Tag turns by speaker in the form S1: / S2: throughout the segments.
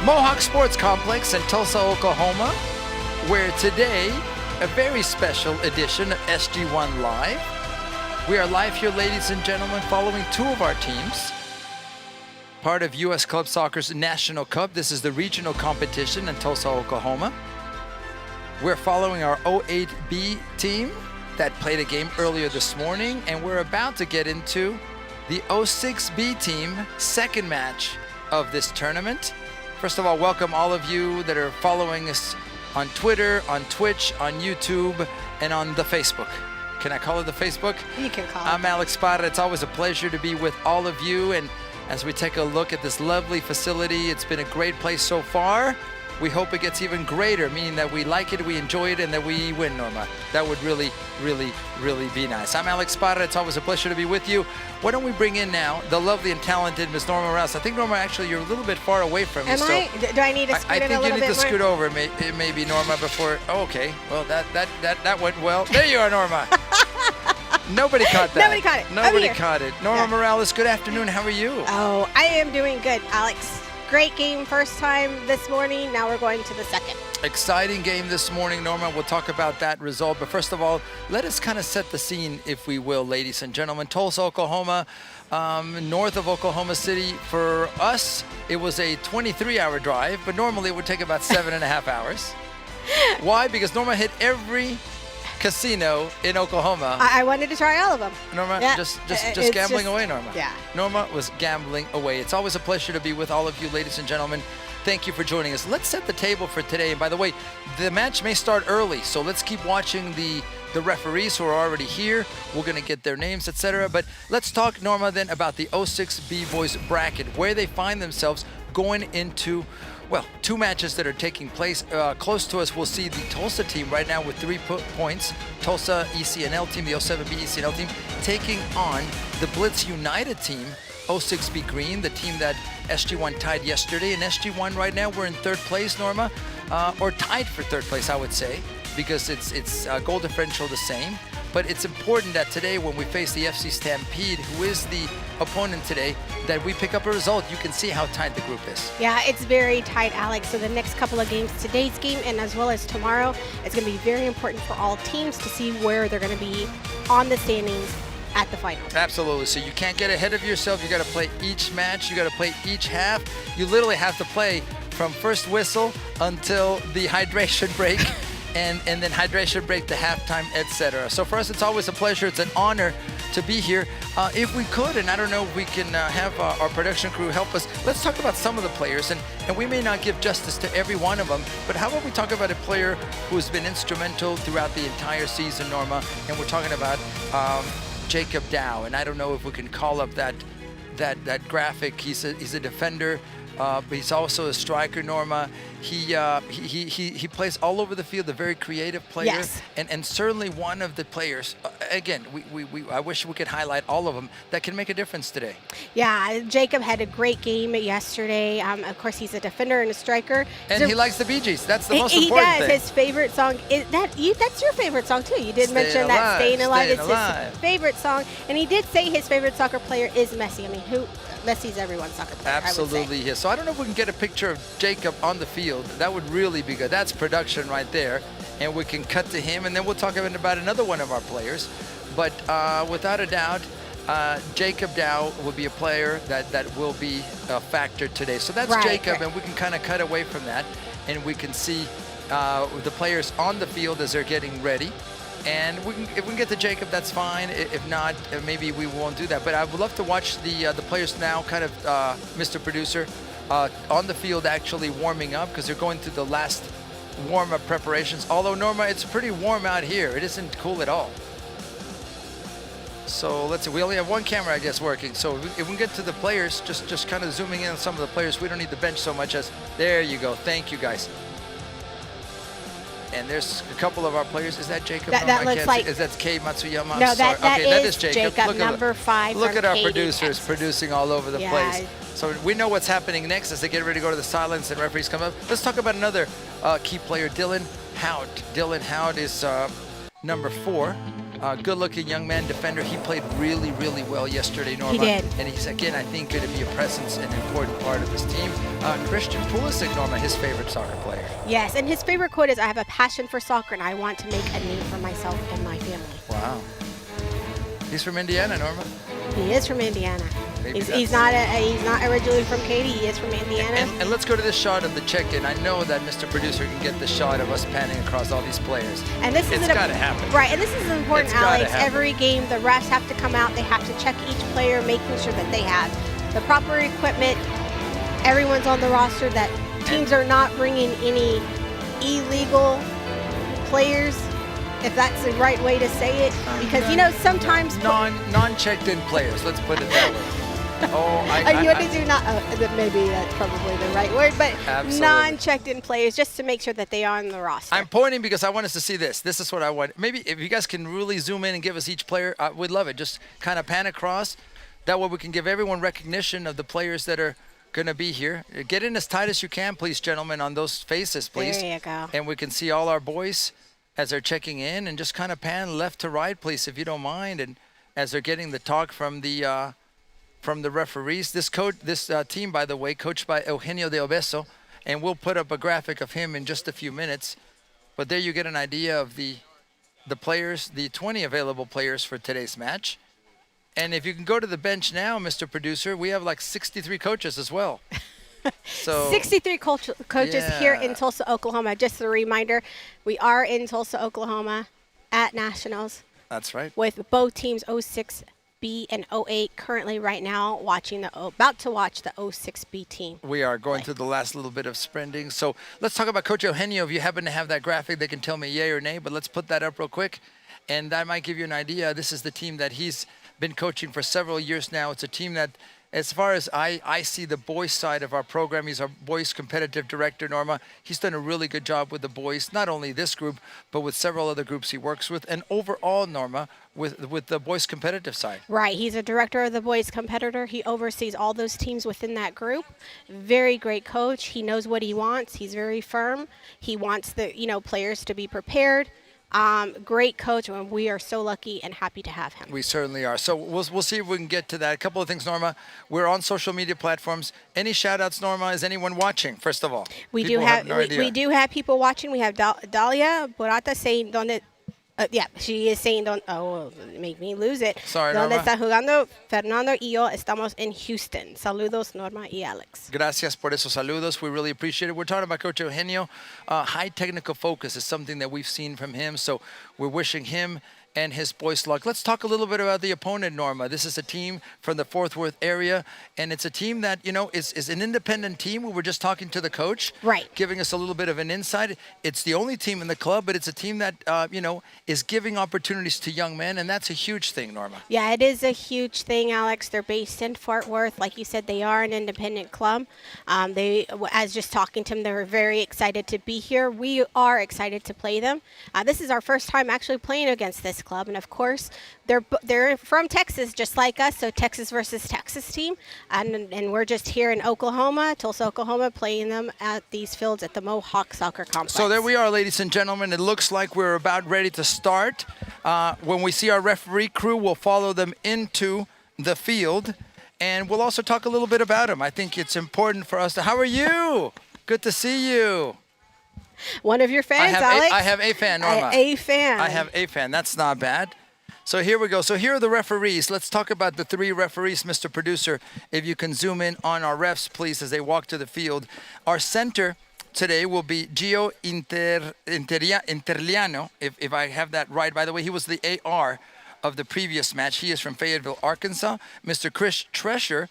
S1: Mohawk Sports Complex in Tulsa, Oklahoma, where today, a very special edition of SG1 Live. We are live here, ladies and gentlemen, following two of our teams. Part of U.S. Club Soccer's National Cup. This is the regional competition in Tulsa, Oklahoma. We're following our 08B team that played a game earlier this morning, and we're about to get into the 06B team, second match of this tournament. First of all, welcome all of you that are following us on Twitter, on Twitch, on YouTube, and on the Facebook. Can I call it the Facebook?
S2: You can call it.
S1: I'm Alex Parra. It's always a pleasure to be with all of you. And as we take a look at this lovely facility, it's been a great place so far. We hope it gets even greater, meaning that we like it, we enjoy it, and that we win, Norma. That would really, really, really be nice. I'm Alex Parra. It's always a pleasure to be with you. Why don't we bring in now the lovely and talented Miss Norma Morales. I think, Norma, actually, you're a little bit far away from me.
S2: Am I? Do I need to scoot in a little bit more?
S1: I think you need to scoot over, maybe, Norma, before. Oh, okay. Well, that went well. There you are, Norma. Nobody caught that.
S2: Nobody caught it.
S1: Nobody caught it. Norma Morales, good afternoon. How are you?
S2: Oh, I am doing good, Alex. Great game first time this morning. Now we're going to the second.
S1: Exciting game this morning, Norma. We'll talk about that result. But first of all, let us kind of set the scene, if we will, ladies and gentlemen. Tulsa, Oklahoma, north of Oklahoma City. For us, it was a 23-hour drive, but normally it would take about 7.5 hours. Why? Because Norma hit every casino in Oklahoma.
S2: I wanted to try all of them.
S1: Norma,
S2: yeah.
S1: just gambling away, Norma.
S2: Yeah.
S1: Norma was gambling away. It's always a pleasure to be with all of you, ladies and gentlemen. Thank you for joining us. Let's set the table for today. And by the way, the match may start early, so let's keep watching the referees who are already here. We're going to get their names, etc. But let's talk, Norma, then about the 06B boys bracket, where they find themselves going into, well, two matches that are taking place. Close to us, we'll see the Tulsa team right now with 3 points. Tulsa ECNL team, the 07B ECNL team, taking on the Blitz United team, 06B Green, the team that SG1 tied yesterday. And SG1 right now, we're in third place, Norma, or tied for third place, I would say, because it's goal differential the same. But it's important that today, when we face the FC Stampede, who is the opponent today, that we pick up a result. You can see how tight the group is.
S2: Yeah, it's very tight, Alex. So the next couple of games, today's game and as well as tomorrow, it's going to be very important for all teams to see where they're going to be on the standings at the final.
S1: Absolutely. So you can't get ahead of yourself. You got to play each match. You got to play each half. You literally have to play from first whistle until the hydration break. And then hydration break to halftime, etc. So for us, it's always a pleasure. It's an honor to be here. If we could, and I don't know if we can have our production crew help us, let's talk about some of the players. And we may not give justice to every one of them, but how about we talk about a player who's been instrumental throughout the entire season, Norma? And we're talking about Jacob Dow. And I don't know if we can call up that graphic. He's a defender. But he's also a striker, Norma. He plays all over the field, a very creative player.
S2: Yes.
S1: And certainly one of the players, again, I wish we could highlight all of them, that can make a difference today.
S2: Yeah, Jacob had a great game yesterday. Of course, he's a defender and a striker.
S1: And he likes the Bee Gees. That's the most important thing.
S2: He does. His favorite song, that's your favorite song, too. You did mention that, Staying Alive. It's his favorite song. And he did say his favorite soccer player is Messi. I mean, Messi's everyone's soccer player.
S1: Absolutely, yes. So I don't know if we can get a picture of Jacob on the field. That would really be good. That's production right there. And we can cut to him, and then we'll talk about another one of our players. But without a doubt, Jacob Dow will be a player that will be a factor today. So that's Jacob, and we can kind of cut away from that, and we can see the players on the field as they're getting ready. And if we can get to Jacob, that's fine. If not, maybe we won't do that. But I would love to watch the players now, kind of, Mr. Producer, on the field actually warming up, because they're going through the last warm-up preparations. Although, Norma, it's pretty warm out here. It isn't cool at all. So let's see. We only have one camera, I guess, working. So if we can get to the players, just kind of zooming in on some of the players. We don't need the bench so much as. There you go. Thank you, guys. And there's a couple of our players. Is that Jacob?
S2: That looks like.
S1: Is that Kei Matsuyama?
S2: No, that is Jacob.
S1: Look
S2: number 5.
S1: Look at our producers producing all over the place. So we know what's happening next as they get ready to go to the sidelines and referees come up. Let's talk about another key player, Dylan Howd. Dylan Howd is number 4. good-looking young man, defender. He played really, really well yesterday, Norma.
S2: He did.
S1: And he's, again, I think, going to be a presence and an important part of this team. Christian Pulisic, Norma, his favorite soccer player.
S2: Yes, and his favorite quote is, "I have a passion for soccer, and I want to make a name for myself and my family."
S1: Wow. He's from Indiana, Norma.
S2: He is from Indiana. He's not originally from Katy. He is from Indiana.
S1: And let's go to this shot of the check-in. I know that Mr. Producer can get the shot of us panning across all these players.
S2: And this is
S1: got to happen.
S2: Right, and this is important, Alex. Every game, the refs have to come out. They have to check each player, making sure that they have the proper equipment. Everyone's on the roster. That teams are not bringing any illegal players, if that's the right way to say it, because you know sometimes
S1: non-checked-in players. Let's put it that way.
S2: Maybe that's probably the right word, but non-checked-in players, just to make sure that they are on the roster.
S1: I'm pointing because I want us to see this. This is what I want. Maybe if you guys can really zoom in and give us each player, we'd love it. Just kind of pan across. That way we can give everyone recognition of the players that are going to be here. Get in as tight as you can, please, gentlemen, on those faces, please.
S2: There you go.
S1: And we can see all our boys as they're checking in, and just kind of pan left to right, please, if you don't mind. And as they're getting the talk from the referees. This team, by the way, coached by Eugenio de Obeso, and we'll put up a graphic of him in just a few minutes. But there you get an idea of the players, the 20 available players for today's match. And if you can go to the bench now, Mr. Producer, we have like 63 coaches as well. So
S2: 63 coaches here in Tulsa, Oklahoma. Just a reminder, we are in Tulsa, Oklahoma at Nationals.
S1: That's right.
S2: With both teams, 06B and 08, currently right now about to watch the 06B team.
S1: We are going through the last little bit of sprinting. So let's talk about Coach Eugenio. If you happen to have that graphic, they can tell me yay or nay, but let's put that up real quick. And that might give you an idea. This is the team that he's been coaching for several years now. It's a team that, as far as I see the boys side of our program, he's our boys competitive director, Norma. He's done a really good job with the boys, not only this group, but with several other groups he works with, and overall, Norma, with the boys competitive side.
S2: Right. He's a director of the boys competitor. He oversees all those teams within that group. Very great coach. He knows what he wants. He's very firm. He wants the players to be prepared. Great coach, and we are so lucky and happy to have him.
S1: We certainly are. So we'll see if we can get to that. A couple of things, Norma. We're on social media platforms. Any shout-outs, Norma? Is anyone watching, first of all?
S2: We do have people watching. We have Dalia Borata saying, she is saying, make me lose it.
S1: Sorry,
S2: Donde
S1: Norma.
S2: está jugando Fernando y yo estamos en Houston. Saludos, Norma y Alex.
S1: Gracias por esos saludos. We really appreciate it. We're talking about Coach Eugenio. High technical focus is something that we've seen from him. So we're wishing him and his boys luck. Let's talk a little bit about the opponent, Norma. This is a team from the Fort Worth area, and it's a team that, is an independent team. We were just talking to the coach,
S2: right,
S1: giving us a little bit of an insight. It's the only team in the club, but it's a team that, is giving opportunities to young men, and that's a huge thing, Norma.
S2: Yeah, it is a huge thing, Alex. They're based in Fort Worth. Like you said, they are an independent club. As just talking to them, they were very excited to be here. We are excited to play them. This is our first time actually playing against this club, and of course they're from Texas just like us, so Texas versus Texas team, and we're just here in Oklahoma, Tulsa, Oklahoma, playing them at these fields at the Mohawk Soccer Complex.
S1: So there we are, ladies and gentlemen. It looks like we're about ready to start. When we see our referee crew, we'll follow them into the field, and we'll also talk a little bit about them. I think it's important for us to. How are you? Good to see you.
S2: One of your fans, Alex.
S1: I have a fan, Norma.
S2: A fan.
S1: I have a fan. That's not bad. So here we go. So here are the referees. Let's talk about the three referees, Mr. Producer. If you can zoom in on our refs, please, as they walk to the field. Our center today will be Gio Interliano, if I have that right. By the way, he was the AR of the previous match. He is from Fayetteville, Arkansas. Mr. Chris Tresher,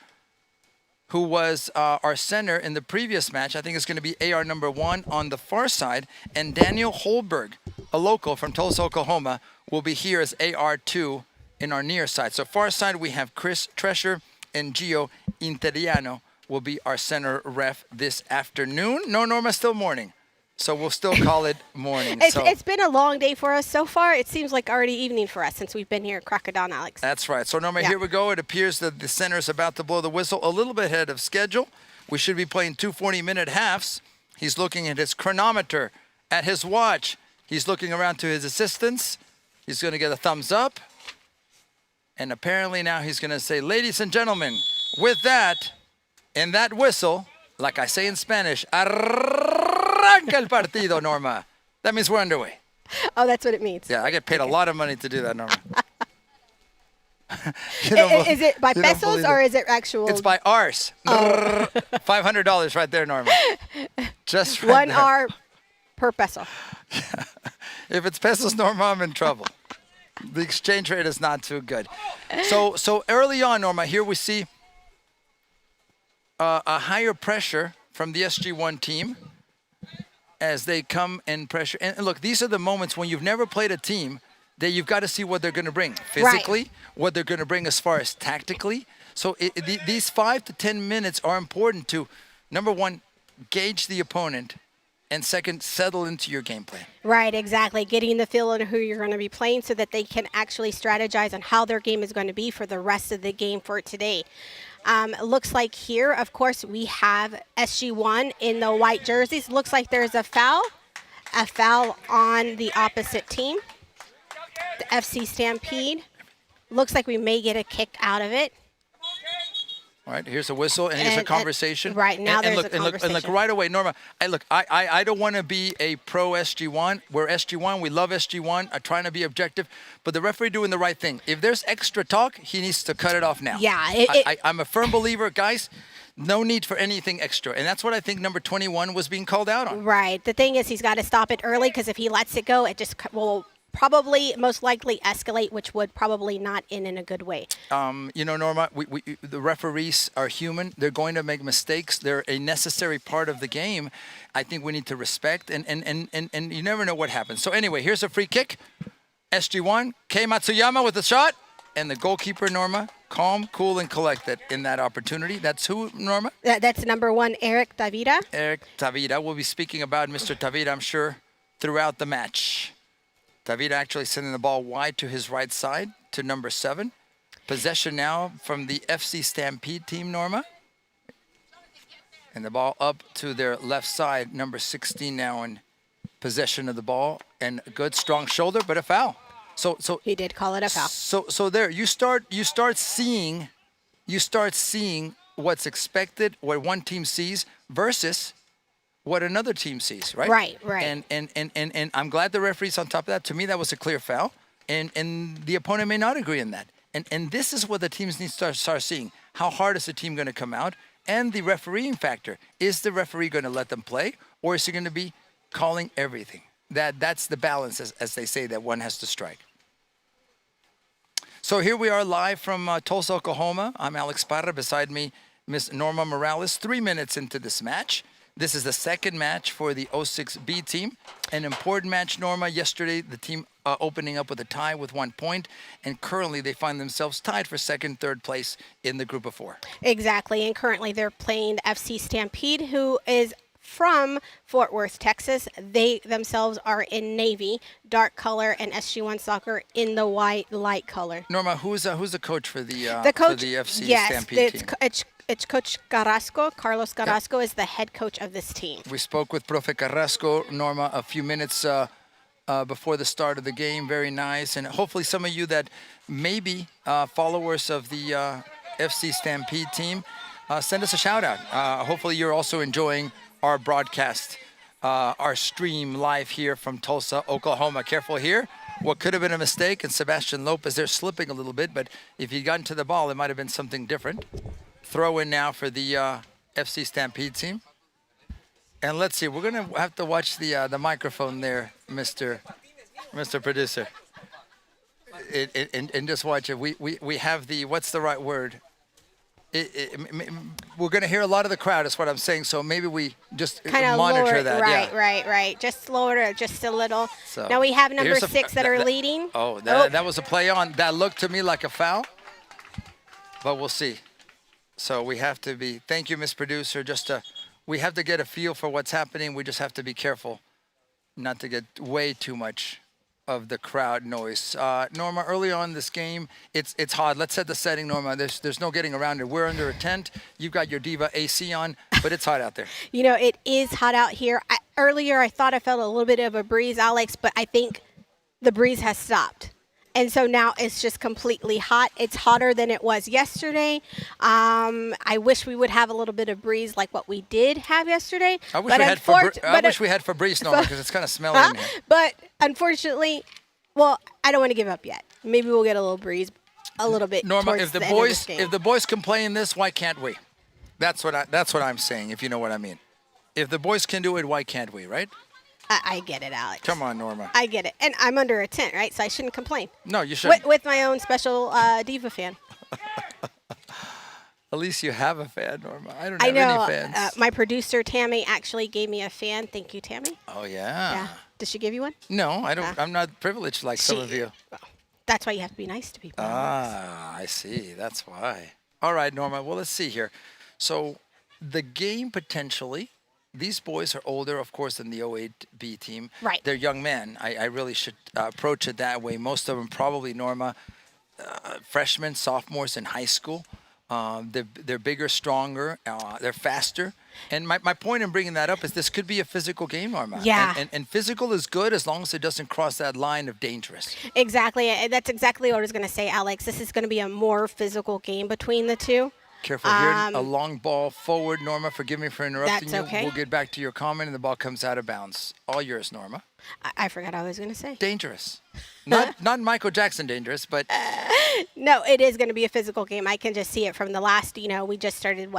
S1: who was our center in the previous match, I think it's going to be AR number 1 on the far side. And Daniel Holberg, a local from Tulsa, Oklahoma, will be here as AR 2 in our near side. So far side, we have Chris Tresher, and Gio Interiano will be our center ref this afternoon. No, Norma, still morning. So we'll still call it morning.
S2: It's been a long day for us so far. It seems like already evening for us since we've been here at Crack of Dawn, Alex.
S1: That's right. So, Norma, Here we go. It appears that the center is about to blow the whistle a little bit ahead of schedule. We should be playing 2 40-minute halves. He's looking at his chronometer, at his watch. He's looking around to his assistants. He's going to get a thumbs up. And apparently now he's going to say, ladies and gentlemen, with that, and that whistle, like I say in Spanish, arranca el partido, Norma. That means we're underway.
S2: Oh, that's what it means.
S1: Yeah, I get paid a lot of money to do that, Norma.
S2: Is it by pesos or is it actual?
S1: It's by Rs. Oh. $500 right there, Norma. Just right
S2: One
S1: there.
S2: R per peso.
S1: If it's pesos, Norma, I'm in trouble. The exchange rate is not too good. So early on, Norma, here we see a higher pressure from the SG1 team as they come and pressure. And look, these are the moments when you've never played a team that you've got to see what they're going to bring physically, right, what they're going to bring as far as tactically. So these 5 to 10 minutes are important to, number one, gauge the opponent, and second, settle into your game plan.
S2: Right, exactly. Getting the feel of who you're going to be playing so that they can actually strategize on how their game is going to be for the rest of the game for today. Looks like here, of course, we have SG1 in the white jerseys. Looks like there's a foul on the opposite team, the FC Stampede. Looks like we may get a kick out of it.
S1: All right, here's a whistle, and here's a conversation.
S2: Right, now there's a conversation.
S1: And look, right away, Norma, I don't want to be a pro SG1. We're SG1. We love SG1. I'm trying to be objective. But the referee doing the right thing. If there's extra talk, he needs to cut it off now.
S2: Yeah.
S1: I'm a firm believer, guys, no need for anything extra. And that's what I think number 21 was being called out on.
S2: Right. The thing is he's got to stop it early because if he lets it go, it just will probably most likely escalate, which would probably not end in a good way.
S1: Norma, the referees are human. They're going to make mistakes. They're a necessary part of the game. I think we need to respect, and you never know what happens. So anyway, here's a free kick. SG1, Kei Matsuyama with a shot, and the goalkeeper, Norma, calm, cool, and collected in that opportunity. That's who, Norma?
S2: That's number 1, Eric Tavira.
S1: Eric Tavira. We'll be speaking about Mr. Tavira, I'm sure, throughout the match. Tavira actually sending the ball wide to his right side to number 7. Possession now from the FC Stampede team, Norma. And the ball up to their left side, number 16 now in possession of the ball. And a good, strong shoulder, but a foul. So
S2: he did call it a foul.
S1: So there, you start seeing what's expected, what one team sees versus what another team sees, right?
S2: Right.
S1: And I'm glad the referee's on top of that. To me, that was a clear foul. And the opponent may not agree on that. And this is what the teams need to start seeing. How hard is the team going to come out? And the refereeing factor. Is the referee going to let them play? Or is he going to be calling everything? That's the balance, as they say, that one has to strike. So here we are live from Tulsa, Oklahoma. I'm Alex Parra. Beside me, Miss Norma Morales. 3 minutes into this match. This is the second match for the 06B team. An important match, Norma. Yesterday, the team opening up with a tie with 1 point. And currently, they find themselves tied for second, third place in the group of 4.
S2: Exactly. And currently, they're playing the FC Stampede, who is from Fort Worth, Texas. They themselves are in navy, dark color, and SG1 Soccer in the white, light color.
S1: Norma, who's the coach for the FC Stampede team?
S2: It's Coach Carrasco. Carlos Carrasco is the head coach of this team.
S1: We spoke with Profe Carrasco, Norma, a few minutes before the start of the game. Very nice. And hopefully some of you that may be followers of the FC Stampede team, send us a shout out. Hopefully you're also enjoying our broadcast, our stream live here from Tulsa, Oklahoma. Careful here. What could have been a mistake, and Sebastian Lopez, they're slipping a little bit, but if he'd gotten to the ball, it might have been something different. Throw in now for the FC Stampede team. And let's see, we're going to have to watch the microphone there, Mr. Producer. And just watch it. We have the, what's the right word? We're going to hear a lot of the crowd, is what I'm saying. So maybe we just
S2: kind
S1: monitor
S2: lower,
S1: that.
S2: Right. Just lower it just a little. So now we have number 6 that are leading.
S1: That was a play on. That looked to me like a foul. But we'll see. So we have to be, thank you, Miss Producer. We have to get a feel for what's happening. We just have to be careful not to get way too much of the crowd noise. Norma, early on this game, it's hot. Let's set the setting, Norma. There's no getting around it. We're under a tent. You've got your Diva AC on, but it's hot out there.
S2: It is hot out here. Earlier, I thought I felt a little bit of a breeze, Alex, but I think the breeze has stopped. And so now it's just completely hot. It's hotter than it was yesterday. I wish we would have a little bit of breeze like what we did have yesterday.
S1: I wish we had Febreze, Norma, because it's kind of smelly in here.
S2: But unfortunately, well, I don't want to give up yet. Maybe we'll get a little breeze, a little bit.
S1: Norma,
S2: towards the end of this game.
S1: if the boys can play in this, why can't we? That's what I'm saying. If you know what I mean. If the boys can do it, why can't we? Right?
S2: I get it, Alex.
S1: Come on, Norma.
S2: I get it, and I'm under a tent, right? So I shouldn't complain.
S1: No, you shouldn't.
S2: With my own special diva fan.
S1: At least you have a fan, Norma. I don't
S2: I
S1: have
S2: know.
S1: any fans.
S2: My producer Tammy actually gave me a fan. Thank you, Tammy.
S1: Oh yeah.
S2: Yeah. Did she give you one?
S1: No, I don't. I'm not privileged like some of you.
S2: Well, that's why you have to be nice to people.
S1: Ah, I see. That's why. All right, Norma. Well, let's see here. So the game potentially, these boys are older, of course, than the 08B team.
S2: Right.
S1: They're young men. I really should approach it that way. Most of them probably, Norma, freshmen, sophomores in high school. They're bigger, stronger. They're faster. And my point in bringing that up is this could be a physical game, Norma.
S2: Yeah.
S1: And physical is good as long as it doesn't cross that line of dangerous.
S2: Exactly. That's exactly what I was going to say, Alex. This is going to be a more physical game between the two.
S1: Careful here. A long ball forward, Norma. Forgive me for interrupting
S2: That's okay.
S1: you. We'll get back to your comment, and the ball comes out of bounds. All yours, Norma.
S2: I forgot what I was going to say.
S1: Dangerous. Not Michael Jackson dangerous, but...
S2: No, it is going to be a physical game. I can just see it from the last, we just started,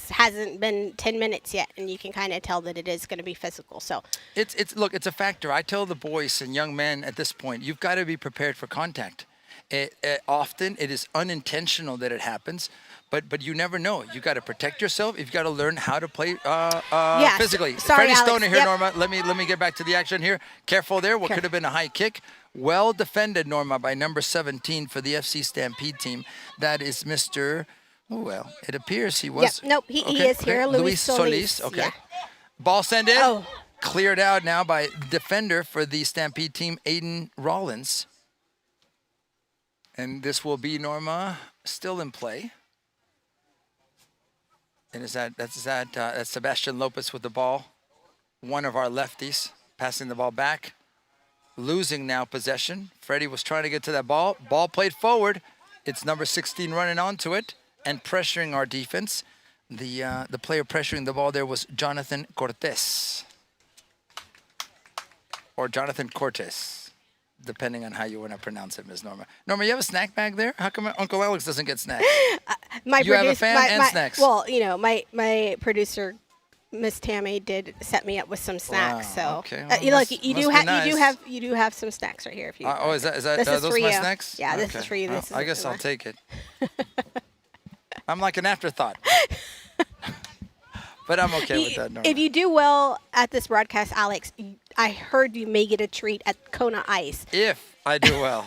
S2: hasn't been 10 minutes yet, and you can kind of tell that it is going to be physical. So
S1: Look, it's a factor. I tell the boys and young men at this point, you've got to be prepared for contact. Often it is unintentional that it happens, but you never know. You got to protect yourself. You've got to learn how to play physically.
S2: Sorry,
S1: Freddie
S2: Alex.
S1: Stoner here,
S2: Yep.
S1: Norma. Let me get back to the action here. Careful there. What could have been a high kick. Well defended, Norma, by number 17 for the FC Stampede team. That is Mr. Oh, well, it appears he was.
S2: Yep. Nope, he is here. Luis Solis.
S1: Okay.
S2: Yeah.
S1: Ball sent in.
S2: Oh.
S1: Cleared out now by defender for the Stampede team, Aiden Rollins. And this will be, Norma, still in play. And that's Sebastian Lopez with the ball. One of our lefties passing the ball back. Losing now possession. Freddie was trying to get to that ball. Ball played forward. It's number 16 running onto it and pressuring our defense. The player pressuring the ball there was Jonathan Cortez. Or Jonathan Cortez, depending on how you want to pronounce it, Ms. Norma. Norma, you have a snack bag there? How come Uncle Alex doesn't get snacks? You have a fan and snacks.
S2: Well, my producer, Miss Tammy, did set me up with some snacks.
S1: Wow,
S2: So
S1: okay. Well,
S2: look, you
S1: nice.
S2: do have some snacks right here. If you.
S1: Is that
S2: this
S1: are
S2: is
S1: those
S2: for
S1: my
S2: you.
S1: snacks?
S2: Yeah, this
S1: Okay.
S2: is for you.
S1: Well,
S2: This
S1: I
S2: is
S1: guess I'll take it. I'm like an afterthought. But I'm okay with that, Norma.
S2: If you do well at this broadcast, Alex, I heard you may get a treat at Kona Ice.
S1: If I do well.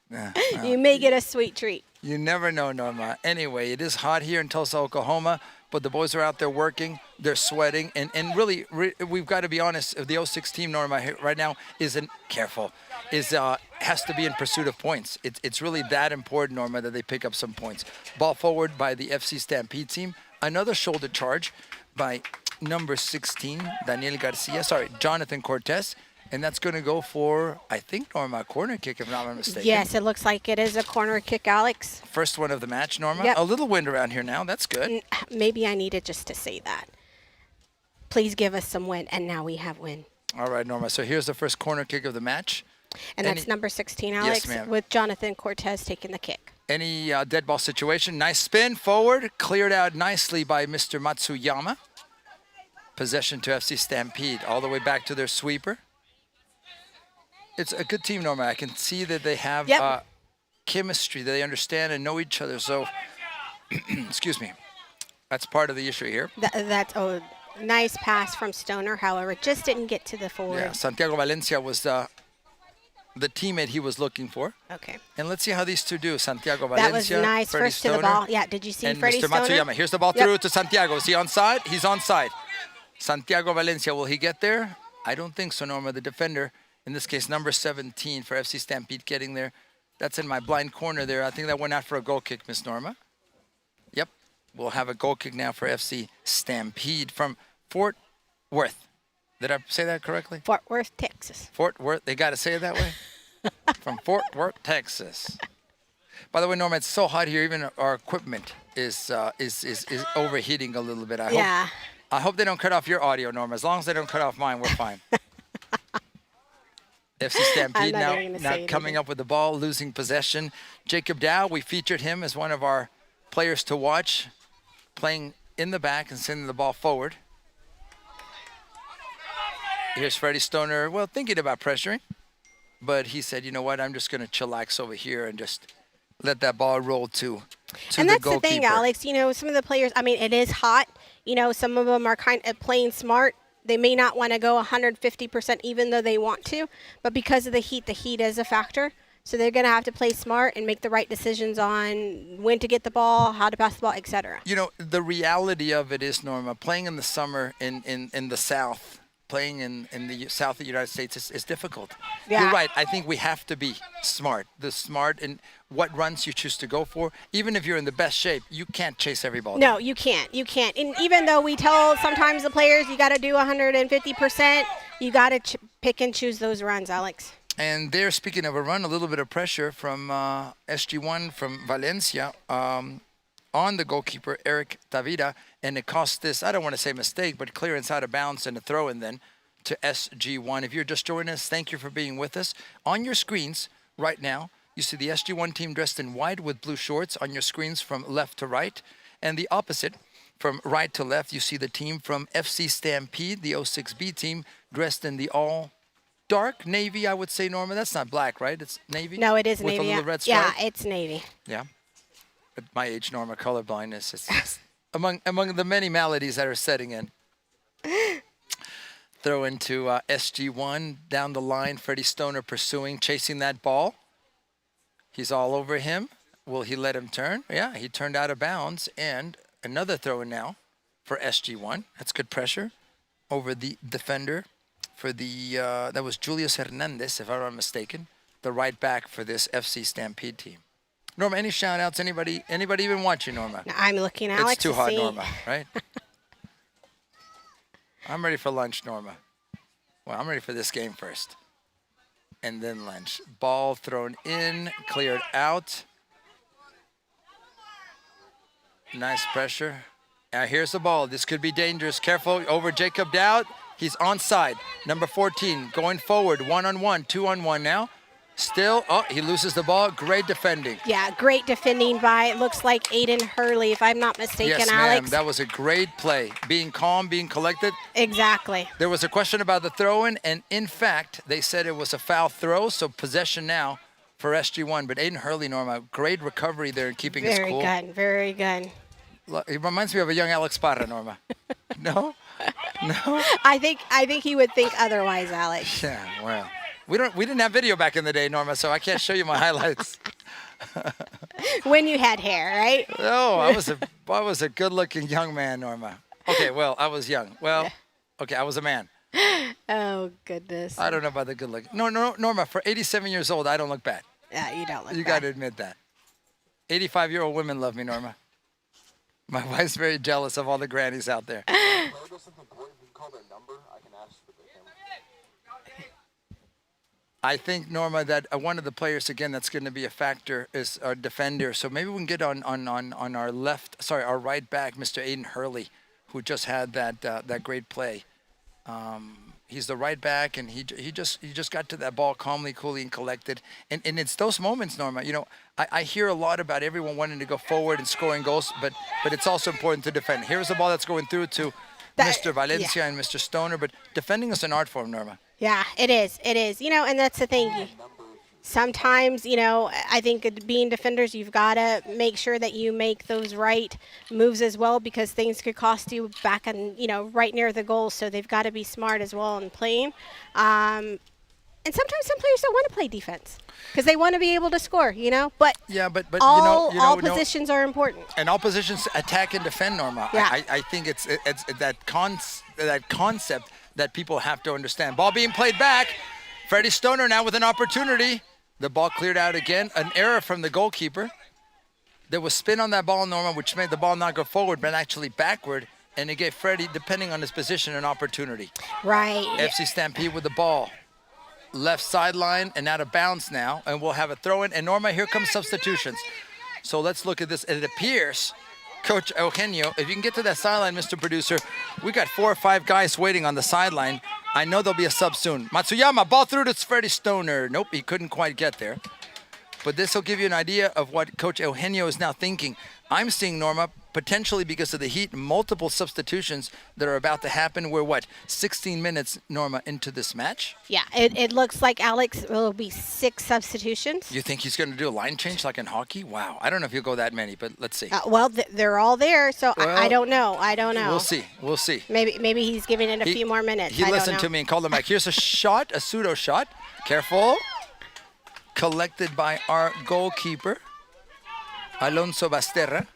S1: Yeah, well,
S2: You may get a sweet treat.
S1: you never know, Norma. Anyway, it is hot here in Tulsa, Oklahoma, but the boys are out there working. They're sweating. And really, we've got to be honest. The 06 team, Norma, right now has to be in pursuit of points. It's really that important, Norma, that they pick up some points. Ball forward by the FC Stampede team. Another shoulder charge by number 16, Jonathan Cortez. And that's going to go for, I think, Norma, a corner kick, if I'm not mistaken.
S2: Yes, it looks like it is a corner kick, Alex.
S1: First one of the match, Norma.
S2: Yep.
S1: A little wind around here now. That's good.
S2: Maybe I needed just to say that. Please give us some wind, and now we have wind.
S1: All right, Norma. So here's the first corner kick of the match.
S2: And that's number 16, Alex,
S1: ma'am.
S2: with Jonathan Cortez taking the kick.
S1: Any dead ball situation. Nice spin forward. Cleared out nicely by Mr. Matsuyama. Possession to FC Stampede. All the way back to their sweeper. It's a good team, Norma. I can see that they have chemistry, that they understand and know each other. So, excuse me, that's part of the issue here.
S2: That's a nice pass from Stoner, however, just didn't get to the forward.
S1: Yeah, Santiago Valencia was the teammate he was looking for.
S2: Okay.
S1: And let's see how these two do. Santiago Valencia,
S2: That was nice.
S1: Freddie
S2: First to the
S1: Stoner,
S2: ball. Yeah, did you see
S1: and
S2: Freddie
S1: Mr.
S2: Stoner?
S1: Matsuyama. Here's the ball through to Santiago. Is he onside? He's onside. Santiago Valencia, will he get there? I don't think so, Norma. The defender, in this case, number 17 for FC Stampede getting there. That's in my blind corner there. I think that went out for a goal kick, Miss Norma. Yep. We'll have a goal kick now for FC Stampede from Fort Worth. Did I say that correctly?
S2: Fort Worth, Texas.
S1: Fort Worth. They got to say it that way? from Fort Worth, Texas. By the way, Norma, it's so hot here. Even our equipment is overheating a little bit. I hope they don't cut off your audio, Norma. As long as they don't cut off mine, we're fine. FC Stampede now coming up with the ball, losing possession. Jacob Dow, we featured him as one of our players to watch, playing in the back and sending the ball forward. Here's Freddie Stoner, well, thinking about pressuring, but he said, you know what, I'm just going to chillax over here and just let that ball roll to
S2: and
S1: the
S2: that's
S1: goalkeeper.
S2: The thing, Alex. You know, some of the players, I mean, it is hot. You know, some of them are kind of playing smart. They may not want to go 150% even though they want to, but because of the heat is a factor. So they're going to have to play smart and make the right decisions on when to get the ball, how to pass the ball, etc.
S1: You know, the reality of it is, Norma, playing in the summer in the South, playing in the South of the United States is difficult.
S2: Yeah.
S1: You're right. I think we have to be smart. The smart in what runs you choose to go for. Even if you're in the best shape, you can't chase every ball.
S2: No, you can't. You can't. And even though we tell sometimes the players you got to do 150%, you got to pick and choose those runs, Alex.
S1: And there, speaking of a run, a little bit of pressure from SG1 from Valencia on the goalkeeper, Eric Tavira, and it cost this, I don't want to say mistake, but clearance out of bounds and a throw-in then to SG1. If you're just joining us, thank you for being with us. On your screens right now, you see the SG1 team dressed in white with blue shorts on your screens from left to right. And the opposite, from right to left, you see the team from FC Stampede, the 06B team, dressed in the all dark navy, I would say, Norma. That's not black, right? It's navy?
S2: No, it is
S1: with
S2: navy.
S1: A little red stripe?
S2: Yeah, it's navy.
S1: Yeah. At my age, Norma, colorblindness is among the many maladies that are setting in. Throw into SG1 down the line. Freddie Stoner pursuing, chasing that ball. He's all over him. Will he let him turn? Yeah, he turned out of bounds. And another throw in now for SG1. That's good pressure over the defender for the, that was Julius Hernandez, if I'm not mistaken, the right back for this FC Stampede team. Norma, any shout outs? Anybody even watching, Norma?
S2: I'm looking, Alex.
S1: It's too hot, Norma, right? I'm ready for lunch, Norma. Well, I'm ready for this game first. And then lunch. Ball thrown in, cleared out. Nice pressure. Now here's the ball. This could be dangerous. Careful over Jacob Dowd. He's onside. Number 14 going forward. 1-on-1, 2-on-1 now. Still, he loses the ball. Great defending.
S2: Yeah, great defending by, it looks like Aiden Hurley, if I'm not mistaken,
S1: yes,
S2: Alex.
S1: Ma'am. That was a great play. Being calm, being collected.
S2: Exactly.
S1: There was a question about the throw-in, and in fact, they said it was a foul throw, so possession now for SG1. But Aiden Hurley, Norma, great recovery there and keeping us cool.
S2: Very good, very good.
S1: It reminds me of a young Alex Parra, Norma. No? No?
S2: I think he would think otherwise, Alex.
S1: Yeah, well. We didn't have video back in the day, Norma, so I can't show you my highlights.
S2: When you had hair, right?
S1: No, I was a good-looking young man, Norma. Okay, well, I was young. Well, okay, I was a man.
S2: Oh, goodness.
S1: I don't know about the good looking. No, Norma, for 87 years old, I don't look bad.
S2: Yeah, you don't look bad.
S1: You got to admit that. 85-year-old women love me, Norma. My wife's very jealous of all the grannies out there. I think, Norma, that one of the players, again, that's going to be a factor is our defender. So maybe we can get on our our right back, Mr. Aiden Hurley, who just had that great play. He's the right back, and he just got to that ball calmly, coolly, and collected. And it's those moments, Norma. You know, I hear a lot about everyone wanting to go forward and scoring goals, but it's also important to defend. Here's the ball that's going through to Mr. Valencia and Mr. Stoner, but defending is an art form, Norma.
S2: Yeah, it is. It is. You know, and that's the thing. Sometimes, you know, I think being defenders, you've got to make sure that you make those right moves as well, because things could cost you back and, you know, right near the goal. So they've got to be smart as well in playing. And sometimes some players don't want to play defense because they want to be able to score, you know. But
S1: yeah, but
S2: all positions are important.
S1: And all positions attack and defend, Norma.
S2: Yeah.
S1: I think it's that concept that people have to understand. Ball being played back. Freddie Stoner now with an opportunity. The ball cleared out again. An error from the goalkeeper. There was spin on that ball, Norma, which made the ball not go forward, but actually backward. And it gave Freddie, depending on his position, an opportunity.
S2: Right.
S1: FC Stampede with the ball. left sideline and out of bounds now, and we'll have a throw in. And Norma, here comes substitutions. So let's look at this. It appears, Coach Eugenio, if you can get to that sideline, Mr. Producer, we got 4 or 5 guys waiting on the sideline. I know there'll be a sub soon. Matsuyama, ball through to Freddie Stoner. Nope, he couldn't quite get there. But this will give you an idea of what Coach Eugenio is now thinking. I'm seeing, Norma, potentially because of the heat, multiple substitutions that are about to happen. We're, 16 minutes, Norma, into this match?
S2: Yeah, it looks like, Alex, will be 6 substitutions.
S1: You think he's going to do a line change like in hockey? Wow. I don't know if he'll go that many, but let's see.
S2: Well, they're all there, so I don't know. I don't know.
S1: We'll see.
S2: Maybe he's giving it a few more minutes.
S1: He listened to me and called him back. Here's a shot, a pseudo shot. Careful. Collected by our goalkeeper, Alonso Basterra,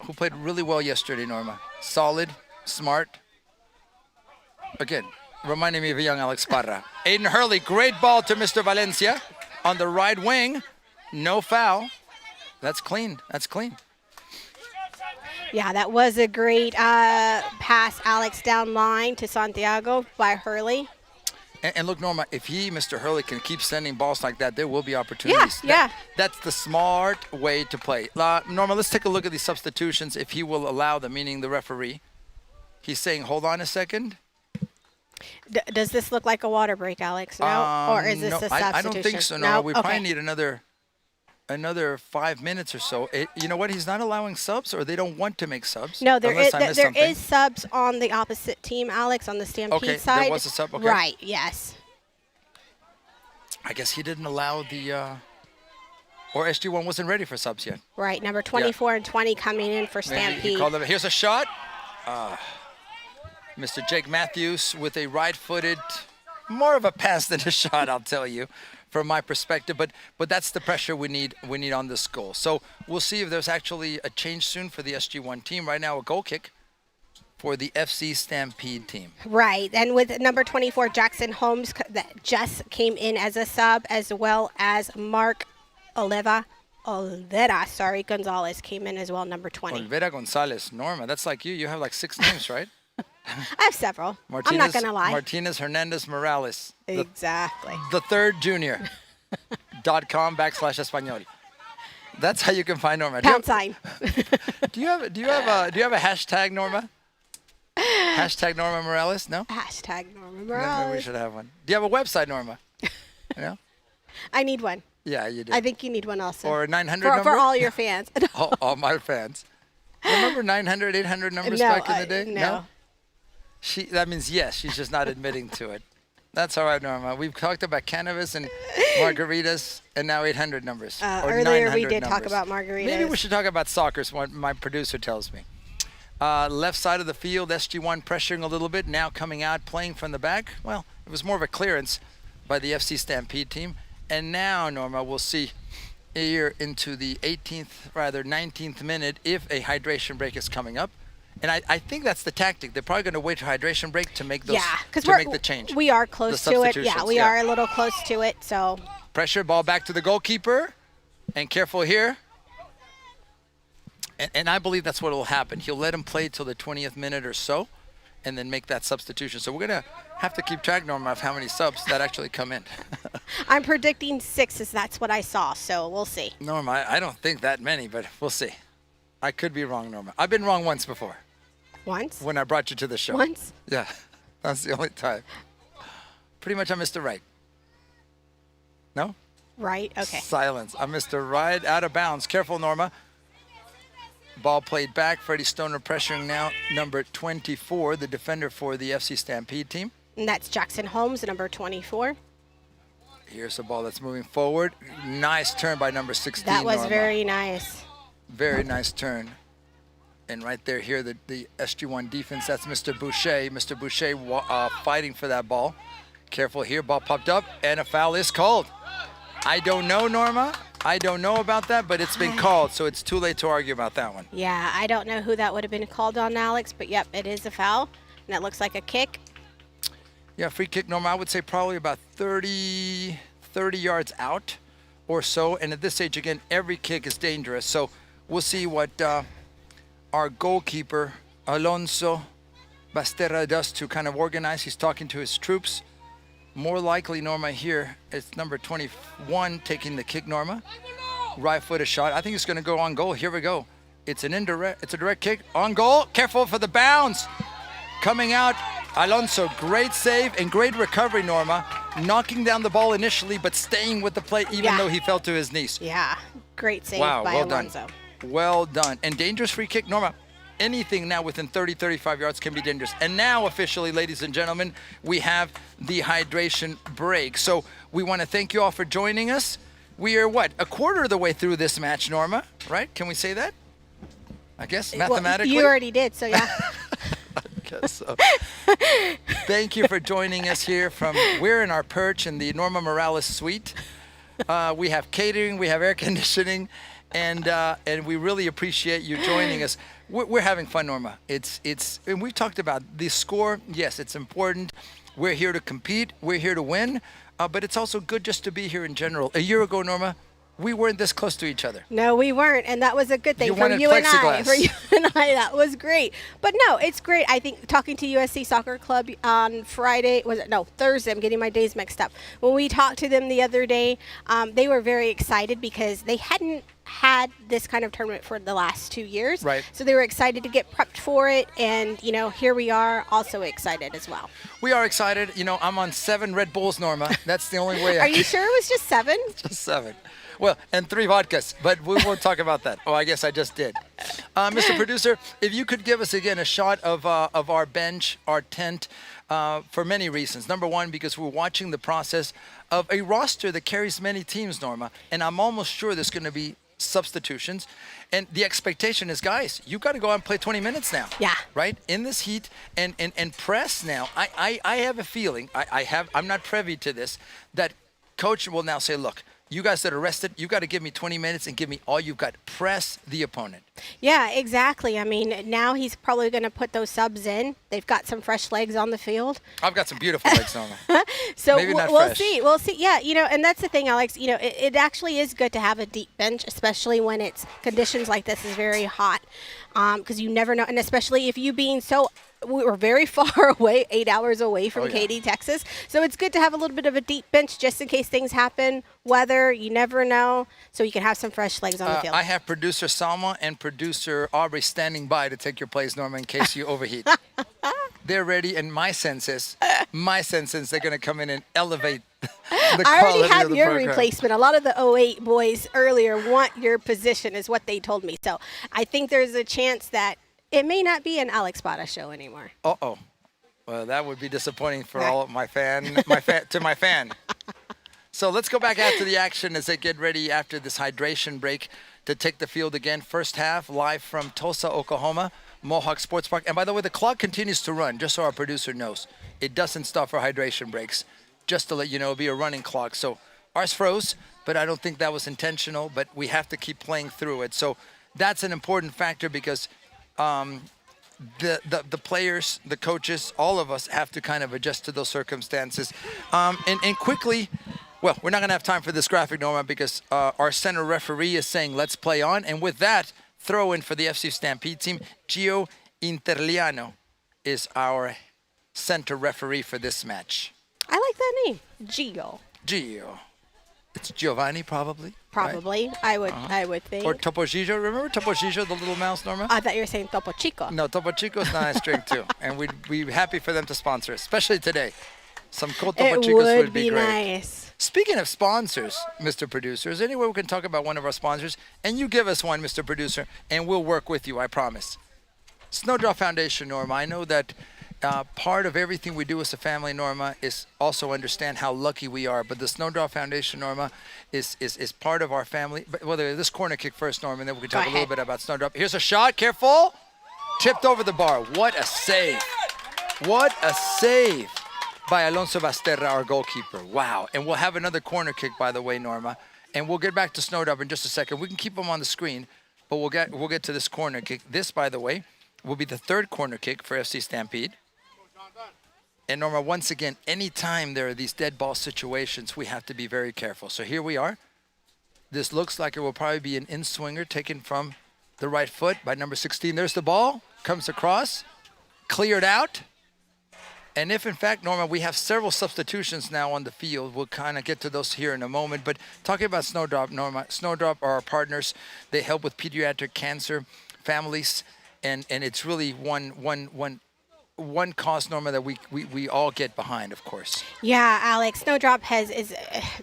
S1: who played really well yesterday, Norma. Solid, smart. Again, reminding me of a young Alex Parra. Aiden Hurley, great ball to Mr. Valencia on the right wing. No foul. That's clean.
S2: Yeah, that was a great pass, Alex, down line to Santiago by Hurley.
S1: And look, Norma, if Mr. Hurley, can keep sending balls like that, there will be opportunities.
S2: Yeah.
S1: That's the smart way to play. Norma, let's take a look at these substitutions, if he will allow them, meaning the referee. He's saying, hold on a second.
S2: Does this look like a water break, Alex? No? Or is this a substitution?
S1: I don't think so, Norma. We probably need another 5 minutes or so. You know what? He's not allowing subs, or they don't want to make subs.
S2: No, there is subs on the opposite team, Alex, on the Stampede side.
S1: Okay, there was a sub. Okay.
S2: Right, yes.
S1: I guess he didn't allow the, or SG1 wasn't ready for subs yet.
S2: Right, number 24 and 20 coming in for Stampede.
S1: He called them. Here's a shot. Mr. Jake Matthews with a right-footed, more of a pass than a shot, I'll tell you, from my perspective. But that's the pressure we need on this goal. So we'll see if there's actually a change soon for the SG1 team. Right now, a goal kick for the FC Stampede team.
S2: Right, and with number 24, Jackson Holmes, that just came in as a sub, as well as Mark Olvera Gonzalez came in as well, number 20.
S1: Olvera Gonzalez. Norma, that's like you. You have like 6 names, right?
S2: I have several. I'm not going to lie.
S1: Martinez Hernandez Morales.
S2: Exactly.
S1: The third junior. .com/Espanol. That's how you can find Norma.
S2: Pound sign.
S1: Do you have a hashtag, Norma? Hashtag Norma Morales? No?
S2: Hashtag Norma Morales.
S1: Maybe we should have one. Do you have a website, Norma? No?
S2: I need one.
S1: Yeah, you do.
S2: I think you need one also.
S1: Or a 900 number?
S2: For all your fans.
S1: all my fans. Remember 900, 800 numbers back in the day?
S2: No.
S1: That means yes. She's just not admitting to it. That's all right, Norma. We've talked about cannabis and margaritas, and now 800 numbers.
S2: Earlier we did talk about margaritas.
S1: Maybe we should talk about soccer, is what my producer tells me. Left side of the field, SG1 pressuring a little bit, now coming out, playing from the back. Well, it was more of a clearance by the FC Stampede team. And now, Norma, we'll see here into the 19th minute if a hydration break is coming up. And I think that's the tactic. They're probably going to wait for hydration break to make the change.
S2: We are close to it. Yeah, we are a little close to it. So
S1: pressure, ball back to the goalkeeper, and careful here. And I believe that's what will happen. He'll let him play till the 20th minute or so, and then make that substitution. So we're going to have to keep track, Norma, of how many subs that actually come in.
S2: I'm predicting 6, as that's what I saw. So we'll see.
S1: Norma, I don't think that many, but we'll see. I could be wrong, Norma. I've been wrong once before.
S2: Once?
S1: When I brought you to the show.
S2: Once?
S1: Yeah, that's the only time. Pretty much I missed the right. No?
S2: Right, okay.
S1: Silence. I missed the right, out of bounds. Careful, Norma. Ball played back. Freddie Stoner pressuring now. Number 24, the defender for the FC Stampede team.
S2: And that's Jackson Holmes, number 24.
S1: Here's the ball that's moving forward. Nice turn by number 16,
S2: That was
S1: Norma.
S2: very nice.
S1: Very nice turn. And right there, here, the SG1 defense, that's Mr. Boucher. Mr. Boucher fighting for that ball. Careful here, ball popped up, and a foul is called. I don't know, Norma. I don't know about that, but it's been called, so it's too late to argue about that one.
S2: Yeah, I don't know who that would have been called on, Alex, but yep, it is a foul, and it looks like a kick.
S1: Yeah, free kick, Norma, I would say probably about 30 yards out or so. And at this stage, again, every kick is dangerous. So we'll see what our goalkeeper, Alonso Basterra, does to kind of organize. He's talking to his troops. More likely, Norma, here, it's number 21 taking the kick, Norma. Right footed shot. I think it's going to go on goal. Here we go. It's a direct kick on goal. Careful for the bounce. Coming out, Alonso, great save and great recovery, Norma. Knocking down the ball initially, but staying with the play even though he fell to his knees.
S2: Yeah, great save
S1: Wow,
S2: by
S1: well
S2: Alonso.
S1: done. Well done. And dangerous free kick, Norma. Anything now within 30, 35 yards can be dangerous. And now officially, ladies and gentlemen, we have the hydration break. So we want to thank you all for joining us. We are, what, a quarter of the way through this match, Norma, right? Can we say that? I guess, mathematically?
S2: Well, you already did, so yeah.
S1: I guess so. Thank you for joining us here we're in our perch in the Norma Morales suite. We have catering, we have air conditioning, and we really appreciate you joining us. We're having fun, Norma. And we've talked about the score. Yes, it's important. We're here to compete. We're here to win. But it's also good just to be here in general. A year ago, Norma, we weren't this close to each other.
S2: No, we weren't, and that was a good thing
S1: You
S2: for
S1: wanted
S2: you and I.
S1: plexiglass.
S2: For you and I, that was great. But no, it's great. I think talking to USC Soccer Club on Thursday. I'm getting my days mixed up. When we talked to them the other day, they were very excited because they hadn't had this kind of tournament for the last 2 years.
S1: Right.
S2: So they were excited to get prepped for it, and here we are, also excited as well.
S1: We are excited. I'm on 7 Red Bulls, Norma. That's the only way.
S2: Are you sure it was just 7?
S1: Just 7. Well, and 3 vodkas, but we won't talk about that. Oh, I guess I just did. Mr. Producer, if you could give us again a shot of our bench, our tent, for many reasons. Number one, because we're watching the process of a roster that carries many teams, Norma, and I'm almost sure there's going to be substitutions. And the expectation is, guys, you got to go out and play 20 minutes now.
S2: Yeah.
S1: Right? In this heat and press now. I have a feeling, I'm not privy to this, that coach will now say, look, you guys that are rested, you got to give me 20 minutes and give me all you've got. Press the opponent.
S2: Yeah, exactly. I mean, now he's probably going to put those subs in. They've got some fresh legs on the field.
S1: I've got some beautiful legs, Norma.
S2: So
S1: Maybe not
S2: we'll
S1: fresh.
S2: see. We'll see. Yeah, and that's the thing, Alex. It actually is good to have a deep bench, especially when it's conditions like this is very hot, because you never know, and especially if you being so. We were very far away, 8 hours away from Katy, Texas. So it's good to have a little bit of a deep bench just in case things happen. Weather, you never know. So you can have some fresh legs on the field.
S1: I have producer Salma and producer Aubrey standing by to take your place, Norma, in case you overheat. They're ready, and my sense is they're going to come in and elevate the quality
S2: I already have
S1: of the
S2: your
S1: program.
S2: replacement. A lot of the 08 boys earlier want your position is what they told me. So I think there's a chance that it may not be an Alex Bada show anymore.
S1: Uh-oh. Well, that would be disappointing for all of my fan. So let's go back after the action as they get ready after this hydration break to take the field again. First half, live from Tulsa, Oklahoma, Mohawk Sports Park. And by the way, the clock continues to run, just so our producer knows. It doesn't stop for hydration breaks. Just to let you know, it'll be a running clock. So ours froze, but I don't think that was intentional, but we have to keep playing through it. So that's an important factor because the players, the coaches, all of us have to kind of adjust to those circumstances. And quickly, well, we're not going to have time for this graphic, Norma, because our center referee is saying, let's play on. And with that, throw in for the FC Stampede team. Gio Interliano is our center referee for this match.
S2: I like that name, Gio.
S1: It's Giovanni, probably.
S2: Probably, right? I would think.
S1: Or Topo Gigio. Remember Topo Gigio, the little mouse, Norma?
S2: I thought you were saying Topo Chico.
S1: No, Topo Chico's nice drink too, and we'd be happy for them to sponsor us, especially today. Some cold Topo
S2: It
S1: Chicos
S2: would
S1: be
S2: be
S1: great.
S2: nice.
S1: Speaking of sponsors, Mr. Producer, is there any way we can talk about one of our sponsors? And you give us one, Mr. Producer, and we'll work with you, I promise. Snowdrop Foundation, Norma. I know that part of everything we do as a family, Norma, is also understand how lucky we are. But the Snowdrop Foundation, Norma, is part of our family. But whether this corner kick first, Norma, and then we can talk a little bit about Snowdrop. Here's a shot. Careful. Tipped over the bar. What a save. What a save by Alonso Basterra, our goalkeeper. Wow. And we'll have another corner kick, by the way, Norma. And we'll get back to Snowdrop in just a second. We can keep them on the screen, but we'll get to this corner kick. This, by the way, will be the third corner kick for FC Stampede. And Norma, once again, anytime there are these dead ball situations, we have to be very careful. So here we are. This looks like it will probably be an in-swinger taken from the right foot by number 16. There's the ball. Comes across. Cleared out. And if, in fact, Norma, we have several substitutions now on the field. We'll kind of get to those here in a moment. But talking about Snowdrop, Norma, Snowdrop are our partners. They help with pediatric cancer families, and it's really one cause, Norma, that we all get behind, of course.
S2: Yeah, Alex, Snowdrop is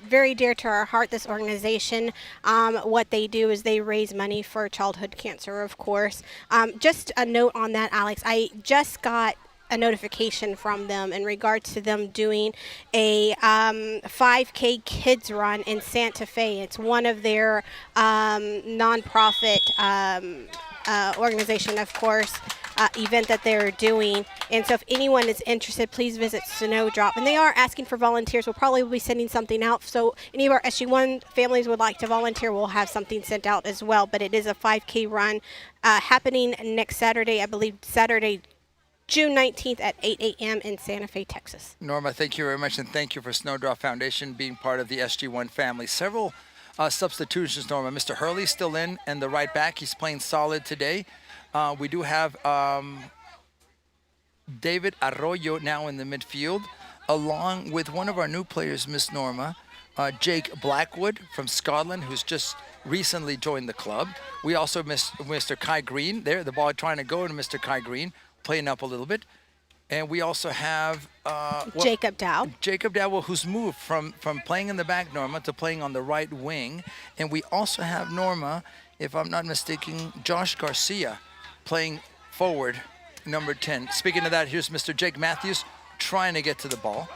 S2: very dear to our heart, this organization. What they do is they raise money for childhood cancer, of course. Just a note on that, Alex. I just got a notification from them in regards to them doing a 5K kids run in Santa Fe. It's one of their nonprofit organization, of course, event that they're doing. And so if anyone is interested, please visit Snowdrop. And they are asking for volunteers. We'll probably be sending something out. So any of our SG1 families would like to volunteer, we'll have something sent out as well. But it is a 5K run happening next Saturday, I believe Saturday, June 19th at 8 a.m. in Santa Fe, Texas.
S1: Norma, thank you very much, and thank you for Snowdrop Foundation being part of the SG1 family. Several substitutions, Norma. Mr. Hurley's still in, and the right back, he's playing solid today. We do have David Arroyo now in the midfield, along with one of our new players, Miss Norma, Jake Blackwood from Scotland, who's just recently joined the club. We also miss Mr. Kai Green there, the ball trying to go to Mr. Kai Green, playing up a little bit. And we also have
S2: Jacob Dow.
S1: Jacob Dow, who's moved from playing in the back, Norma, to playing on the right wing. And we also have, Norma, if I'm not mistaken, Josh Garcia playing forward, number 10. Speaking of that, here's Mr. Jake Matthews trying to get to the ball.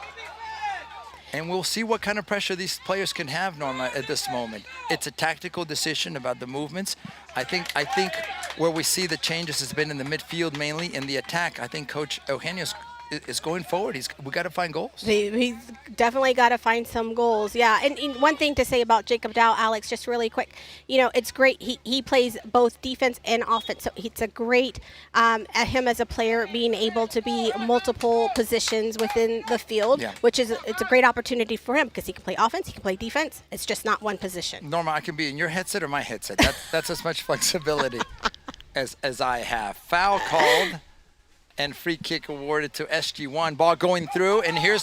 S1: And we'll see what kind of pressure these players can have, Norma, at this moment. It's a tactical decision about the movements. I think where we see the changes has been in the midfield, mainly in the attack. I think Coach Eugenio is going forward. We got to find goals.
S2: He's definitely got to find some goals. Yeah, and one thing to say about Jacob Dow, Alex, just really quick. You know, it's great. He plays both defense and offense, so it's a great him as a player being able to be multiple positions within the field, which is it's a great opportunity for him because he can play offense, he can play defense. It's just not one position.
S1: Norma, I can be in your headset or my headset. That's as much flexibility as I have. Foul called. And free kick awarded to SG1. Ball going through, and here's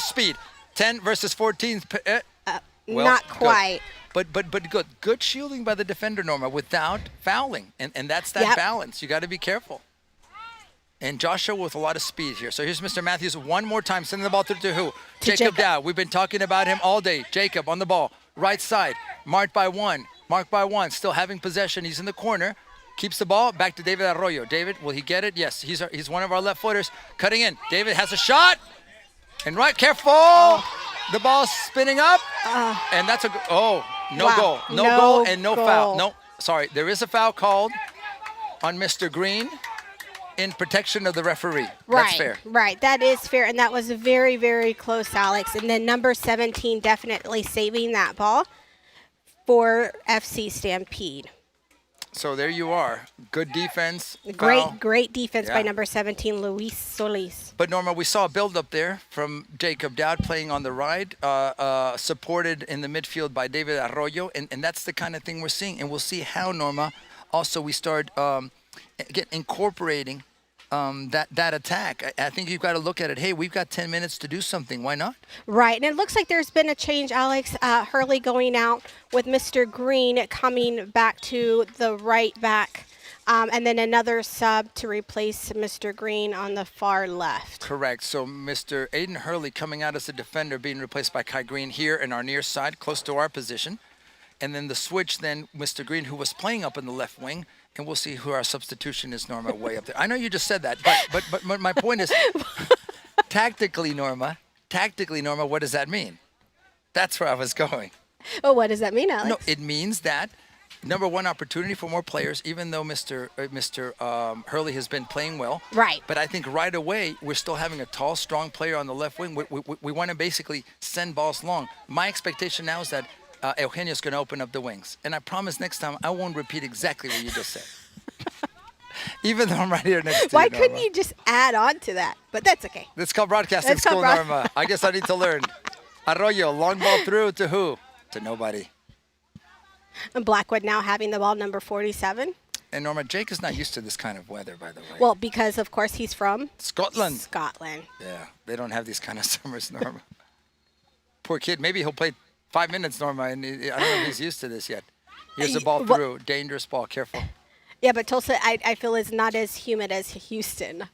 S1: speed. 10 versus 14. Well,
S2: not quite.
S1: Good. But good. Good shielding by the defender, Norma, without fouling. And that's that balance. You got to be careful. And Joshua with a lot of speed here. So here's Mr. Matthews one more time, sending the ball through to who? Jacob Dow. We've been talking about him all day. Jacob on the ball. Right side. Marked by one. Still having possession. He's in the corner. Keeps the ball, back to David Arroyo. David, will he get it? Yes, he's one of our left footers. Cutting in. David has a shot. And careful. The ball's spinning up. And that's goal. No goal and no foul. No, sorry. There is a foul called on Mr. Green in protection of the referee. That's fair.
S2: Right, that is fair. And that was very, very close, Alex. And then number 17 definitely saving that ball for FC Stampede.
S1: So there you are. Good defense.
S2: Great defense by number 17, Luis Solis.
S1: But Norma, we saw a build-up there from Jacob Dowd playing on the right, supported in the midfield by David Arroyo, and that's the kind of thing we're seeing. And we'll see how, Norma, also we start incorporating that attack. I think you've got to look at it. Hey, we've got 10 minutes to do something. Why not?
S2: Right. And it looks like there's been a change, Alex. Hurley going out with Mr. Green coming back to the right back. And then another sub to replace Mr. Green on the far left.
S1: Correct. So Mr. Aiden Hurley coming out as a defender, being replaced by Kai Green here in our near side, close to our position. And then the switch, then Mr. Green, who was playing up in the left wing. And we'll see who our substitution is, Norma, way up there. I know you just said that, but my point is, tactically, Norma, what does that mean? That's where I was going.
S2: Oh, what does that mean, Alex?
S1: No, it means that, number one, opportunity for more players, even though Mr. Hurley has been playing well.
S2: Right.
S1: But I think right away, we're still having a tall, strong player on the left wing. We want to basically send balls long. My expectation now is that Eugenio's going to open up the wings. And I promise next time I won't repeat exactly what you just said. Even though I'm right here next to you,
S2: Why couldn't you just add on to that? But that's okay.
S1: That's called broadcasting school, Norma. I guess I need to learn. Arroyo, long ball through to who? To nobody.
S2: And Blackwood now having the ball, number 47.
S1: And Norma, Jake is not used to this kind of weather, by the way.
S2: Well, because of course he's from
S1: Scotland.
S2: Scotland.
S1: Yeah, they don't have these kind of summers, Norma. Poor kid. Maybe he'll play 5 minutes, Norma, and I don't know if he's used to this yet. Here's the ball through. Dangerous ball. Careful.
S2: Yeah, but Tulsa, I feel, is not as humid as Houston.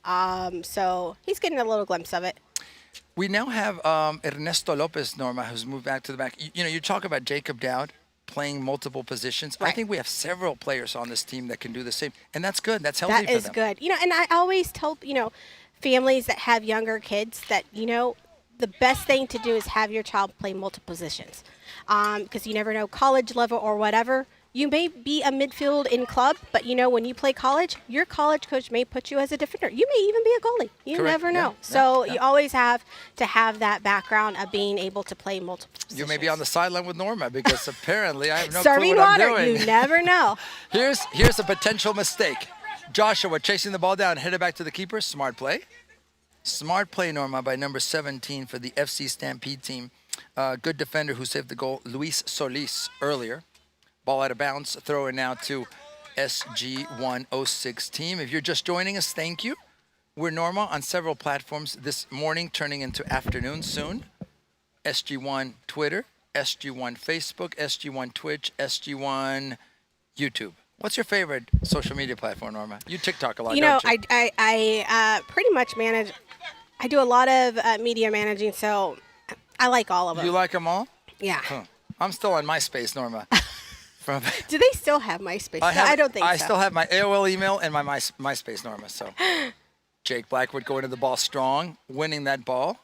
S2: So he's getting a little glimpse of it.
S1: We now have Ernesto Lopez, Norma, who's moved back to the back. You talk about Jacob Dowd playing multiple positions.
S2: Right.
S1: I think we have several players on this team that can do the same, and that's good. That's healthy for them.
S2: That is good. And I always tell, families that have younger kids that, the best thing to do is have your child play multiple positions. Because you never know, college level or whatever, you may be a midfield in club, but when you play college, your college coach may put you as a defender. You may even be a goalie. You
S1: Correct.
S2: never know.
S1: Yeah.
S2: So
S1: Yeah.
S2: you always have to have that background of being able to play multiple positions.
S1: You may be on the sideline with Norma because apparently I have no
S2: Serving
S1: clue what
S2: water,
S1: I'm doing.
S2: you never know.
S1: Here's a potential mistake. Joshua chasing the ball down, headed back to the keeper. Smart play. Smart play, Norma, by number 17 for the FC Stampede team. Good defender who saved the goal, Luis Solis, earlier. Ball out of bounds. Throw it now to SG106 team. If you're just joining us, thank you. We're Norma on several platforms this morning, turning into afternoon soon. SG1 Twitter, SG1 Facebook, SG1 Twitch, SG1 YouTube. What's your favorite social media platform, Norma? You TikTok a lot, don't you?
S2: I pretty much manage. I do a lot of media managing, so I like all of them.
S1: You like them all?
S2: Yeah.
S1: Huh. I'm still on MySpace, Norma.
S2: Do they still have MySpace? I don't think so.
S1: I still have my AOL email and my MySpace, Norma. So Jake Blackwood going to the ball strong, winning that ball.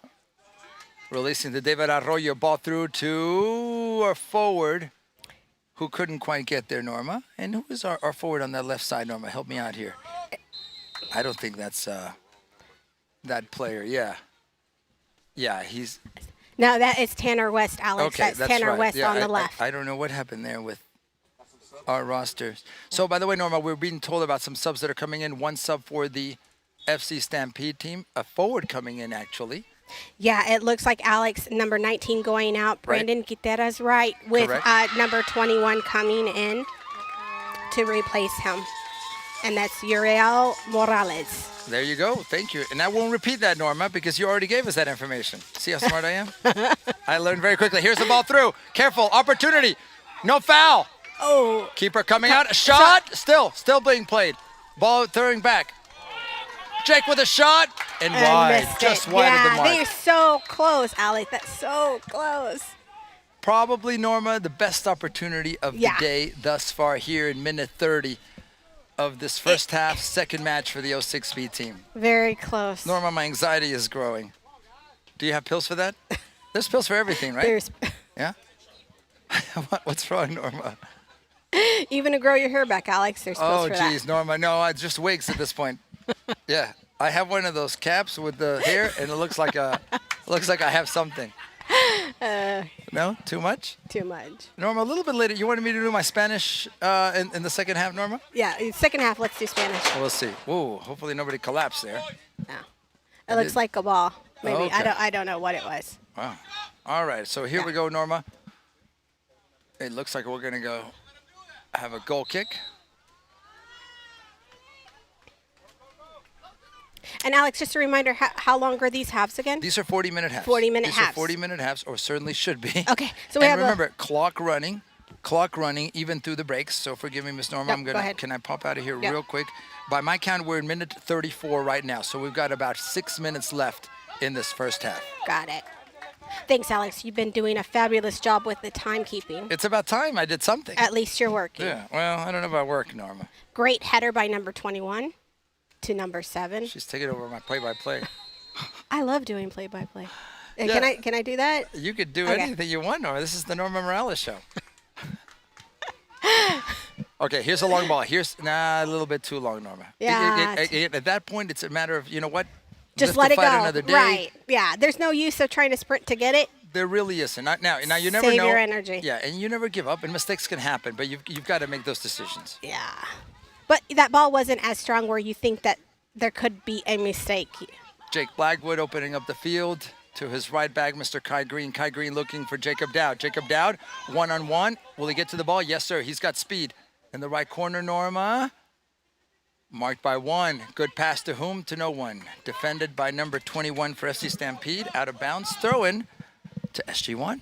S1: Releasing to David Arroyo, ball through to our forward, who couldn't quite get there, Norma. And who is our forward on that left side, Norma? Help me out here. I don't think that's that player. Yeah. Yeah, he's...
S2: No, that is Tanner West, Alex.
S1: Okay,
S2: that's Tanner
S1: right.
S2: West
S1: Yeah,
S2: on the left.
S1: I don't know what happened there with our rosters. So, by the way, Norma, we're being told about some subs that are coming in. One sub for the FC Stampede team. A forward coming in, actually.
S2: Yeah, it looks like Alex, number 19, going out. Brandon Guiterra's right, with number 21 coming in to replace him. And that's Uriel Morales.
S1: There you go. Thank you. And I won't repeat that, Norma, because you already gave us that information. See how smart I am? I learned very quickly. Here's the ball through. Careful. Opportunity. No foul.
S2: Oh.
S1: Keeper coming out. Shot. Still being played. Ball throwing back. Jake with a shot. And wide. Just wide of the mark.
S2: They're so close, Alex. That's so close.
S1: Probably, Norma, the best opportunity of the day thus far here in minute 30 of this first half, second match for the 06B team.
S2: Very close.
S1: Norma, my anxiety is growing. Do you have pills for that? There's pills for everything, right?
S2: There's.
S1: Yeah? What's wrong, Norma?
S2: Even to grow your hair back, Alex, there's pills for that.
S1: Oh, geez, Norma. No, it's just wigs at this point. Yeah. I have one of those caps with the hair, and it looks like I have something. No? Too much?
S2: Too much.
S1: Norma, a little bit later. You wanted me to do my Spanish in the second half, Norma?
S2: Yeah, second half, let's do Spanish.
S1: We'll see. Ooh, hopefully nobody collapsed there.
S2: No. It looks like a ball. Maybe.
S1: Okay.
S2: I don't know what it was.
S1: Wow. All right, so here we go, Norma. It looks like we're going to go have a goal kick.
S2: And Alex, just a reminder, how long are these halves again?
S1: These are 40-minute halves.
S2: 40-minute halves.
S1: These are 40-minute halves, or certainly should be.
S2: Okay, so we have
S1: remember, clock running even through the breaks. So forgive me, Miss Norma.
S2: Go ahead.
S1: Can I pop out of here real quick? By my count, we're in minute 34 right now. So we've got about 6 minutes left in this first half.
S2: Got it. Thanks, Alex. You've been doing a fabulous job with the timekeeping.
S1: It's about time I did something.
S2: At least you're working.
S1: Yeah, well, I don't know about work, Norma.
S2: Great header by number 21 to number 7.
S1: She's taking over my play-by-play.
S2: I love doing play-by-play.
S1: Yeah.
S2: Can I do that?
S1: You could do anything you want, Norma. This is the Norma Morales show. Okay, here's a long ball. Here's a little bit too long, Norma.
S2: Yeah.
S1: At that point, it's a matter of, you know what?
S2: Just let it go.
S1: Another day.
S2: Right. Yeah. There's no use of trying to sprint to get it.
S1: There really isn't. Now you never
S2: Save
S1: know.
S2: your energy.
S1: Yeah, and you never give up, and mistakes can happen, but you've got to make those decisions.
S2: Yeah. But that ball wasn't as strong where you think that there could be a mistake.
S1: Jake Blackwood opening up the field to his right back, Mr. Kai Green. Kai Green looking for Jacob Dowd. Jacob Dowd, one-on-one. Will he get to the ball? Yes, sir. He's got speed. In the right corner, Norma. Marked by 1. Good pass to whom? To no one. Defended by number 21 for FC Stampede. Out of bounds. Throw in to SG1.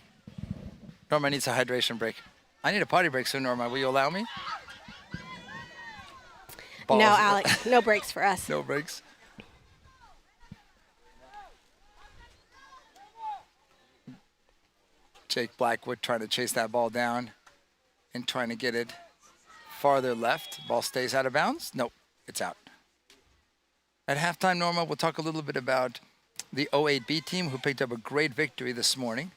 S1: Norma needs a hydration break. I need a potty break soon, Norma. Will you allow me? Balls.
S2: No, Alex. No breaks for us.
S1: No breaks. Jake Blackwood trying to chase that ball down and trying to get it farther left. Ball stays out of bounds. Nope, it's out. At halftime, Norma, we'll talk a little bit about the 08B team who picked up a great victory this morning.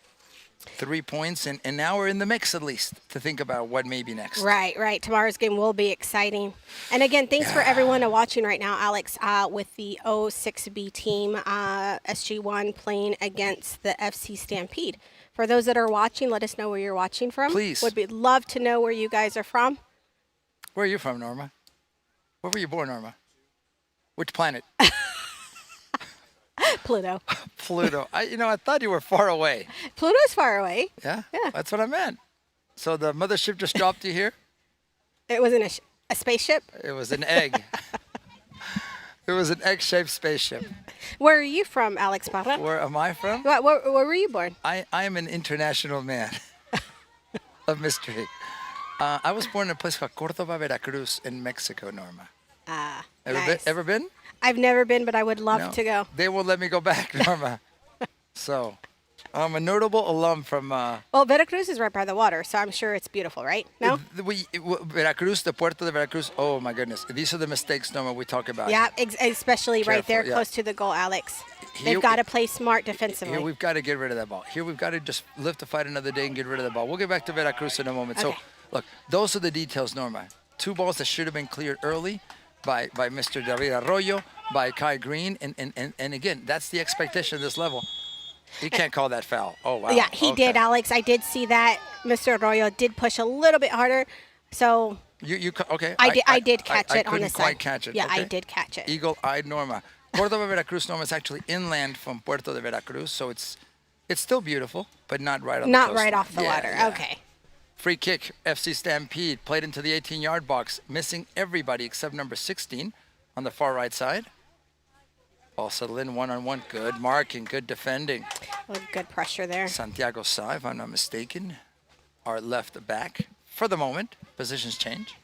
S1: 3 points, and now we're in the mix at least to think about what may be next.
S2: Right. Tomorrow's game will be exciting. And again, thanks for everyone watching right now, Alex, with the 06B team, SG1 playing against the FC Stampede. For those that are watching, let us know where you're watching from.
S1: Please.
S2: Would love to know where you guys are from.
S1: Where are you from, Norma? Where were you born, Norma? Which planet?
S2: Pluto.
S1: Pluto. I thought you were far away.
S2: Pluto's far away.
S1: Yeah?
S2: Yeah.
S1: That's what I meant. So the mothership just dropped you here?
S2: It wasn't a spaceship?
S1: It was an egg. It was an egg-shaped spaceship.
S2: Where are you from, Alex Parra?
S1: Where am I from?
S2: Where were you born?
S1: I am an international man of mystery. I was born in a place called Córdoba, Veracruz in Mexico, Norma.
S2: Nice.
S1: Ever been?
S2: I've never been, but I would love
S1: No.
S2: to go.
S1: They won't let me go back, Norma. So, I'm a notable alum from...
S2: Well, Veracruz is right by the water, so I'm sure it's beautiful, right? No?
S1: Veracruz, the Puerto de Veracruz. Oh, my goodness. These are the mistakes, Norma, we talk about.
S2: Yeah, especially right there,
S1: Careful, yeah.
S2: close to the goal, Alex.
S1: Here-
S2: They've got to play smart defensively.
S1: Here we've got to get rid of that ball. Here we've got to just live to fight another day and get rid of the ball. We'll get back to Veracruz in a moment.
S2: Okay.
S1: So, look, those are the details, Norma. 2 balls that should have been cleared early by Mr. David Arroyo, by Kai Green, and again, that's the expectation of this level. He can't call that foul. Oh, wow.
S2: Yeah, he
S1: Okay.
S2: did, Alex. I did see that. Mr. Arroyo did push a little bit harder, so
S1: Okay.
S2: I did catch it on the
S1: couldn't quite
S2: side.
S1: catch it.
S2: Yeah, I
S1: Okay.
S2: did catch it.
S1: Eagle-eyed Norma. Córdoba, Veracruz, Norma is actually inland from Puerto de Veracruz, so it's still beautiful, but not right on the
S2: Not
S1: coast.
S2: right off the
S1: Yeah,
S2: water.
S1: yeah.
S2: Okay.
S1: Free kick, FC Stampede, played into the 18-yard box, missing everybody except number 16 on the far right side. Ball settled in one-on-one. Good marking, good defending.
S2: Good pressure there.
S1: Santiago Sa, if I'm not mistaken, our left back for the moment. Positions change.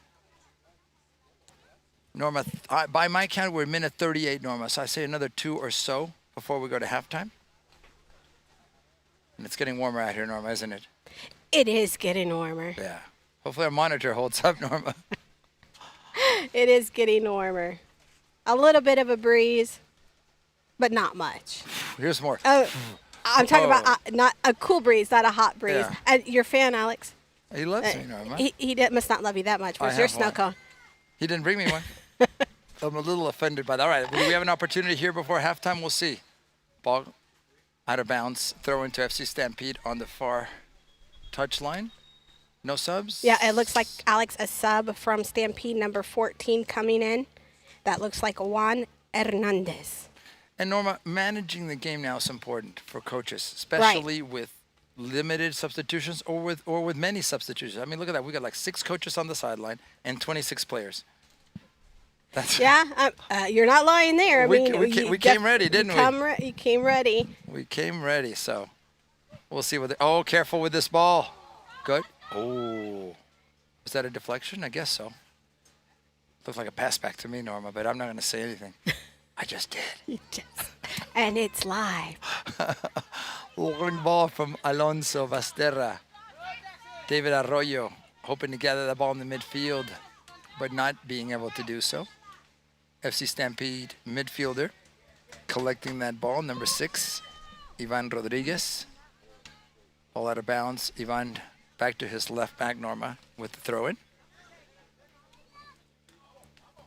S1: Norma, by my count, we're minute 38, Norma. So I say another 2 or so before we go to halftime. And it's getting warmer out here, Norma, isn't it?
S2: It is getting warmer.
S1: Yeah. Hopefully our monitor holds up, Norma.
S2: It is getting warmer. A little bit of a breeze, but not much.
S1: Here's more.
S2: I'm talking about not a cool breeze, not a hot breeze.
S1: Yeah.
S2: And your fan, Alex?
S1: He loves me, Norma.
S2: He must not love you that much. Where's
S1: I
S2: your
S1: have
S2: snow
S1: one.
S2: cone?
S1: He didn't bring me one. I'm a little offended by that. All right, do we have an opportunity here before halftime? We'll see. Ball out of bounds. Throw into FC Stampede on the far touchline. No subs?
S2: Yeah, it looks like, Alex, a sub from Stampede number 14 coming in. That looks like Juan Hernandez.
S1: And Norma, managing the game now is important for coaches, especially with limited substitutions or with many substitutions. I mean, look at that. We got like 6 coaches on the sideline and 26 players. That's
S2: Yeah, you're not lying there. I
S1: We
S2: mean,
S1: we came ready, didn't we?
S2: You came ready.
S1: We came ready, so we'll see what. Oh, careful with this ball. Good. Oh, was that a deflection? I guess so. Looked like a pass back to me, Norma, but I'm not going to say anything. I just did.
S2: And it's live.
S1: Long ball from Alonso Basterra. David Arroyo hoping to gather the ball in the midfield, but not being able to do so. FC Stampede midfielder collecting that ball, number 6, Ivan Rodriguez. Ball out of bounds. Ivan back to his left back, Norma, with the throw-in.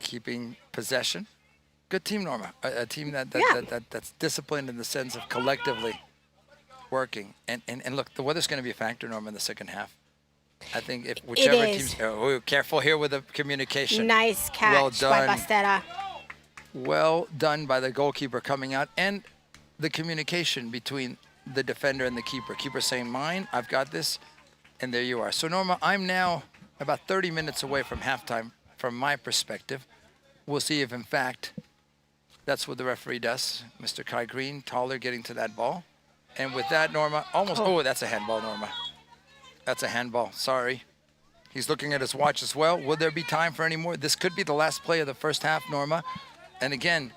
S1: Keeping possession. Good team, Norma. A team that's disciplined in the sense of collectively working. And look, the weather's going to be a factor, Norma, in the second half. I think if whichever team's... Oh, careful here with the communication.
S2: Nice catch
S1: Well done.
S2: by Bastera.
S1: Well done by the goalkeeper coming out, and the communication between the defender and the keeper. Keeper saying, mine, I've got this, and there you are. So, Norma, I'm now about 30 minutes away from halftime from my perspective. We'll see if, in fact, that's what the referee does. Mr. Kai Green, taller, getting to that ball. And with that, Norma, almost, oh, that's a handball, Norma. That's a handball, sorry. He's looking at his watch as well. Will there be time for any more? This could be the last play of the first half, Norma. And again,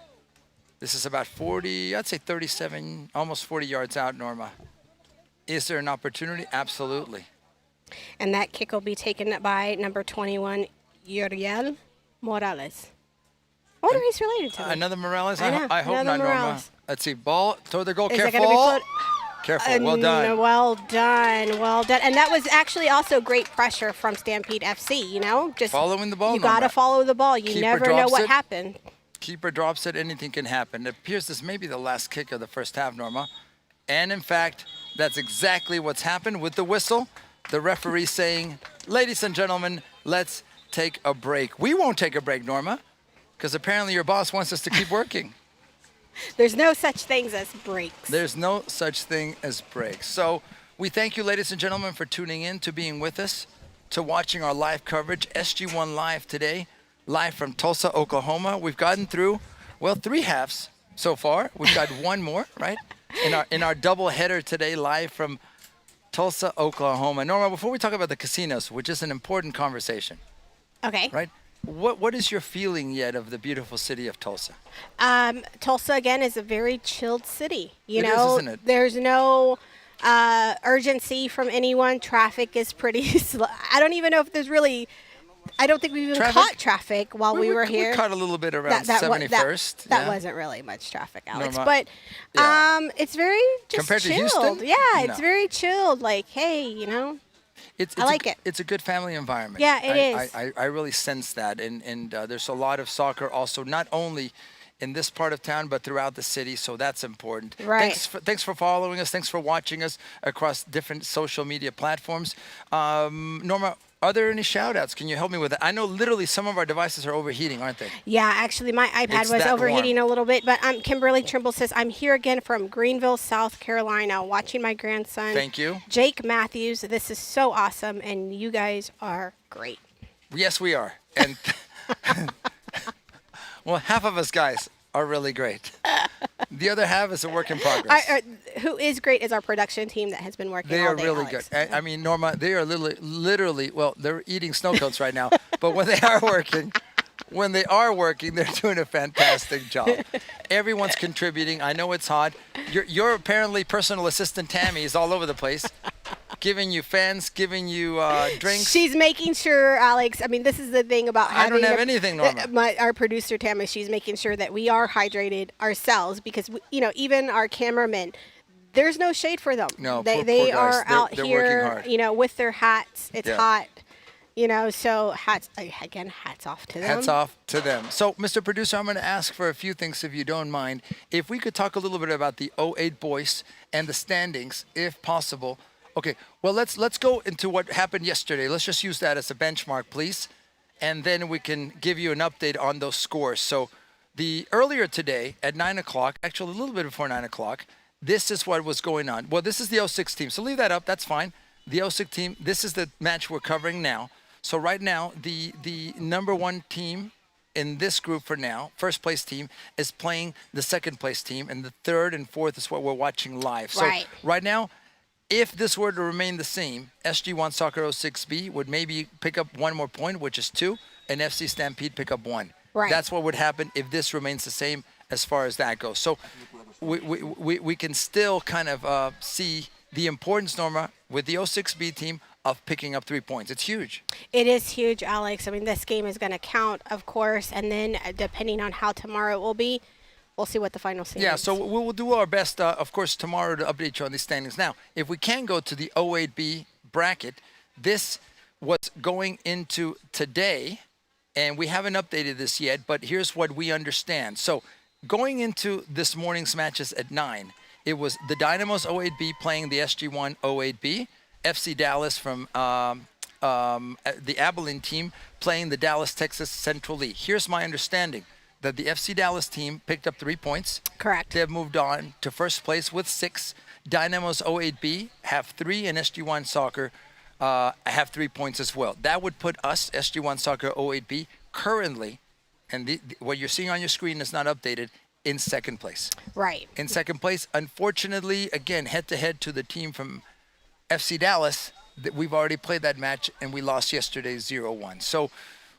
S1: this is about 40, I'd say 37, almost 40 yards out, Norma. Is there an opportunity? Absolutely.
S2: And that kick will be taken by number 21, Uriel Morales. I wonder if he's related to him.
S1: Another Morales?
S2: I know,
S1: I hope not,
S2: another
S1: Norma.
S2: Morales.
S1: Let's see, ball toward the goal.
S2: Is
S1: Careful.
S2: it gonna be
S1: Careful, well done.
S2: Well done, well done. And that was actually also great pressure from Stampede FC, you know? Just
S1: following the ball,
S2: you got to follow the ball. You
S1: Keeper
S2: never know
S1: drops
S2: what
S1: it.
S2: happened.
S1: Keeper drops it, anything can happen. It appears this may be the last kick of the first half, Norma. And in fact, that's exactly what's happened with the whistle. The referee saying, ladies and gentlemen, let's take a break. We won't take a break, Norma, because apparently your boss wants us to keep working.
S2: There's no such things as breaks.
S1: There's no such thing as breaks. So we thank you, ladies and gentlemen, for tuning in, to being with us, to watching our live coverage, SG1 Live today, live from Tulsa, Oklahoma. We've gotten through, well, 3 halves so far. We've got one more, right? In our double header today, live from Tulsa, Oklahoma. Norma, before we talk about the casinos, which is an important conversation,
S2: Okay.
S1: right? What is your feeling yet of the beautiful city of Tulsa?
S2: Tulsa, again, is a very chilled city. You
S1: It
S2: know,
S1: is, isn't it?
S2: There's no urgency from anyone. Traffic is pretty slow. I don't even know if there's really, I don't think we even caught traffic while we were here.
S1: We caught a little bit around
S2: That
S1: 71st.
S2: That wasn't really much traffic, Alex.
S1: Norma,
S2: but
S1: yeah.
S2: it's very just
S1: Compared to
S2: chilled.
S1: Houston?
S2: Yeah,
S1: No.
S2: it's very chilled. Like, hey, you know. I like it.
S1: It's a good family environment.
S2: Yeah, it is.
S1: I really sense that. And there's a lot of soccer also, not only in this part of town, but throughout the city. So that's important.
S2: Right.
S1: Thanks for following us. Thanks for watching us across different social media platforms. Norma, are there any shout outs? Can you help me with that? I know literally some of our devices are overheating, aren't they?
S2: Yeah, actually, my iPad
S1: It's
S2: was
S1: that
S2: overheating
S1: warm.
S2: a little bit. But Kimberly Trimble says, I'm here again from Greenville, South Carolina, watching my grandson.
S1: Thank you.
S2: Jake Matthews. This is so awesome, and you guys are great.
S1: Yes, we are. And well, half of us guys are really great. The other half is a work in progress.
S2: Who is great is our production team that has been working
S1: They
S2: all
S1: are
S2: day,
S1: really
S2: Alex.
S1: good. I mean, Norma, they are literally, well, they're eating snow cones right now, but when they are working, they're doing a fantastic job. Everyone's contributing. I know it's hot. Your apparently personal assistant, Tammy, is all over the place, giving you fans, giving you drinks.
S2: She's making sure, Alex. I mean, this is the thing about
S1: I
S2: having
S1: don't have anything, Norma.
S2: Our producer Tammy, she's making sure that we are hydrated ourselves because even our cameramen. There's no shade for them.
S1: No,
S2: they
S1: poor guys.
S2: are out
S1: they're
S2: here,
S1: working hard.
S2: with their hats. It's
S1: Yeah.
S2: hot, So hats off to them.
S1: Hats off to them. So, Mr. Producer, I'm going to ask for a few things, if you don't mind. If we could talk a little bit about the 08 boys and the standings, if possible. Okay, well, let's go into what happened yesterday. Let's just use that as a benchmark, please. And then we can give you an update on those scores. So, earlier today at 9 o'clock, actually a little bit before 9 o'clock, this is what was going on. Well, this is the 06 team, so leave that up. That's fine. The 06 team, this is the match we're covering now. So right now, the number 1 team in this group for now, first place team, is playing the second place team, and the third and fourth is what we're watching live. So right now, if this were to remain the same, SG1 Soccer 06B would maybe pick up 1 more point, which is 2, and FC Stampede pick up 1.
S2: Right.
S1: That's what would happen if this remains the same as far as that goes. So we can still kind of see the importance, Norma, with the 06B team of picking up 3 points. It's huge.
S2: It is huge, Alex. I mean, this game is going to count, of course, and then depending on how tomorrow will be, we'll see what the final series.
S1: Yeah, so we'll do our best, of course, tomorrow to update you on these standings. Now, if we can go to the 08B bracket, this was going into today, and we haven't updated this yet, but here's what we understand. So going into this morning's matches at 9, it was the Dynamos 08B playing the SG1 08B, FC Dallas from the Abilene team playing the Dallas Texas Central League. Here's my understanding, that the FC Dallas team picked up 3 points.
S2: Correct.
S1: They have moved on to first place with 6. Dynamos 08B have 3, and SG1 Soccer have 3 points as well. That would put us, SG1 Soccer 08B, currently and what you're seeing on your screen is not updated, in second place.
S2: Right.
S1: In second place, unfortunately, again, head-to-head to the team from FC Dallas. We've already played that match, and we lost yesterday 0-1. So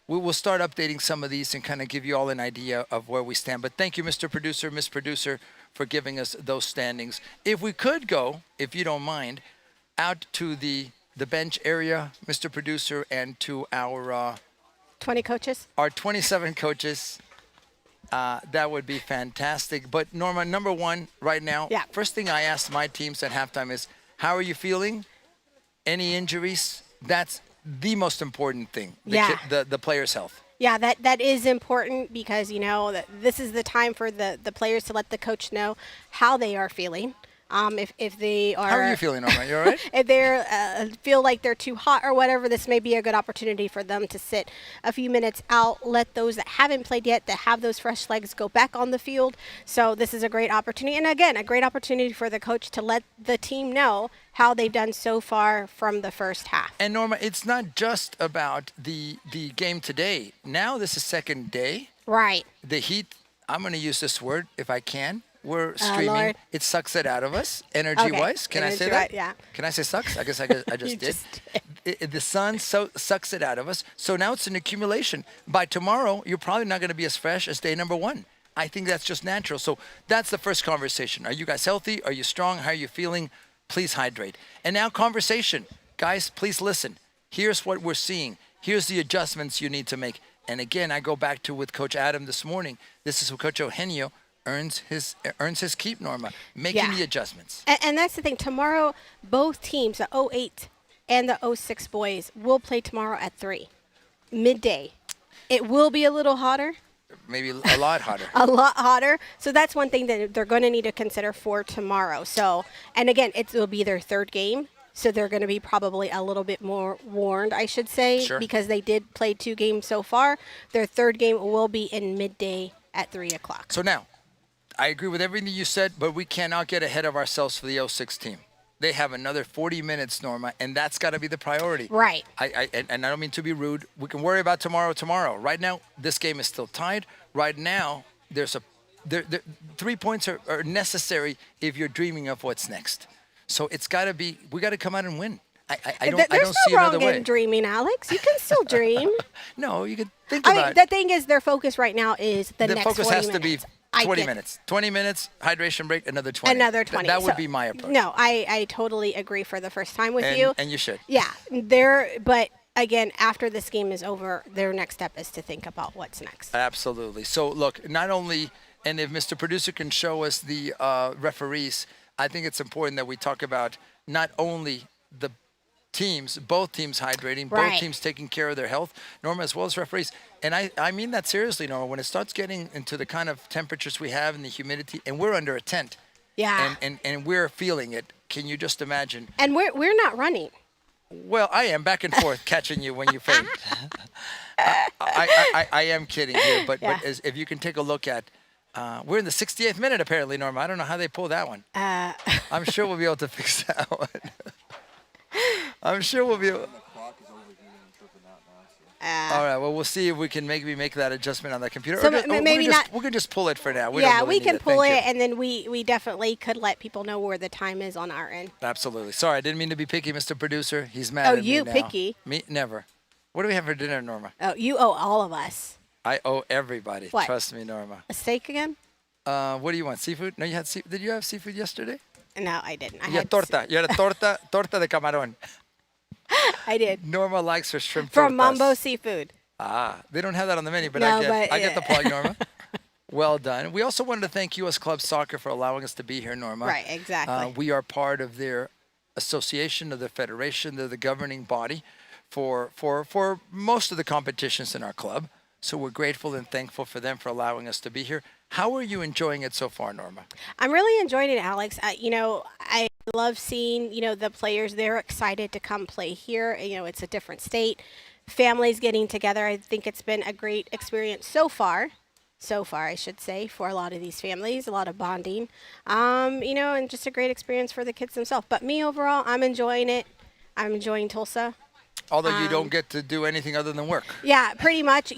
S1: we will start updating some of these and kind of give you all an idea of where we stand. But thank you, Mr. Producer, Miss Producer, for giving us those standings. If we could go, if you don't mind, out to the bench area, Mr. Producer, and to our
S2: 20 coaches?
S1: Our 27 coaches. That would be fantastic. But Norma, number one right now, first thing I asked my teams at halftime is, how are you feeling? Any injuries? That's the most important thing, the players' health.
S2: Yeah, that is important because, this is the time for the players to let the coach know how they are feeling. If they are...
S1: How are you feeling, Norma? You all right?
S2: If they feel like they're too hot or whatever, this may be a good opportunity for them to sit a few minutes out, let those that haven't played yet, that have those fresh legs, go back on the field. So this is a great opportunity. And again, a great opportunity for the coach to let the team know how they've done so far from the first half.
S1: And Norma, it's not just about the game today. Now this is second day.
S2: Right.
S1: The heat, I'm going to use this word if I can. We're streaming.
S2: Lord.
S1: It sucks it out of us, energy-wise. Can I say that?
S2: Yeah.
S1: Can I say sucks? I guess I just did. The sun sucks it out of us. So now it's an accumulation. By tomorrow, you're probably not going to be as fresh as day number one. I think that's just natural. So that's the first conversation. Are you guys healthy? Are you strong? How are you feeling? Please hydrate. And now conversation. Guys, please listen. Here's what we're seeing. Here's the adjustments you need to make. And again, I go back to with Coach Adam this morning. This is what Coach Eugenio earns his keep, Norma, making the adjustments.
S2: And that's the thing. Tomorrow, both teams, the 08 and the 06 boys, will play tomorrow at 3, midday. It will be a little hotter.
S1: Maybe a lot hotter.
S2: A lot hotter. So that's one thing that they're going to need to consider for tomorrow. So, and again, it will be their third game. So they're going to be probably a little bit more warned, I should say, because they did play 2 games so far. Their third game will be in midday at 3 o'clock.
S1: So now, I agree with everything you said, but we cannot get ahead of ourselves for the 06 team. They have another 40 minutes, Norma, and that's got to be the priority.
S2: Right.
S1: And I don't mean to be rude. We can worry about tomorrow. Right now, this game is still tied. Right now, there's 3 points are necessary if you're dreaming of what's next. So it's got to be, we got to come out and win. I don't see another way.
S2: There's no wrong in dreaming, Alex. You can still dream.
S1: No, you can think about it.
S2: The thing is, their focus right now is the next 40 minutes.
S1: The focus has to be 20 minutes. 20 minutes, hydration break, another 20.
S2: Another 20.
S1: That would be my approach.
S2: No, I totally agree for the first time with you.
S1: And you should.
S2: Yeah. But again, after this game is over, their next step is to think about what's next.
S1: Absolutely. So, look, not only, and if Mr. Producer can show us the referees, I think it's important that we talk about not only the teams, both teams hydrating, both teams taking care of their health, Norma, as well as referees. And I mean that seriously, Norma. When it starts getting into the kind of temperatures we have and the humidity, and we're under a tent, and we're feeling it, can you just imagine?
S2: And we're not running.
S1: Well, I am back and forth catching you when you faint. I am kidding here, but if you can take a look at, we're in the 68th minute apparently, Norma. I don't know how they pull that one. I'm sure we'll be able to fix that one. I'm sure we'll be able. All right. Well, we'll see if we can maybe make that adjustment on the computer.
S2: So
S1: maybe we can just pull it for now.
S2: We can pull it, and then we definitely could let people know where the time is on our end.
S1: Absolutely. Sorry, I didn't mean to be picky, Mr. Producer. He's mad at me now.
S2: Oh, you picky?
S1: Me never. What do we have for dinner, Norma?
S2: Oh, you owe all of us.
S1: I owe everybody.
S2: What?
S1: Trust me, Norma.
S2: A steak again?
S1: What do you want? Seafood? No, you had seafood. Did you have seafood yesterday?
S2: No, I didn't.
S1: You had torta. You had a torta de camarón.
S2: I did.
S1: Norma likes her shrimp
S2: from
S1: tortas.
S2: Mambo Seafood.
S1: They don't have that on the menu, but
S2: no,
S1: I get the plug, Norma. Well done. We also wanted to thank U.S. Club Soccer for allowing us to be here, Norma.
S2: Right, exactly.
S1: We are part of their association, of their federation. They're the governing body for most of the competitions in our club. So we're grateful and thankful for them for allowing us to be here. How are you enjoying it so far, Norma?
S2: I'm really enjoying it, Alex. I love seeing, the players. They're excited to come play here. It's a different state. Families getting together. I think it's been a great experience so far, I should say, for a lot of these families, a lot of bonding, and just a great experience for the kids themselves. But me overall, I'm enjoying it. I'm enjoying Tulsa.
S1: Although you don't get to do anything other than work.
S2: Yeah, pretty much.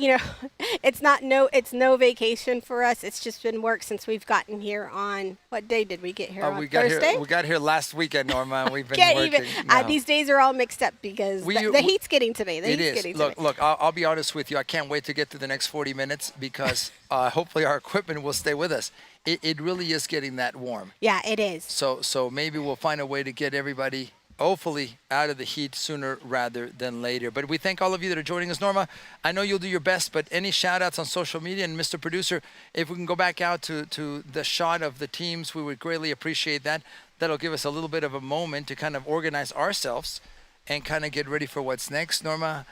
S2: It's no vacation for us. It's just been work since we've gotten here on, what day did we get here on? Thursday?
S1: We got here last weekend, Norma, and we've been
S2: Can't
S1: working.
S2: even.
S1: No.
S2: These days are all mixed up because the heat's getting to me.
S1: It is. Look, I'll be honest with you. I can't wait to get through the next 40 minutes because hopefully our equipment will stay with us. It really is getting that warm.
S2: Yeah, it is.
S1: So maybe we'll find a way to get everybody, hopefully, out of the heat sooner rather than later. But we thank all of you that are joining us. Norma, I know you'll do your best, but any shout-outs on social media? And Mr. Producer, if we can go back out to the shot of the teams, we would greatly appreciate that. That'll give us a little bit of a moment to kind of organize ourselves and kind of get ready for what's next. Norma,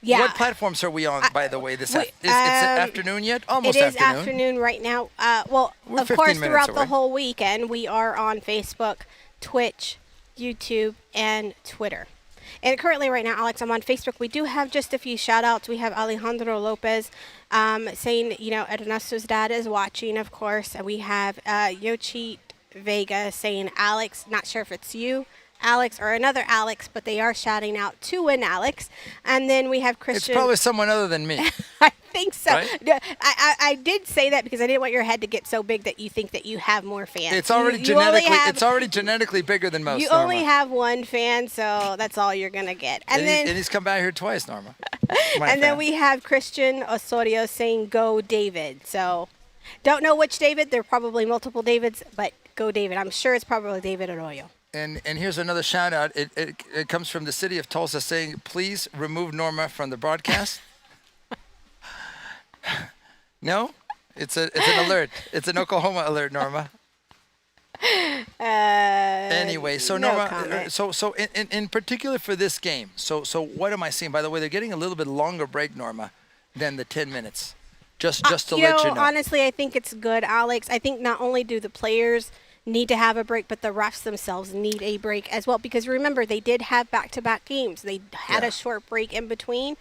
S2: yeah.
S1: What platforms are we on, by the way? Is it afternoon yet? Almost
S2: afternoon. It is
S1: afternoon.
S2: afternoon right now. Well,
S1: We're
S2: of course,
S1: 15 minutes
S2: throughout
S1: away.
S2: the whole weekend, we are on Facebook, Twitch, YouTube, and Twitter. And currently right now, Alex, I'm on Facebook. We do have just a few shout-outs. We have Alejandro Lopez saying, Ernesto's dad is watching, of course. And we have Yochi Vega saying, Alex, not sure if it's you, Alex, or another Alex, but they are shouting out to an Alex. And then we have Christian.
S1: It's probably someone other than me.
S2: I think so.
S1: Right?
S2: I did say that because I didn't want your head to get so big that you think that you have more fans.
S1: It's already genetically bigger than most.
S2: You
S1: Norma.
S2: only have one fan, so that's all you're gonna get. And
S1: he's come back here twice, Norma.
S2: And then we have Christian Osorio saying "Go David." So, don't know which David. There are probably multiple Davids, but go David. I'm sure it's probably David Arroyo.
S1: And here's another shout out. It comes from the city of Tulsa saying, please remove Norma from the broadcast. No? It's an alert. It's an Oklahoma alert, Norma. Anyway, so
S2: no
S1: Norma,
S2: comment.
S1: so in particular for this game, so what am I seeing? By the way, they're getting a little bit longer break, Norma, than the 10 minutes. Just to let you know.
S2: Honestly, I think it's good, Alex. I think not only do the players need to have a break, but the refs themselves need a break as well. Because remember, they did have back-to-back games. They had a short break in between.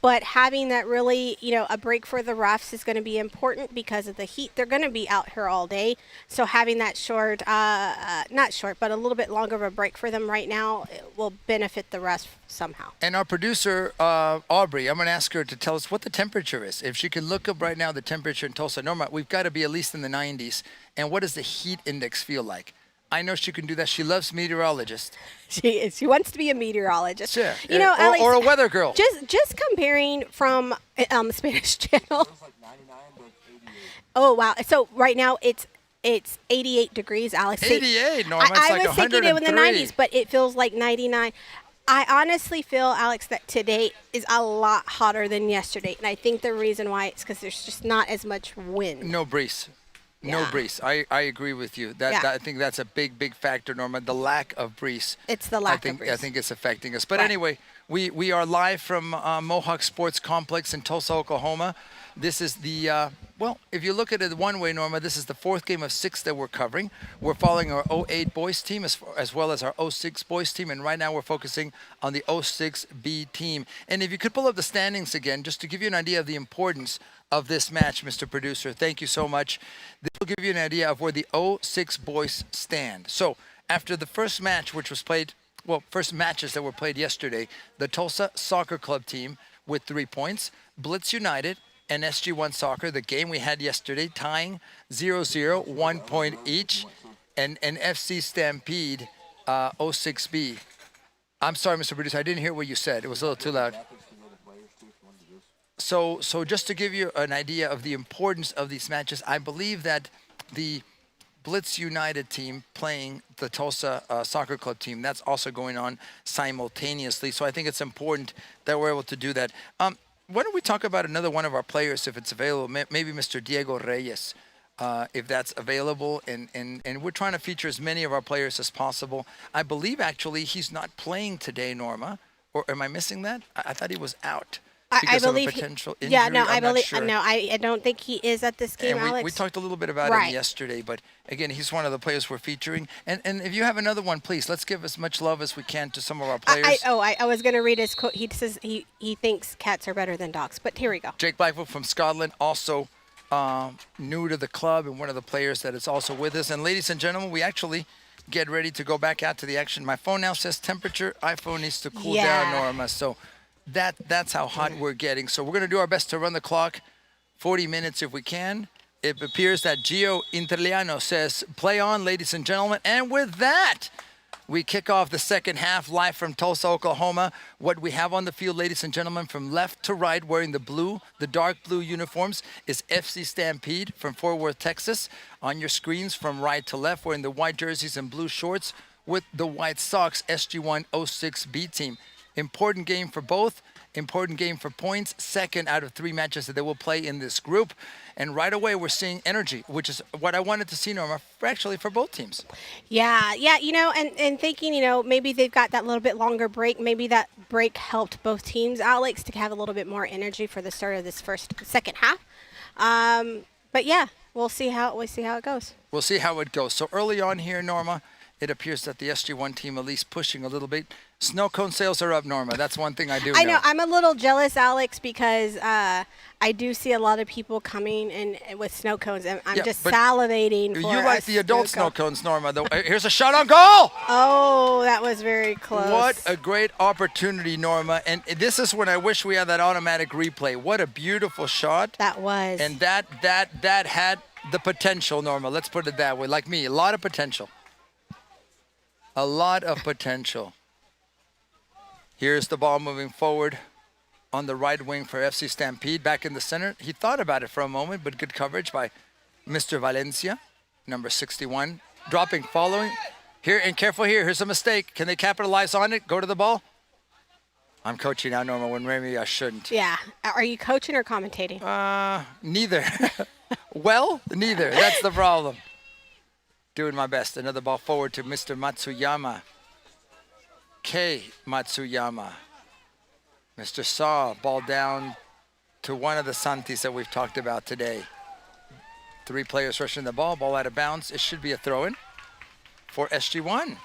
S2: But having that really, a break for the refs is going to be important because of the heat. They're going to be out here all day. So having that short, not short, but a little bit longer of a break for them right now will benefit the refs somehow.
S1: And our producer, Aubrey, I'm going to ask her to tell us what the temperature is. If she can look up right now the temperature in Tulsa. Norma, we've got to be at least in the 90s. And what does the heat index feel like? I know she can do that. She loves meteorologists.
S2: She is. She wants to be a meteorologist.
S1: Yeah.
S2: Alex,
S1: or a weather girl.
S2: Just comparing from the Spanish Channel. Oh wow! So right now it's 88 degrees, Alex.
S1: 88, Norma. It's
S2: I
S1: like
S2: was thinking it was in the
S1: 103.
S2: 90s, but it feels like 99. I honestly feel, Alex, that today is a lot hotter than yesterday, and I think the reason why is because there's just not as much wind.
S1: No breeze. No
S2: Yeah.
S1: breeze. I agree with you. I think that's a big factor, Norma. The lack of breeze.
S2: It's the lack of breeze.
S1: I think it's affecting us. But
S2: Right.
S1: anyway, we are live from Mohawk Sports Complex in Tulsa, Oklahoma. This is the, if you look at it one way, Norma, this is the fourth game of 6 that we're covering. We're following our 08 boys team as well as our 06 boys team. And right now we're focusing on the 06B team. And if you could pull up the standings again, just to give you an idea of the importance of this match, Mr. Producer. Thank you so much. This will give you an idea of where the 06 boys stand. So after the first match, which was played, first matches that were played yesterday, the Tulsa Soccer Club team with 3 points, Blitz United and SG1 Soccer, the game we had yesterday, tying 0-0, 1 point each, and FC Stampede 06B. I'm sorry, Mr. Producer, I didn't hear what you said. It was a little too loud. So just to give you an idea of the importance of these matches, I believe that the Blitz United team playing the Tulsa Soccer Club team, that's also going on simultaneously. So I think it's important that we're able to do that. Why don't we talk about another one of our players, if it's available, maybe Mr. Diego Reyes, if that's available. And we're trying to feature as many of our players as possible. I believe, actually, he's not playing today, Norma. Or am I missing that? I thought he was out.
S2: I believe
S1: of a potential injury.
S2: Yeah, no,
S1: I'm
S2: I
S1: not
S2: believe
S1: sure.
S2: no, I don't think he is at this game,
S1: And
S2: Alex.
S1: we talked a little bit about him yesterday, but again, he's one of the players we're featuring. And if you have another one, please, let's give as much love as we can to some of our players.
S2: I was going to read his quote. He says he thinks cats are better than dogs, but here we go.
S1: Jake Blackwood from Scotland, also new to the club and one of the players that is also with us. And ladies and gentlemen, we actually get ready to go back out to the action. My phone now says temperature. iPhone needs to cool down, Norma. So that's how hot we're getting. So we're going to do our best to run the clock 40 minutes if we can. It appears that Gio Interliano says, play on, ladies and gentlemen. And with that, we kick off the second half live from Tulsa, Oklahoma. What we have on the field, ladies and gentlemen, from left to right, wearing the dark blue uniforms, is FC Stampede from Fort Worth, Texas. On your screens, from right to left, wearing the white jerseys and blue shorts with the white socks, SG1 06B team. Important game for both. Important game for points. Second out of 3 matches that they will play in this group. And right away, we're seeing energy, which is what I wanted to see, Norma, actually for both teams.
S2: Yeah, and thinking, maybe they've got that little bit longer break. Maybe that break helped both teams, Alex, to have a little bit more energy for the start of this second half. But yeah, we'll see how it goes.
S1: We'll see how it goes. So early on here, Norma, it appears that the SG1 team at least pushing a little bit. Snow cone sales are up, Norma. That's one thing I do know.
S2: I know. I'm a little jealous, Alex, because I do see a lot of people coming in with snow cones, and I'm just salivating for
S1: you like the adult snow cones, Norma. Here's a shot on goal!
S2: Oh, that was very close.
S1: What a great opportunity, Norma. And this is when I wish we had that automatic replay. What a beautiful shot.
S2: That was.
S1: And that had the potential, Norma. Let's put it that way. Like me, a lot of potential. A lot of potential. Here's the ball moving forward on the right wing for FC Stampede. Back in the center. He thought about it for a moment, but good coverage by Mr. Valencia, number 61. Dropping, following. Here, and careful here. Here's a mistake. Can they capitalize on it? Go to the ball? I'm coaching now, Norma, when maybe I shouldn't.
S2: Yeah. Are you coaching or commentating?
S1: Neither. Well, neither. That's the problem. Doing my best. Another ball forward to Mr. Matsuyama. K. Matsuyama. Mr. Saw, ball down to one of the Santis that we've talked about today. 3 players rushing the ball out of bounds. It should be a throw-in for SG1.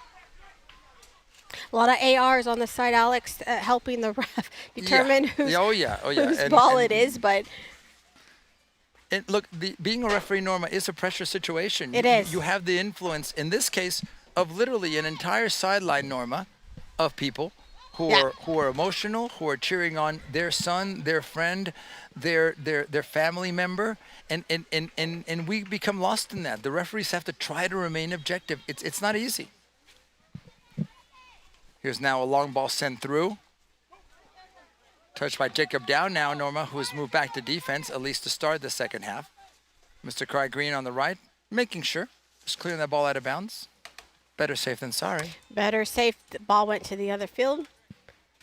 S2: A lot of ARs on the side, Alex, helping the ref determine whose ball it is, but...
S1: And look, being a referee, Norma, is a pressure situation.
S2: It is.
S1: You have the influence, in this case, of literally an entire sideline, Norma, of people who are emotional, who are cheering on their son, their friend, their family member, and we become lost in that. The referees have to try to remain objective. It's not easy. Here's now a long ball sent through. Touched by Jacob Dow now, Norma, who has moved back to defense, at least to start the second half. Mr. Cry Green on the right, making sure. Just clearing that ball out of bounds. Better safe than sorry. Better
S2: safe. The ball went to the other field.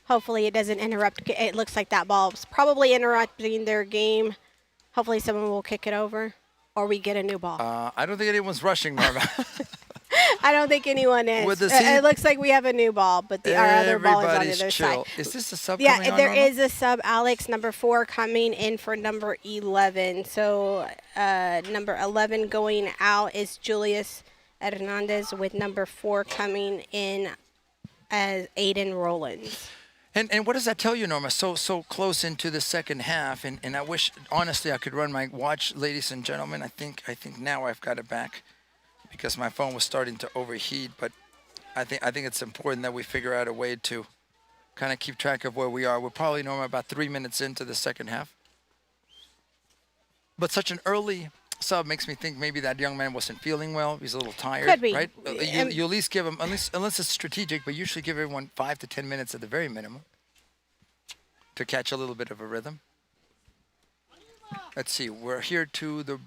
S2: Hopefully it doesn't interrupt. It looks like that ball's probably interrupting their game. Hopefully someone will kick it over or we get a new ball.
S1: I don't think anyone's rushing, Norma.
S2: I don't think anyone is. It looks like we have a new ball, but our other ball is on the other side.
S1: Is this a sub coming on,
S2: Yeah, there
S1: Norma?
S2: is a sub, Alex, number 4 coming in for number 11. So number 11 going out is Julius Hernandez with number 4 coming in as Aiden Rollins.
S1: And what does that tell you, Norma? So close into the second half, and I wish, honestly, I could run my watch, ladies and gentlemen. I think now I've got it back, because my phone was starting to overheat. But I think it's important that we figure out a way to kind of keep track of where we are. We're probably, Norma, about 3 minutes into the second half. But such an early sub makes me think maybe that young man wasn't feeling well. He's a little tired,
S2: Could be.
S1: right? You at least give him, unless it's strategic, but usually give everyone 5 to 10 minutes at the very minimum to catch a little bit of a rhythm. Let's see. We're here to the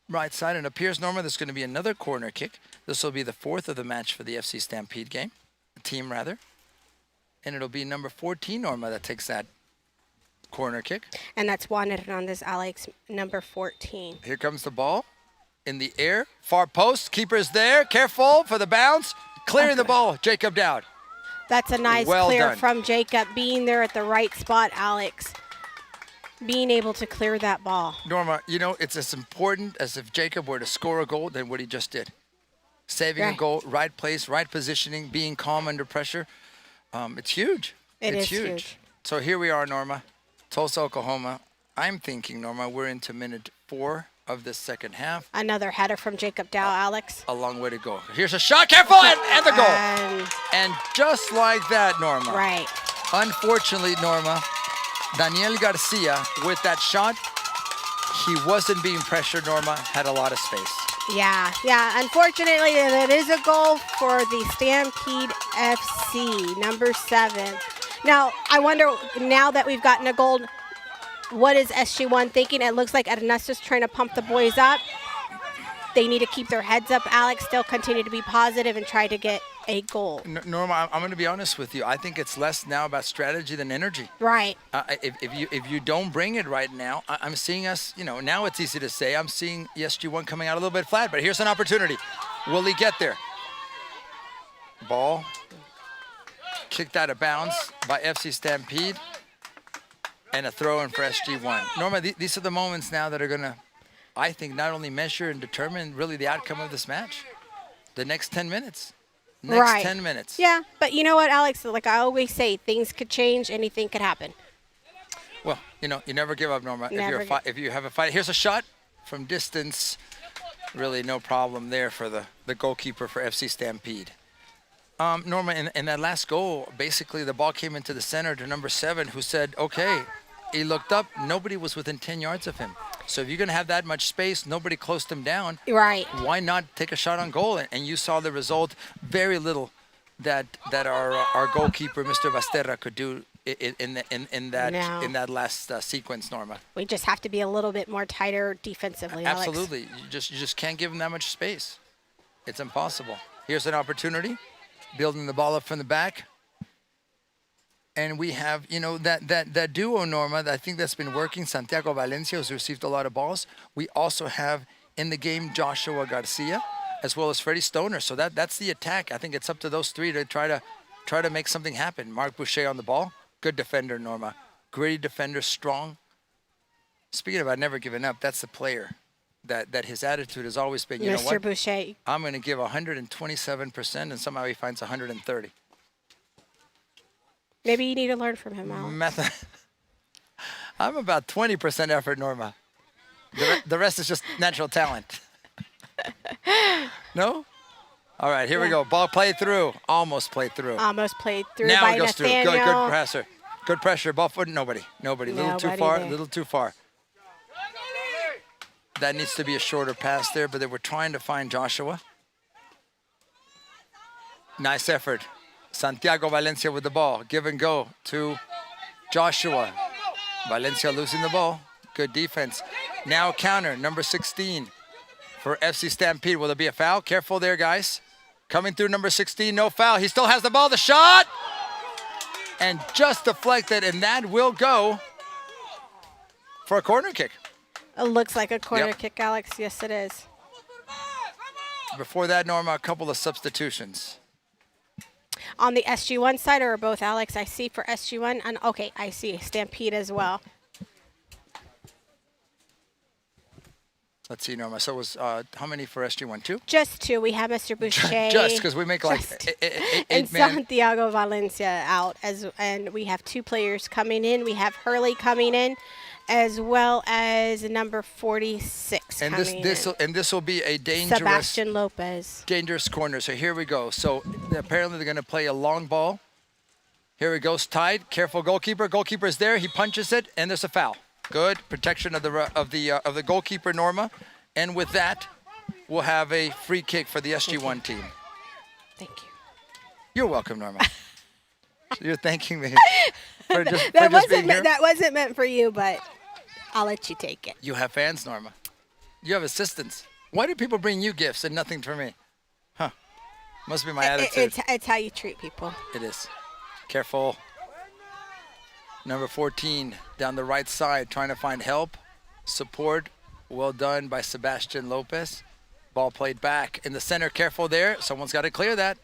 S1: right side, and it appears, Norma, there's going to be another corner kick. This will be the 4th of the match for the FC Stampede team, rather. And it'll be number 14, Norma, that takes that corner kick.
S2: And that's Juan Hernandez, Alex, number 14.
S1: Here comes the ball in the air. Far post. Keeper's there. Careful for the bounce. Clearing the ball. Jacob Dowd.
S2: That's a nice clear from Jacob. Being there at the right spot, Alex. Being able to clear that ball.
S1: Norma, it's as important as if Jacob were to score a goal than what he just did. Saving a goal, right place, right positioning, being calm under pressure. It's huge.
S2: It's huge.
S1: So here we are, Norma. Tulsa, Oklahoma. I'm thinking, Norma, we're into minute 4 of this second half.
S2: Another header from Jacob Dow, Alex.
S1: A long way to go. Here's a shot. Careful! And the goal. And just like that, Norma. He wasn't being pressured, Norma, had a lot of space.
S2: Yeah. Unfortunately, that is a goal for the Stampede FC, number 7. Now, I wonder, now that we've gotten a goal, what is SG1 thinking? It looks like Ernesto's trying to pump the boys up. They need to keep their heads up, Alex, still continue to be positive and try to get a goal.
S1: Norma, I'm going to be honest with you. I think it's less now about strategy than energy.
S2: Right.
S1: If you don't bring it right now, I'm seeing us, now it's easy to say. I'm seeing SG1 coming out a little bit flat, but here's an opportunity. Will he get there? Ball kicked out of bounds by FC Stampede, and a throw in for SG1. Norma, these are the moments now that are going to, I think, not only measure and determine really the outcome of this match, the next 10 minutes. Next 10 minutes.
S2: Yeah, but you know what, Alex? Like I always say, things could change, anything could happen.
S1: Well, you never give up, Norma.
S2: Never
S1: If you have a fight. Here's a shot from distance. Really no problem there for the goalkeeper for FC Stampede. Norma, in that last goal, basically the ball came into the center to number 7, who said, okay. He looked up. Nobody was within 10 yards of him. So if you're going to have that much space, nobody closed him down.
S2: Right.
S1: Why not take a shot on goal? And you saw the result. Very little that our goalkeeper, Mr. Basterra, could do in that last sequence, Norma.
S2: We just have to be a little bit more tighter defensively, Alex.
S1: Absolutely. You just can't give him that much space. It's impossible. Here's an opportunity. Building the ball up from the back. And we have, that duo, Norma, I think that's been working. Santiago Valencia, who's received a lot of balls. We also have in the game Joshua Garcia, as well as Freddie Stoner. So that's the attack. I think it's up to those 3 to try to make something happen. Mark Boucher on the ball. Good defender, Norma. Gritty defender, strong. Speaking about never giving up, that's the player that his attitude has always been, you know what?
S2: Mr. Boucher.
S1: I'm going to give 127%, and somehow he finds 130.
S2: Maybe you need to learn from him, Alex.
S1: I'm about 20% effort, Norma. The rest is just natural talent. No? All right, here we go. Ball played through. Almost played through.
S2: Almost played through
S1: now
S2: by
S1: it goes
S2: Nathaniel.
S1: through. Good pressure. Good pressure. Ball foot. Nobody. Little too far.
S2: There.
S1: Little too far. That needs to be a shorter pass there, but they were trying to find Joshua. Nice effort. Santiago Valencia with the ball. Give and go to Joshua. Valencia losing the ball. Good defense. Now counter, number 16 for FC Stampede. Will there be a foul? Careful there, guys. Coming through number 16, no foul. He still has the ball. The shot! And just deflected, and that will go for a corner kick.
S2: It looks like a corner kick, Alex. Yes, it is.
S1: Before that, Norma, a couple of substitutions.
S2: On the SG1 side or both, Alex? I see for SG1. And okay, I see Stampede as well.
S1: Let's see, Norma. So it was how many for SG1? 2?
S2: Just 2. We have Mr. Boucher.
S1: Just because we make like eight
S2: and
S1: man.
S2: Santiago Valencia out, and we have 2 players coming in. We have Hurley coming in, as well as number 46
S1: and
S2: coming in.
S1: this will be a dangerous
S2: Sebastian Lopez.
S1: Dangerous corner. So here we go. So apparently they're going to play a long ball. Here it goes, tied. Careful, goalkeeper. Goalkeeper's there. He punches it, and there's a foul. Good protection of the goalkeeper, Norma. And with that, we'll have a free kick for the SG1 team.
S2: Thank you.
S1: You're welcome, Norma. You're thanking me for just being here.
S2: That wasn't meant for you, but I'll let you take it.
S1: You have fans, Norma. You have assistants. Why do people bring you gifts and nothing for me? Huh. Must be my attitude.
S2: It's how you treat people.
S1: It is. Careful. Number 14 down the right side trying to find help. Support. Well done by Sebastian Lopez. Ball played back in the center. Careful there. Someone's got to clear that.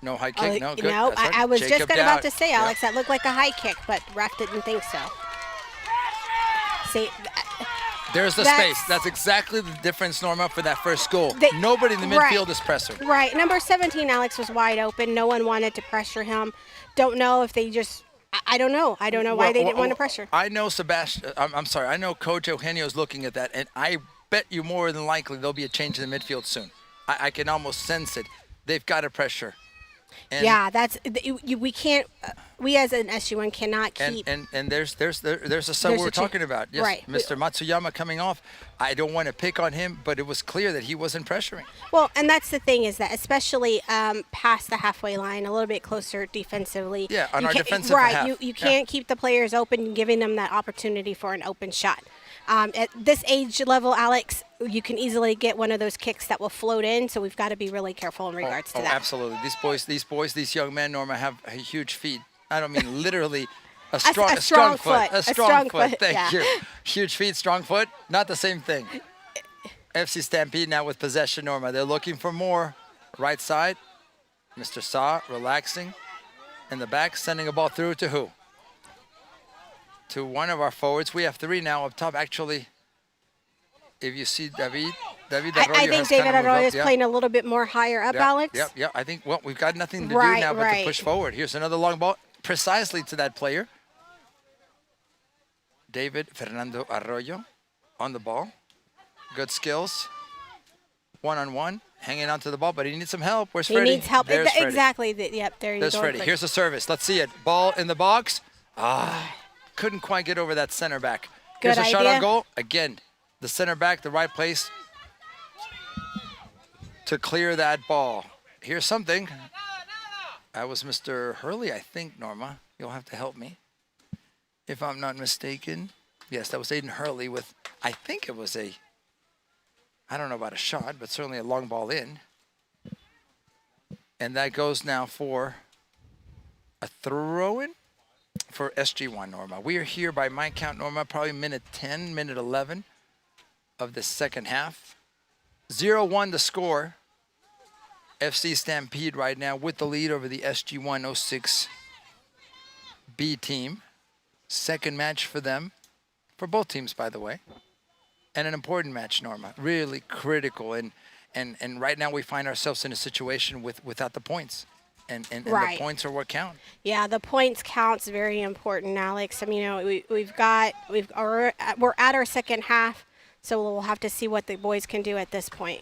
S1: No high kick. No, good.
S2: No,
S1: right.
S2: I was
S1: Jacob
S2: just about
S1: Dowd.
S2: to say, Alex, that looked like a high kick, but ref didn't think so. See,
S1: there's the space. That's exactly the difference, Norma, for that first goal. Nobody in the midfield is pressing.
S2: Right. Number 17, Alex, was wide open. No one wanted to pressure him. Don't know if they just – I don't know. I don't know why they didn't want to pressure.
S1: I know I know Coach Eugenio is looking at that, and I bet you more than likely there'll be a change in the midfield soon. I can almost sense it. They've got to pressure. And,
S2: Yeah, we can't. We as an SG1 cannot keep.
S1: And there's a sub we're talking about. Yes,
S2: right.
S1: Mr. Matsuyama coming off. I don't want to pick on him, but it was clear that he wasn't pressuring.
S2: Well, and that's the thing is that especially past the halfway line, a little bit closer defensively.
S1: Yeah, on our defensive
S2: right,
S1: half.
S2: You can't keep the players open, giving them that opportunity for an open shot. At this age level, Alex, you can easily get one of those kicks that will float in. So we've got to be really careful in regards to that.
S1: Absolutely. These young men, Norma, have a huge feet. I don't mean literally. A strong foot. A strong foot. Thank you. Huge feet, strong foot. Not the same thing. FC Stampede now with possession, Norma. They're looking for more. Right side. Mr. Sa relaxing. In the back, sending a ball through to who? To one of our forwards. We have three now up top. Actually, if you see David Arroyo
S2: I think David Arroyo is playing a little bit more higher up, Alex.
S1: Yep. I think, well, we've got nothing to do now but to push forward. Here's another long ball precisely to that player. David Fernando Arroyo on the ball. Good skills. One-on-one. Hanging on to the ball, but he needs some help. Where's Freddie?
S2: He needs help.
S1: There's Freddie.
S2: Exactly. Yep, there you go.
S1: There's Freddie. Here's the service. Let's see it. Ball in the box. Couldn't quite get over that center back.
S2: Good
S1: Here's a
S2: idea.
S1: shot on goal. Again, the center back, the right place to clear that ball. Here's something. That was Mr. Hurley, I think, Norma. You'll have to help me. If I'm not mistaken. Yes, that was Aiden Hurley with, I think it was I don't know about a shot, but certainly a long ball in. And that goes now for a throw-in for SG1, Norma. We are here by my count, Norma, probably minute 10, minute 11 of the second half. 0-1 the score. FC Stampede right now with the lead over the SG1 06 B team. Second match for them, for both teams, by the way. And an important match, Norma. Really critical. And right now we find ourselves in a situation without the points. And the points are what count.
S2: Yeah, the points count's very important, Alex. I mean, we're at our second half, so we'll have to see what the boys can do at this point.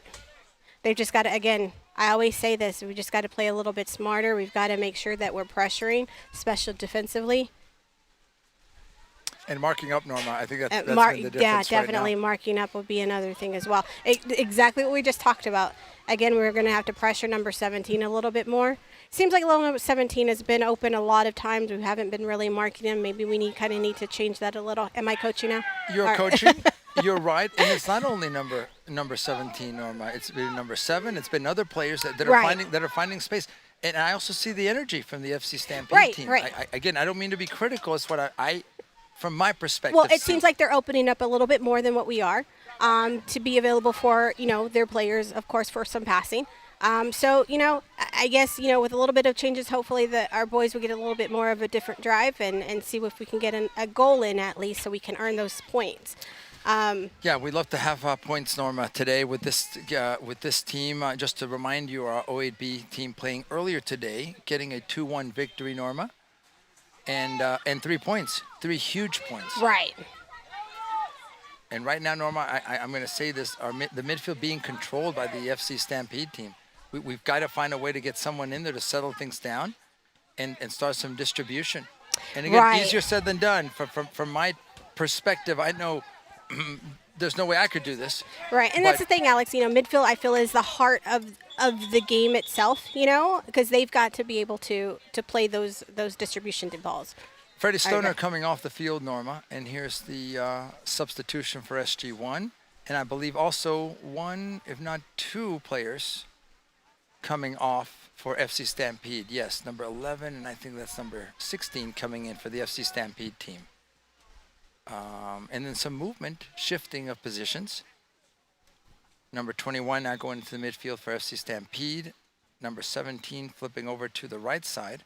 S2: They've just got to, again, I always say this, we just got to play a little bit smarter. We've got to make sure that we're pressuring, especially defensively.
S1: And marking up, Norma, I think that's been the difference.
S2: Yeah, definitely
S1: right now.
S2: Marking up will be another thing as well. Exactly what we just talked about. Again, we're going to have to pressure number 17 a little bit more. Seems like number 17 has been open a lot of times. We haven't been really marking him. Maybe we need to change that a little. Am I coaching now?
S1: You're coaching. You're right. And it's not only number 17, Norma. It's been number 7. It's been other players that are finding space. And I also see the energy from the FC Stampede team.
S2: Right.
S1: Again, I don't mean to be critical. It's what I from my perspective.
S2: Well, it seems like they're opening up a little bit more than what we are to be available for, their players, of course, for some passing. So, I guess, with a little bit of changes, hopefully our boys will get a little bit more of a different drive and see if we can get a goal in at least so we can earn those points.
S1: Yeah, we'd love to have points, Norma, today with this team. Just to remind you, our 08B team playing earlier today, getting a 2-1 victory, Norma, and 3 points, 3 huge points.
S2: Right.
S1: And right now, Norma, I'm going to say this, the midfield being controlled by the FC Stampede team. We've got to find a way to get someone in there to settle things down and start some distribution. And again, easier said than done. From my perspective, I know there's no way I could do this.
S2: Right, and that's the thing, Alex. Midfield, I feel, is the heart of the game itself, because they've got to be able to play those distribution balls.
S1: Freddie Stoner coming off the field, Norma, and here's the substitution for SG1. And I believe also 1, if not 2 players coming off for FC Stampede. Yes, number 11, and I think that's number 16 coming in for the FC Stampede team. And then some movement, shifting of positions. Number 21 now going into the midfield for FC Stampede. Number 17 flipping over to the right side.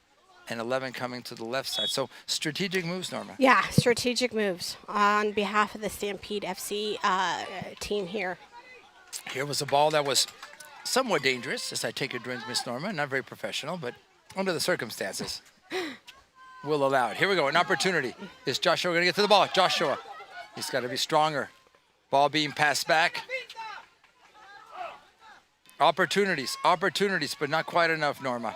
S1: And 11 coming to the left side. So strategic moves, Norma.
S2: Yeah, strategic moves on behalf of the Stampede FC team here.
S1: Here was a ball that was somewhat dangerous, as I take it, Miss Norma. Not very professional, but under the circumstances, we'll allow it. Here we go, an opportunity. Is Joshua going to get to the ball? Joshua, he's got to be stronger. Ball being passed back. Opportunities, but not quite enough, Norma.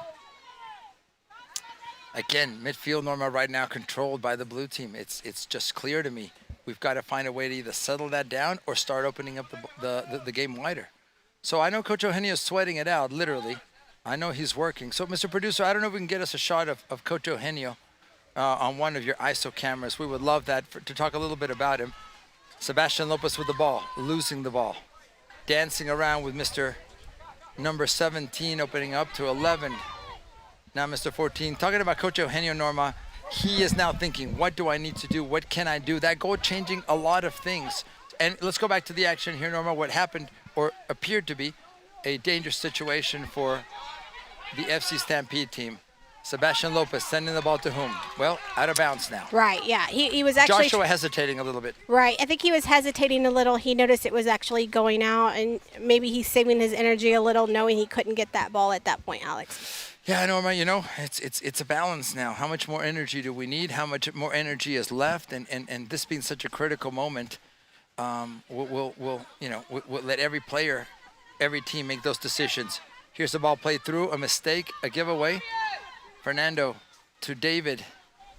S1: Again, midfield, Norma, right now controlled by the blue team. It's just clear to me. We've got to find a way to either settle that down or start opening up the game wider. So I know Coach Eugenio is sweating it out, literally. I know he's working. So, Mr. Producer, I don't know if we can get us a shot of Coach Eugenio on one of your ISO cameras. We would love that to talk a little bit about him. Sebastian Lopez with the ball, losing the ball. Dancing around with Mr. number 17, opening up to 11. Now Mr. 14, talking about Coach Eugenio, Norma, he is now thinking, what do I need to do? What can I do? That goal changing a lot of things. And let's go back to the action here, Norma. What happened, or appeared to be, a dangerous situation for the FC Stampede team. Sebastian Lopez sending the ball to whom? Well, out of bounds now.
S2: Right, yeah. He was actually...
S1: Joshua hesitating a little bit.
S2: Right. I think he was hesitating a little. He noticed it was actually going out, and maybe he's saving his energy a little, knowing he couldn't get that ball at that point, Alex.
S1: Yeah, Norma, you know, it's a balance now. How much more energy do we need? How much more energy is left? And this being such a critical moment, we'll let every player, every team make those decisions. Here's the ball played through, a mistake, a giveaway. Fernando to David,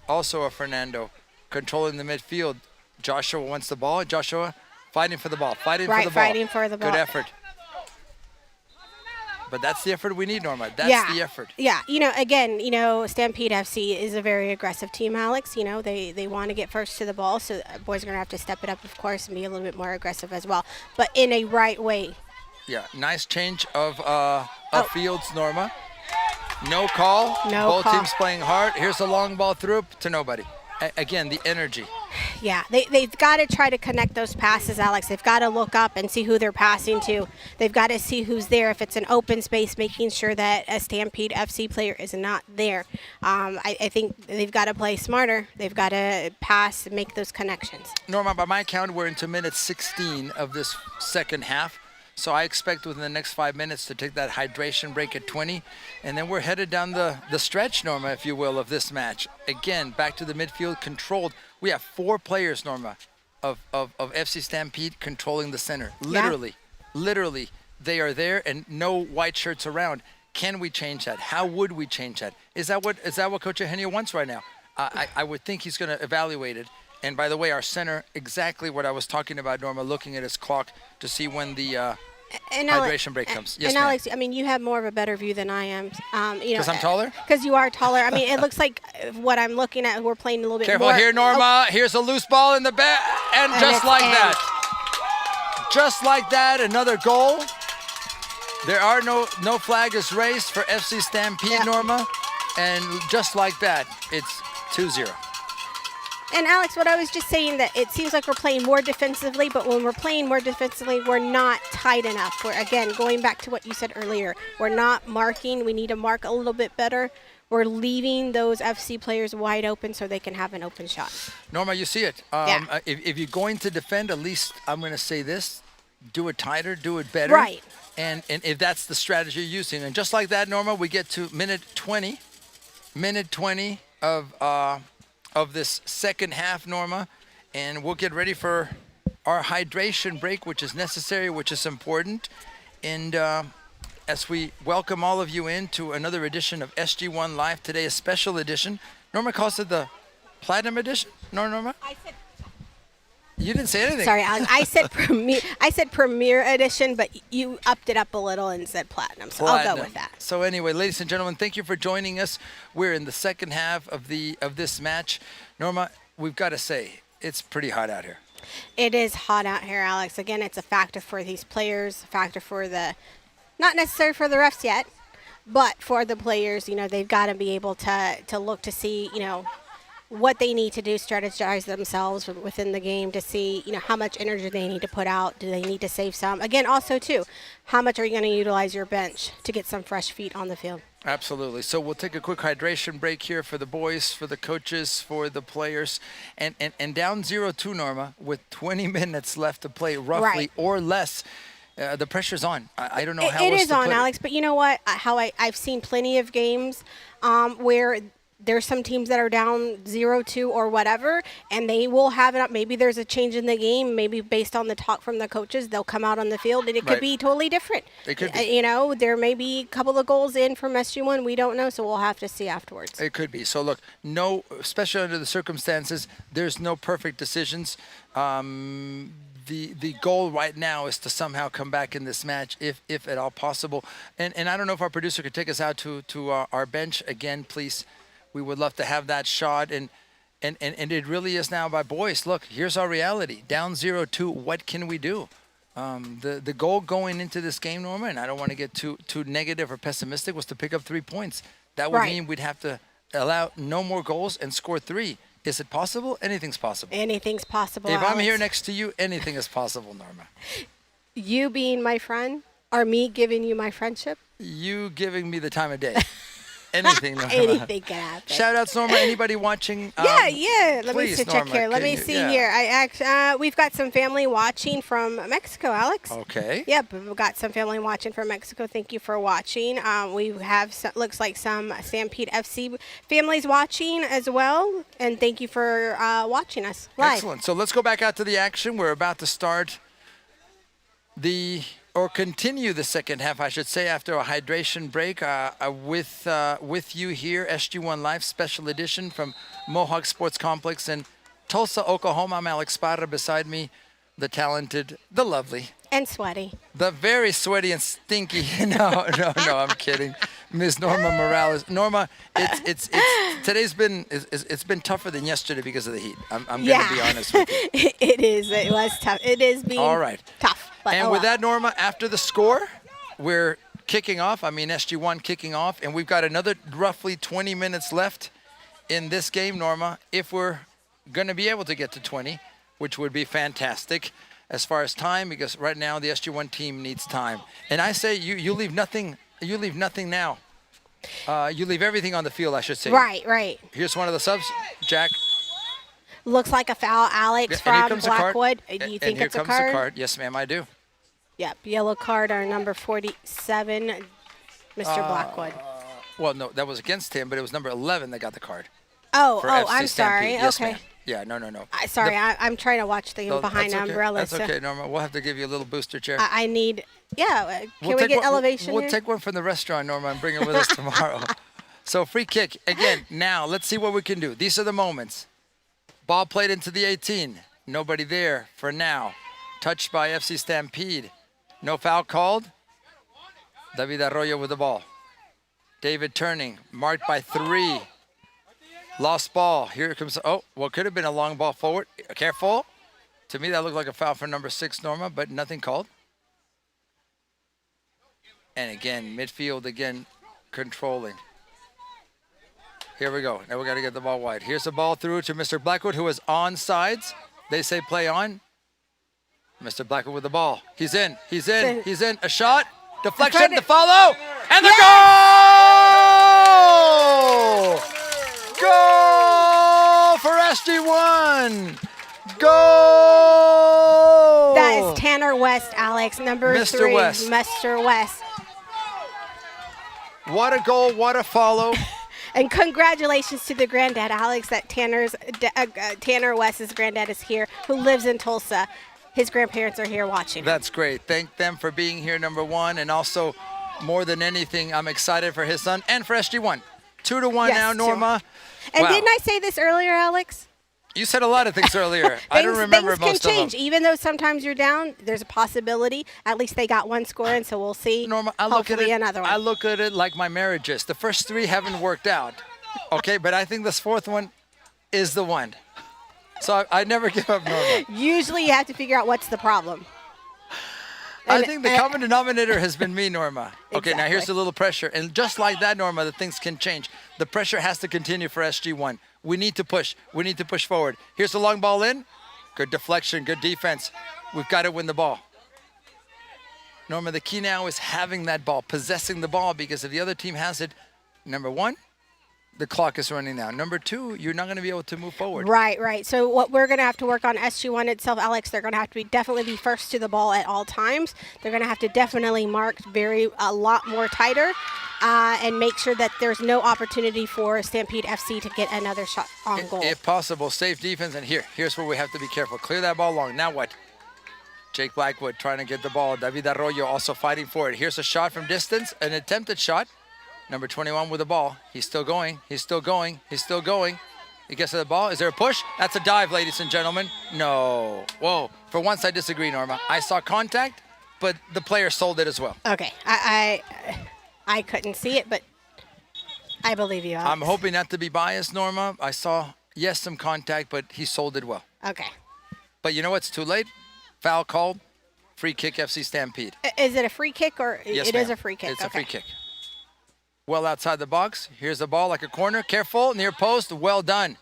S1: also a Fernando, controlling the midfield. Joshua wants the ball. Joshua fighting for the ball, fighting for the ball.
S2: Fighting for the ball.
S1: Good effort. But that's the effort we need, Norma. That's the effort.
S2: Yeah, again, Stampede FC is a very aggressive team, Alex. They want to get first to the ball, so boys are going to have to step it up, of course, and be a little bit more aggressive as well, but in a right way.
S1: Yeah, nice change of fields, Norma. No call. Both teams playing hard. Here's a long ball through to nobody. Again, the energy.
S2: Yeah, they've got to try to connect those passes, Alex. They've got to look up and see who they're passing to. They've got to see who's there. If it's an open space, making sure that a Stampede FC player is not there. I think they've got to play smarter. They've got to pass and make those connections.
S1: Norma, by my count, we're into minute 16 of this second half. So I expect within the next 5 minutes to take that hydration break at 20. And then we're headed down the stretch, Norma, if you will, of this match. Again, back to the midfield, controlled. We have 4 players, Norma, of FC Stampede controlling the center. Literally, they are there and no white shirts around. Can we change that? How would we change that? Is that what Coach Eugenio wants right now? I would think he's going to evaluate it. And by the way, our center, exactly what I was talking about, Norma, looking at his clock to see when the hydration break comes. Yes,
S2: and Alex, I mean, you have more of a better view than I am.
S1: Because I'm taller?
S2: Because you are taller. I mean, it looks like what I'm looking at, we're playing a little bit
S1: Careful
S2: more.
S1: here, Norma. Here's a loose ball in the back. And just like that. Just like that, another goal. There are no flag is raised for FC Stampede, Norma. And just like that, it's 2-0.
S2: And Alex, what I was just saying, that it seems like we're playing more defensively, but when we're playing more defensively, we're not tight enough. We're, again, going back to what you said earlier, we're not marking. We need to mark a little bit better. We're leaving those FC players wide open so they can have an open shot.
S1: Norma, you see it. If you're going to defend, at least I'm going to say this, do it tighter, do it better.
S2: Right.
S1: And if that's the strategy you're using. And just like that, Norma, we get to minute 20 of this second half, Norma, and we'll get ready for our hydration break, which is necessary, which is important. And as we welcome all of you into another edition of SG1 Live today, a special edition. Norma calls it the Platinum Edition. No, Norma? You didn't say anything.
S2: Sorry, Alex. I said Premier Edition, but you upped it up a little and said Platinum, so I'll go with that.
S1: So anyway, ladies and gentlemen, thank you for joining us. We're in the second half of this match. Norma, we've got to say, it's pretty hot out here.
S2: It is hot out here, Alex. Again, it's a factor for these players, a factor for not necessary for the refs yet, but for the players. They've got to be able to look to see, what they need to do, strategize themselves within the game to see, how much energy they need to put out. Do they need to save some? Again, also, too, how much are you going to utilize your bench to get some fresh feet on the field?
S1: Absolutely. So we'll take a quick hydration break here for the boys, for the coaches, for the players. And down 0-2, Norma, with 20 minutes left to play roughly or less. The pressure's on. I don't know how else to put it.
S2: It is on, Alex, but you know what? I've seen plenty of games where there's some teams that are down 0-2 or whatever, and they will have it up. Maybe there's a change in the game. Maybe based on the talk from the coaches, they'll come out on the field, and it could be totally different.
S1: It could be.
S2: You know, there may be a couple of goals in from SG1. We don't know, so we'll have to see afterwards.
S1: It could be. So look, no, especially under the circumstances, there's no perfect decisions. The goal right now is to somehow come back in this match, if at all possible. And I don't know if our producer could take us out to our bench again, please. We would love to have that shot. And it really is now by boys. Look, here's our reality. Down 0-2, what can we do? The goal going into this game, Norma, and I don't want to get too negative or pessimistic, was to pick up 3 points. That would mean we'd have to allow no more goals and score 3. Is it possible? Anything's possible.
S2: Anything's possible,
S1: If
S2: Alex.
S1: I'm here next to you, anything is possible, Norma.
S2: You being my friend, or me giving you my friendship?
S1: You giving me the time of day. Anything, Norma.
S2: Anything can happen.
S1: Shout outs, Norma. Anybody watching?
S2: Yeah. Let me
S1: please,
S2: check
S1: Norma,
S2: here. Let
S1: can
S2: me
S1: you-
S2: see
S1: yeah.
S2: here. We've got some family watching from Mexico, Alex.
S1: Okay.
S2: Yep, we've got some family watching from Mexico. Thank you for watching. We have looks like some Stampede FC families watching as well, and thank you for watching us live.
S1: Excellent. So let's go back out to the action. We're about to start continue the second half, I should say, after a hydration break with you here, SG1 Live Special Edition from Mohawk Sports Complex in Tulsa, Oklahoma. I'm Alex Sparra. Beside me, the talented, the lovely,
S2: And sweaty.
S1: the very sweaty and stinky. No, I'm kidding. Miss Norma Morales. Norma, it's today's been it's been tougher than yesterday because of the heat. I'm gonna be honest with you.
S2: It is. It was tough. It is being
S1: All right.
S2: tough. But
S1: And with that, Norma, after the score, we're kicking off. I mean, SG1 kicking off, and we've got another roughly 20 minutes left in this game, Norma, if we're going to be able to get to 20, which would be fantastic as far as time, because right now the SG1 team needs time. And I say you leave nothing. You leave nothing now. You leave everything on the field, I should say.
S2: Right.
S1: Here's one of the subs, Jack.
S2: Looks like a foul, Alex,
S1: And here
S2: from
S1: comes a card.
S2: Blackwood.
S1: And
S2: You think
S1: here
S2: it's a
S1: comes
S2: card?
S1: the card. Yes, ma'am, I do.
S2: Yep, yellow card, our number 47, Mr. Blackwood.
S1: Well, no, that was against him, but it was number 11 that got the card.
S2: Oh,
S1: for FC
S2: I'm
S1: Stampede.
S2: sorry.
S1: Yes,
S2: Okay.
S1: ma'am. Yeah, no.
S2: Sorry, I'm trying to watch the
S1: No,
S2: behind
S1: that's
S2: the
S1: okay.
S2: umbrella.
S1: That's
S2: so
S1: okay, Norma. We'll have to give you a little booster chair.
S2: I need, can we
S1: take
S2: get
S1: one-
S2: elevation
S1: We'll
S2: here?
S1: take one from the restaurant, Norma, and bring it with us tomorrow. So free kick. Again, now let's see what we can do. These are the moments. Ball played into the 18. Nobody there for now. Touched by FC Stampede. No foul called. David Arroyo with the ball. David turning, marked by 3. Lost ball. Here comes, what could have been a long ball forward. Careful. To me, that looked like a foul for number 6, Norma, but nothing called. And again, midfield again, controlling. Here we go. Now we got to get the ball wide. Here's the ball through to Mr. Blackwood, who is on sides. They say play on. Mr. Blackwood with the ball. He's in. A shot. Deflection. The follow. And the goal! Goal for SG1. Goal!
S2: That is Tanner West, Alex, number
S1: Mr.
S2: 3.
S1: West.
S2: Mr. West.
S1: What a goal. What a follow.
S2: And congratulations to the granddad, Alex, that Tanner West's granddad is here, who lives in Tulsa. His grandparents are here watching.
S1: That's great. Thank them for being here, number 1. And also, more than anything, I'm excited for his son and for SG1. 2-1
S2: Yes,
S1: now,
S2: 2-1.
S1: Norma.
S2: And
S1: Wow.
S2: didn't I say this earlier, Alex?
S1: You said a lot of things earlier. I don't remember
S2: things
S1: most
S2: can
S1: of
S2: change.
S1: them.
S2: Even though sometimes you're down, there's a possibility. At least they got one score in, so we'll see.
S1: Norma, I look at
S2: hopefully
S1: it.
S2: another one.
S1: I look at it like my marriages. The first 3 haven't worked out. Okay, but I think this 4th one is the one. So I never give up, Norma.
S2: Usually you have to figure out what's the problem.
S1: I think the common denominator has been me, Norma. Okay, now here's
S2: Exactly.
S1: a little pressure. And just like that, Norma, the things can change. The pressure has to continue for SG1. We need to push. We need to push forward. Here's the long ball in. Good deflection, good defense. We've got to win the ball. Norma, the key now is having that ball, possessing the ball, because if the other team has it, number 1, the clock is running now. Number 2, you're not going to be able to move forward.
S2: Right. So what we're going to have to work on SG1 itself, Alex, they're going to have to definitely be first to the ball at all times. They're going to have to definitely mark a lot more tighter and make sure that there's no opportunity for Stampede FC to get another shot on goal.
S1: If possible, safe defense. And here's where we have to be careful. Clear that ball long. Now what? Jake Blackwood trying to get the ball. David Arroyo also fighting for it. Here's a shot from distance, an attempted shot. Number 21 with the ball. He's still going. He gets to the ball. Is there a push? That's a dive, ladies and gentlemen. No. Whoa. For once, I disagree, Norma. I saw contact, but the player sold it as well.
S2: Okay. I couldn't see it, but I believe you, Alex.
S1: I'm hoping not to be biased, Norma. I saw, yes, some contact, but he sold it well.
S2: Okay.
S1: But you know what? It's too late. Foul called. Free kick, FC Stampede.
S2: Is it a free kick or
S1: yes,
S2: it
S1: ma'am.
S2: is a free kick?
S1: It's a free kick. Well outside the box. Here's the ball like a corner. Careful, near post. Well done.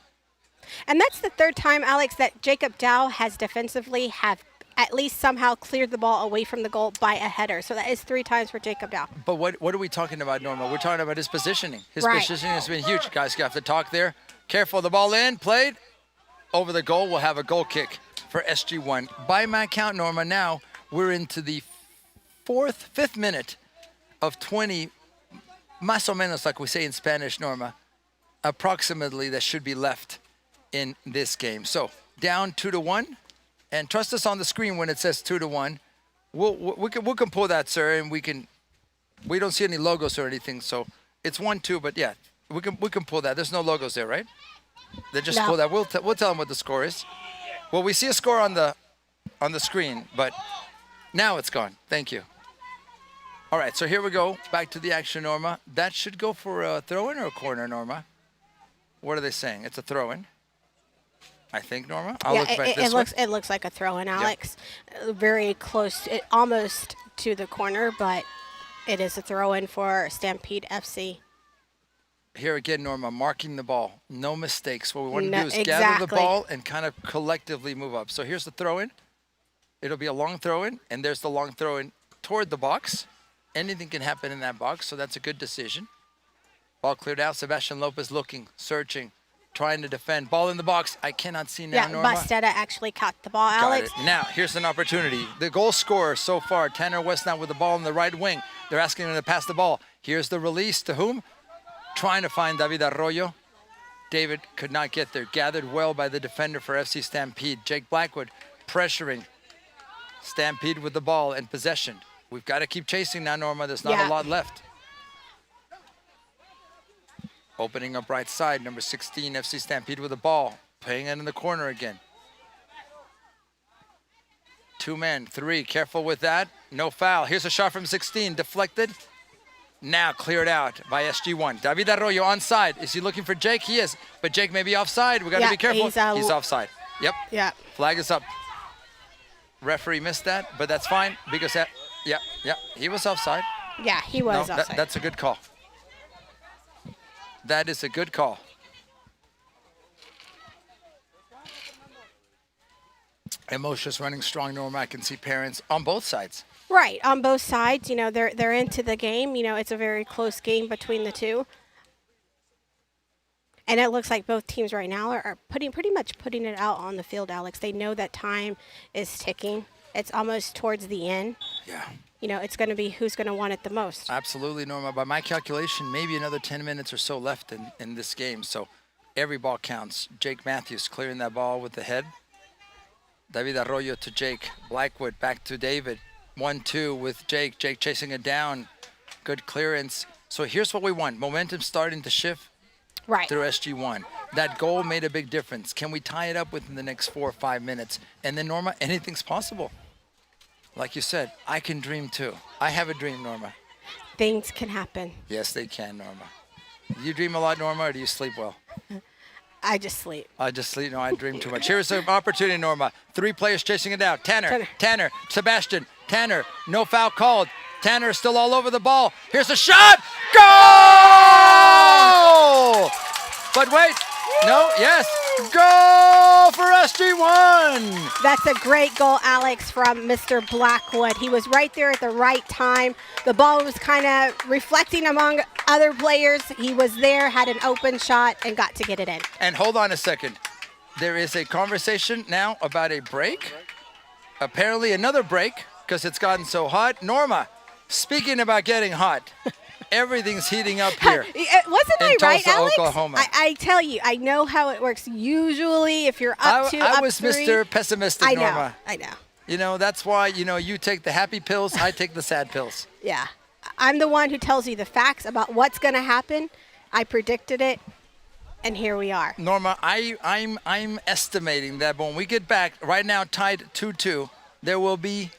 S2: And that's the third time, Alex, that Jacob Dow has defensively have at least somehow cleared the ball away from the goal by a header. So that is 3 times for Jacob Dow.
S1: But what are we talking about, Norma? We're talking about his positioning. His
S2: Right.
S1: positioning has been huge. Guys, you have to talk there. Careful, the ball in, played. Over the goal, we'll have a goal kick for SG1. By my count, Norma, now we're into the 5th minute of 20, más o menos, like we say in Spanish, Norma, approximately that should be left in this game. So down 2-1, and trust us on the screen when it says 2-1. We can pull that, sir, and we don't see any logos or anything, so it's 1-2. But yeah, we can pull that. There's no logos there, right? They just pull that. We'll tell them what the score is. Well, we see a score on the screen, but now it's gone. Thank you. All right, so here we go. Back to the action, Norma. That should go for a throw-in or a corner, Norma? What are they saying? It's a throw-in, I think, Norma. I'll look back this way.
S2: It looks like a throw-in, Alex. Very close, almost to the corner, but it is a throw-in for Stampede FC.
S1: Here again, Norma, marking the ball. No mistakes. What we want to do is gather the ball and kind of collectively move up. So here's the throw-in. It'll be a long throw-in, and there's the long throw-in toward the box. Anything can happen in that box, so that's a good decision. Ball cleared out. Sebastian Lopez looking, searching, trying to defend. Ball in the box. I cannot see now, Norma.
S2: Bastetta actually caught the ball, Alex.
S1: Got it. Now, here's an opportunity. The goal scorer so far, Tanner Westnut with the ball in the right wing. They're asking him to pass the ball. Here's the release to whom? Trying to find David Arroyo. David could not get there. Gathered well by the defender for FC Stampede. Jake Blackwood pressuring Stampede with the ball and possession. We've got to keep chasing now, Norma. There's not a lot left. Opening up right side, number 16, FC Stampede with the ball. Playing it in the corner again. 2 men, 3. Careful with that. No foul. Here's a shot from 16. Deflected. Now cleared out by SG1. David Arroyo onside. Is he looking for Jake? He is. But Jake may be offside. We got to be careful. He's offside. Yep.
S2: Yeah.
S1: Flag is up. Referee missed that, but that's fine because that, he was offside.
S2: Yeah, he was offside.
S1: That's a good call. That is a good call. Emotions running strong, Norma. I can see parents on both sides.
S2: Right, on both sides. You know, they're into the game. You know, it's a very close game between the two. And it looks like both teams right now are pretty much putting it out on the field, Alex. They know that time is ticking. It's almost towards the end.
S1: Yeah.
S2: You know, it's going to be who's going to want it the most.
S1: Absolutely, Norma. By my calculation, maybe another 10 minutes or so left in this game. So every ball counts. Jake Matthews clearing that ball with the head. David Arroyo to Jake. Blackwood back to David. 1-2 with Jake. Jake chasing it down. Good clearance. So here's what we want. Momentum starting to shift through SG1. That goal made a big difference. Can we tie it up within the next 4 or 5 minutes? And then, Norma, anything's possible. Like you said, I can dream too. I have a dream, Norma.
S2: Things can happen.
S1: Yes, they can, Norma. Do you dream a lot, Norma, or do you sleep well?
S2: I just sleep.
S1: I just sleep. No, I dream too much. Here's an opportunity, Norma. 3 players chasing it down. Tanner, Sebastian, Tanner. No foul called. Tanner is still all over the ball. Here's a shot. Goal! But wait, No, yes. Goal for SG1.
S2: That's a great goal, Alex, from Mr. Blackwood. He was right there at the right time. The ball was kind of reflecting among other players. He was there, had an open shot, and got to get it in.
S1: And hold on a second. There is a conversation now about a break. Apparently another break because it's gotten so hot. Norma, speaking about getting hot, everything's heating up here.
S2: Wasn't I right,
S1: Tulsa,
S2: Alex?
S1: Oklahoma.
S2: I tell you, I know how it works. Usually, if you're up two,
S1: I
S2: up
S1: was
S2: three,
S1: Mr. Pessimistic, Norma.
S2: I know.
S1: You know, that's why, you take the happy pills, I take the sad pills.
S2: Yeah. I'm the one who tells you the facts about what's going to happen. I predicted it, and here we are.
S1: Norma, I'm estimating that when we get back, right now tied 2-2, there will be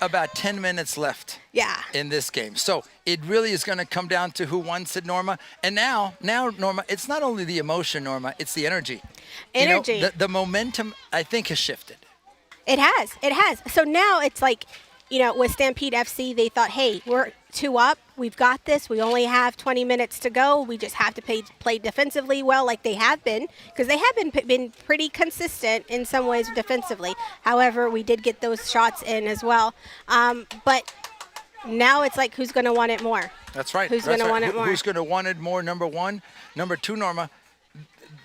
S1: about 10 minutes left in this game. So it really is going to come down to who wants it, Norma. And now, Norma, it's not only the emotion, Norma, it's the energy.
S2: Energy.
S1: The momentum, I think, has shifted.
S2: It has. So now it's like, with Stampede FC, they thought, hey, we're 2 up. We've got this. We only have 20 minutes to go. We just have to play defensively well like they have been, because they have been pretty consistent in some ways defensively. However, we did get those shots in as well. But now it's like, who's going to want it more?
S1: That's right.
S2: Who's going to want it more?
S1: Who's going to want it more, number one? Number two, Norma,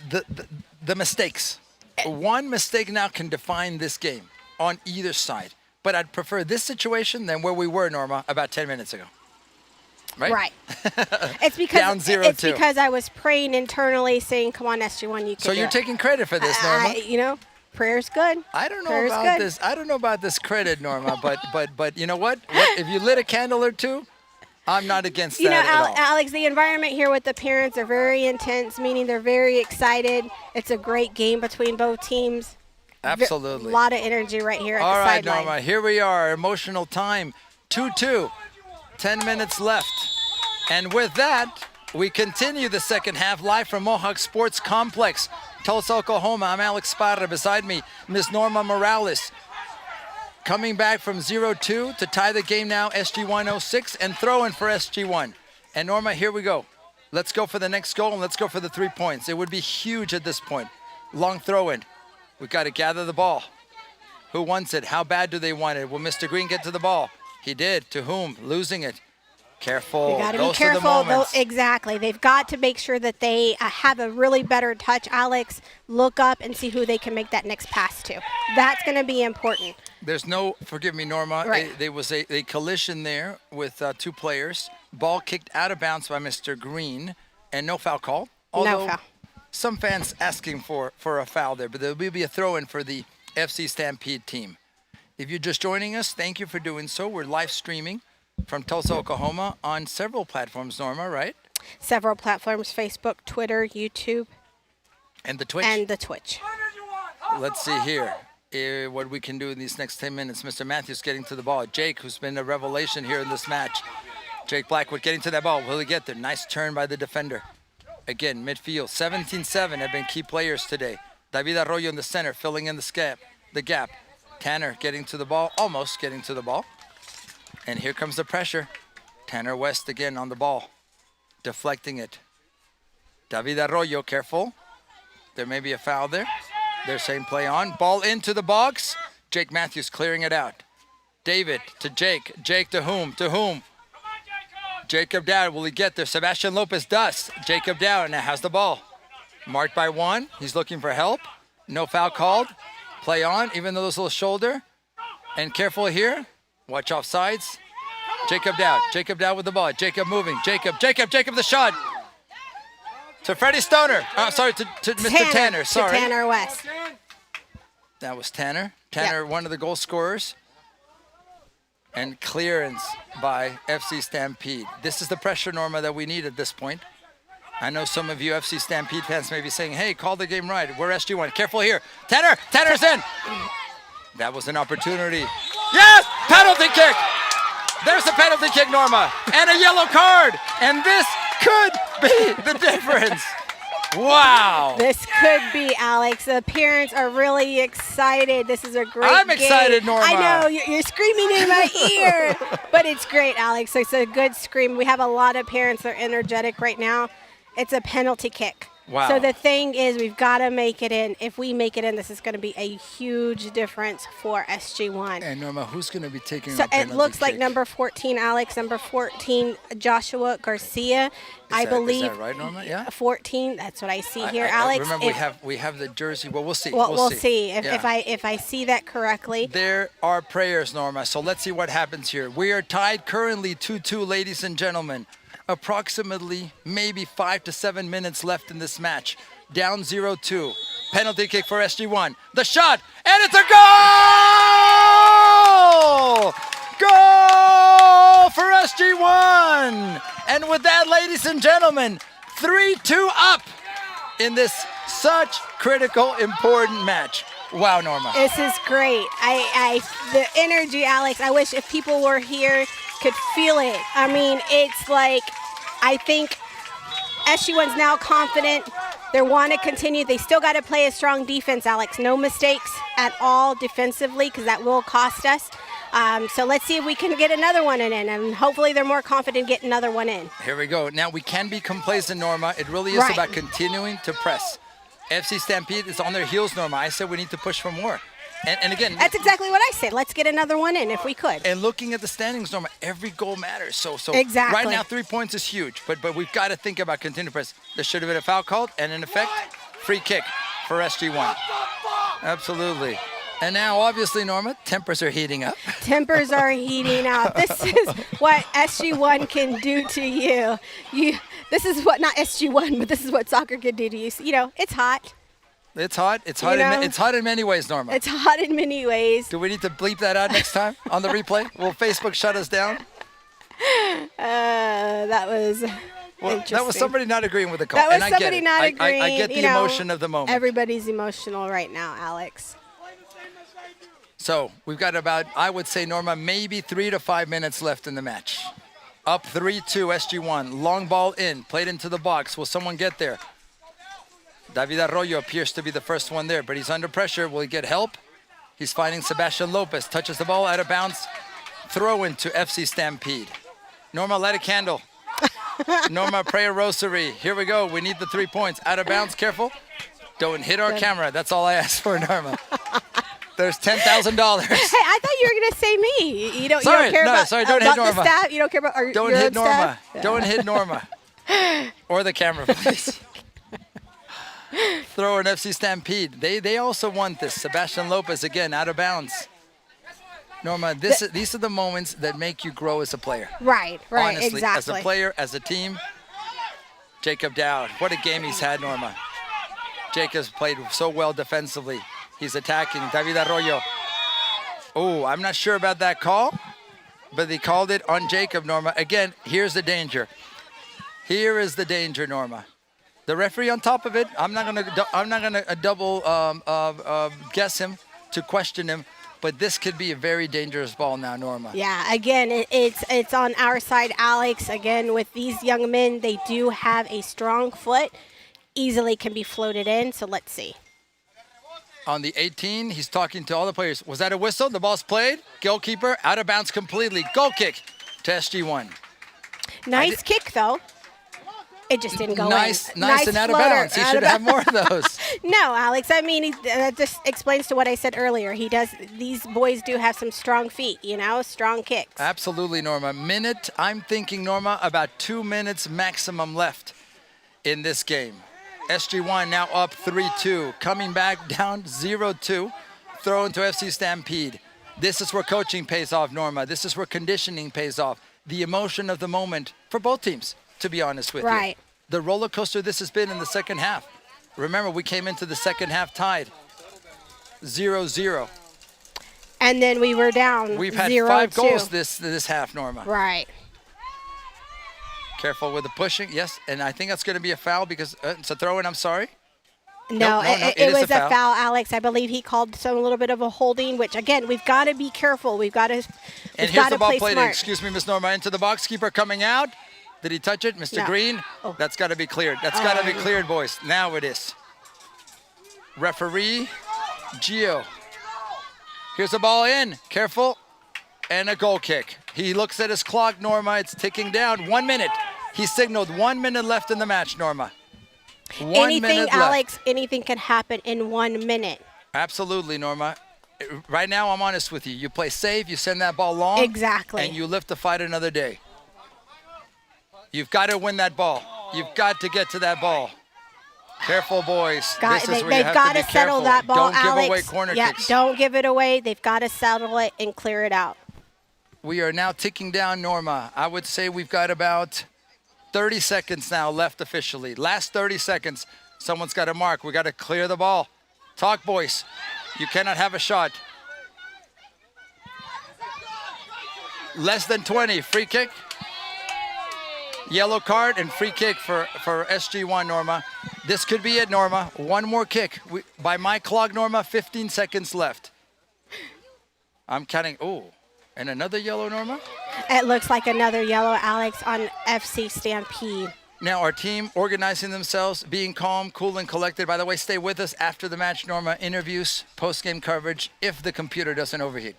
S1: the mistakes. One mistake now can define this game on either side. But I'd prefer this situation than where we were, Norma, about 10 minutes ago. Right?
S2: It's because
S1: down 0-2.
S2: Because I was praying internally, saying, "Come on, SG1, you can."
S1: So you're taking credit for this, Norma.
S2: Prayer's good.
S1: I don't know about this. I don't know about this credit, Norma. But you know what? If you lit a candle or two, I'm not against that at all.
S2: Alex, the environment here with the parents are very intense, meaning they're very excited. It's a great game between both teams.
S1: Absolutely.
S2: A lot of energy right here at the
S1: sideline.
S2: sideline.
S1: All right, Norma, here we are, emotional time, 2-2, 10 minutes left. And with that, we continue the second half live from Mohawk Sports Complex, Tulsa, Oklahoma. I'm Alex Sparra. Beside me, Ms. Norma Morales. Coming back from 0-2 to tie the game now, SG1 06, and throw-in for SG1. And Norma, here we go. Let's go for the next goal, and let's go for the 3 points. It would be huge at this point. Long throw-in. We've got to gather the ball. Who wants it? How bad do they want it? Will Mr. Green get to the ball? He did. To whom? Losing it. Careful.
S2: You got to be careful. Exactly. They've got to make sure that they have a really better touch, Alex. Look up and see who they can make that next pass to. That's going to be important.
S1: There's no, forgive me, Norma, there was a collision there with 2 players. Ball kicked out of bounds by Mr. Green, and no foul call.
S2: No foul.
S1: Some fans asking for a foul there, but there will be a throw-in for the FC Stampede team. If you're just joining us, thank you for doing so. We're live streaming from Tulsa, Oklahoma on several platforms, Norma, right?
S2: Several platforms, Facebook, Twitter, YouTube.
S1: And the Twitch. Let's see here what we can do in these next 10 minutes. Mr. Matthews getting to the ball. Jake, who's been a revelation here in this match. Jake Blackwood getting to that ball. Will he get there? Nice turn by the defender. Again, midfield, 17-7 have been key players today. David Arroyo in the center, filling in the gap. Tanner getting to the ball, almost getting to the ball. And here comes the pressure. Tanner West again on the ball, deflecting it. David Arroyo, careful. There may be a foul there. They're saying play on. Ball into the box. Jake Matthews clearing it out. David to Jake. Jake to whom? To whom? Jacob Dowd, will he get there? Sebastian Lopez does. Jacob Dowd now has the ball. Marked by 1. He's looking for help. No foul called. Play on, even though there's a little shoulder. And careful here. Watch off sides. Jacob Dowd. Jacob Dowd with the ball. Jacob moving. Jacob the shot. To Freddie Stoner. Sorry, to Mr. Tanner. Sorry.
S2: To Tanner West.
S1: That was Tanner. Tanner, one of the goal scorers. And clearance by FC Stampede. This is the pressure, Norma, that we need at this point. I know some of you FC Stampede fans may be saying, hey, call the game right. We're SG1. Careful here. Tanner's in. That was an opportunity. Yes! Penalty kick! There's the penalty kick, Norma. And a yellow card. And this could be the difference. Wow.
S2: This could be, Alex. The parents are really excited. This is a great game.
S1: I'm excited, Norma.
S2: I know. You're screaming in my ear. But it's great, Alex. It's a good scream. We have a lot of parents that are energetic right now. It's a penalty kick.
S1: Wow.
S2: So the thing is, we've got to make it in. If we make it in, this is going to be a huge difference for SG1.
S1: And Norma, who's going to be taking
S2: So
S1: a penalty
S2: it looks like
S1: kick?
S2: number 14, Alex, number 14, Joshua Garcia. I believe.
S1: Is that right, Norma? Yeah.
S2: 14. That's what I see here, Alex.
S1: Remember, we have the jersey. Well, we'll see.
S2: Well, we'll see
S1: Yeah.
S2: if I see that correctly.
S1: There are prayers, Norma. So let's see what happens here. We are tied currently 2-2, ladies and gentlemen. Approximately maybe 5 to 7 minutes left in this match. Down 0-2. Penalty kick for SG1. The shot, and it's a goal! Goal for SG1! And with that, ladies and gentlemen, 3-2 up in this such critical, important match. Wow, Norma.
S2: This is great. The energy, Alex, I wish if people were here could feel it. I mean, it's like, I think SG1's now confident. They want to continue. They still got to play a strong defense, Alex. No mistakes at all defensively, because that will cost us. So let's see if we can get another one in, and hopefully they're more confident getting another one in.
S1: Here we go. Now, we can be complacent, Norma. It really is
S2: Right.
S1: about continuing to press. FC Stampede is on their heels, Norma. I said we need to push for more. And again,
S2: That's exactly what I said. Let's get another one in if we could.
S1: and looking at the standings, Norma, every goal matters. So
S2: Exactly.
S1: right now, 3 points is huge, but we've got to think about continuing to press. There should have been a foul called, and in effect, free kick for SG1. Absolutely. And now, obviously, Norma, tempers are heating up.
S2: Tempers are heating up. This is what SG1 can do to you. This is what, not SG1, but this is what soccer can do to you. So, it's hot.
S1: It's hot. It's hot. It's hot in many ways, Norma.
S2: It's hot in many ways.
S1: Do we need to bleep that out next time on the replay? Will Facebook shut us down?
S2: That was interesting.
S1: That was somebody not agreeing with the call.
S2: That was
S1: and I get
S2: somebody
S1: it.
S2: not agreeing.
S1: I get the emotion of the moment.
S2: Everybody's emotional right now, Alex.
S1: So we've got about, I would say, Norma, maybe 3 to 5 minutes left in the match. Up 3-2, SG1. Long ball in, played into the box. Will someone get there? David Arroyo appears to be the first one there, but he's under pressure. Will he get help? He's finding Sebastian Lopez. Touches the ball out of bounds. Throw into FC Stampede. Norma, light a candle. Norma, pray a rosary. Here we go. We need the 3 points. Out of bounds, careful. Don't hit our camera. That's all I asked for, Norma. There's $10,000.
S2: Hey, I thought you were going to say me. You don't care about,
S1: don't hit Norma.
S2: the staff? You don't care about
S1: Don't
S2: your
S1: hit
S2: own
S1: Norma.
S2: staff?
S1: Don't hit Norma. Or the camera, please. Throw an FC Stampede. They also want this. Sebastian Lopez, again, out of bounds. Norma, these are the moments that make you grow as a player.
S2: Right,
S1: Honestly,
S2: exactly.
S1: as a player, as a team. Jacob Dowd, what a game he's had, Norma. Jacob's played so well defensively. He's attacking. David Arroyo. Oh, I'm not sure about that call, but they called it on Jacob, Norma. Again, here's the danger. Here is the danger, Norma. The referee on top of it. I'm not gonna double guess him to question him, but this could be a very dangerous ball now, Norma.
S2: Yeah, again, it's on our side, Alex. Again, with these young men, they do have a strong foot. Easily can be floated in, so let's see.
S1: On the 18, he's talking to all the players. Was that a whistle? The ball's played. Goalkeeper out of bounds completely. Goal kick to SG1.
S2: Nice kick, though. It just didn't go
S1: nice
S2: in.
S1: Nice and out of bounds. He should have more of those.
S2: No, Alex. I mean, that just explains to what I said earlier. These boys do have some strong feet, strong kicks.
S1: Absolutely, Norma. I'm thinking, Norma, about 2 minutes maximum left in this game. SG1 now up 3-2. Coming back down 0-2. Throw into FC Stampede. This is where coaching pays off, Norma. This is where conditioning pays off. The emotion of the moment for both teams, to be honest with you.
S2: Right.
S1: The roller coaster this has been in the second half. Remember, we came into the second half tied 0-0.
S2: And then we were down
S1: We've had
S2: 0-2.
S1: 5 goals this half, Norma.
S2: Right.
S1: Careful with the pushing. Yes, and I think that's going to be a foul because it's a throw-in. I'm sorry.
S2: No, it
S1: is
S2: was a foul, Alex. I believe he called a little bit of a holding, which, again, we've got to be careful. We've got to
S1: And here's the ball
S2: play
S1: played in.
S2: smart.
S1: Excuse me, Miss Norma. Into the box. Keeper coming out. Did he touch it? Mr.
S2: No.
S1: Green?
S2: Oh.
S1: That's got to be cleared. That's got to be cleared, boys. Now it is. Referee, Gio. Here's the ball in. Careful. And a goal kick. He looks at his clock, Norma. It's ticking down. 1 minute. He signaled 1 minute left in the match, Norma. 1 minute left.
S2: Alex, anything can happen in 1 minute.
S1: Absolutely, Norma. Right now, I'm honest with you. You play safe, you send that ball long.
S2: Exactly.
S1: And you live to fight another day. You've got to win that ball. You've got to get to that ball. Careful, boys. This is where you have
S2: got
S1: to be
S2: settle
S1: careful.
S2: that ball,
S1: Don't
S2: Alex.
S1: give away corner kicks.
S2: Don't give it away. They've got to settle it and clear it out.
S1: We are now ticking down, Norma. I would say we've got about 30 seconds now left officially. Last 30 seconds. Someone's got to mark. We got to clear the ball. Talk, boys. You cannot have a shot. Less than 20. Free kick. Yellow card and free kick for SG1, Norma. This could be it, Norma. One more kick. By my clock, Norma, 15 seconds left. I'm counting. Oh, and another yellow, Norma?
S2: It looks like another yellow, Alex, on FC Stampede.
S1: Now our team organizing themselves, being calm, cool, and collected. By the way, stay with us after the match, Norma. Interviews, post-game coverage, if the computer doesn't overheat.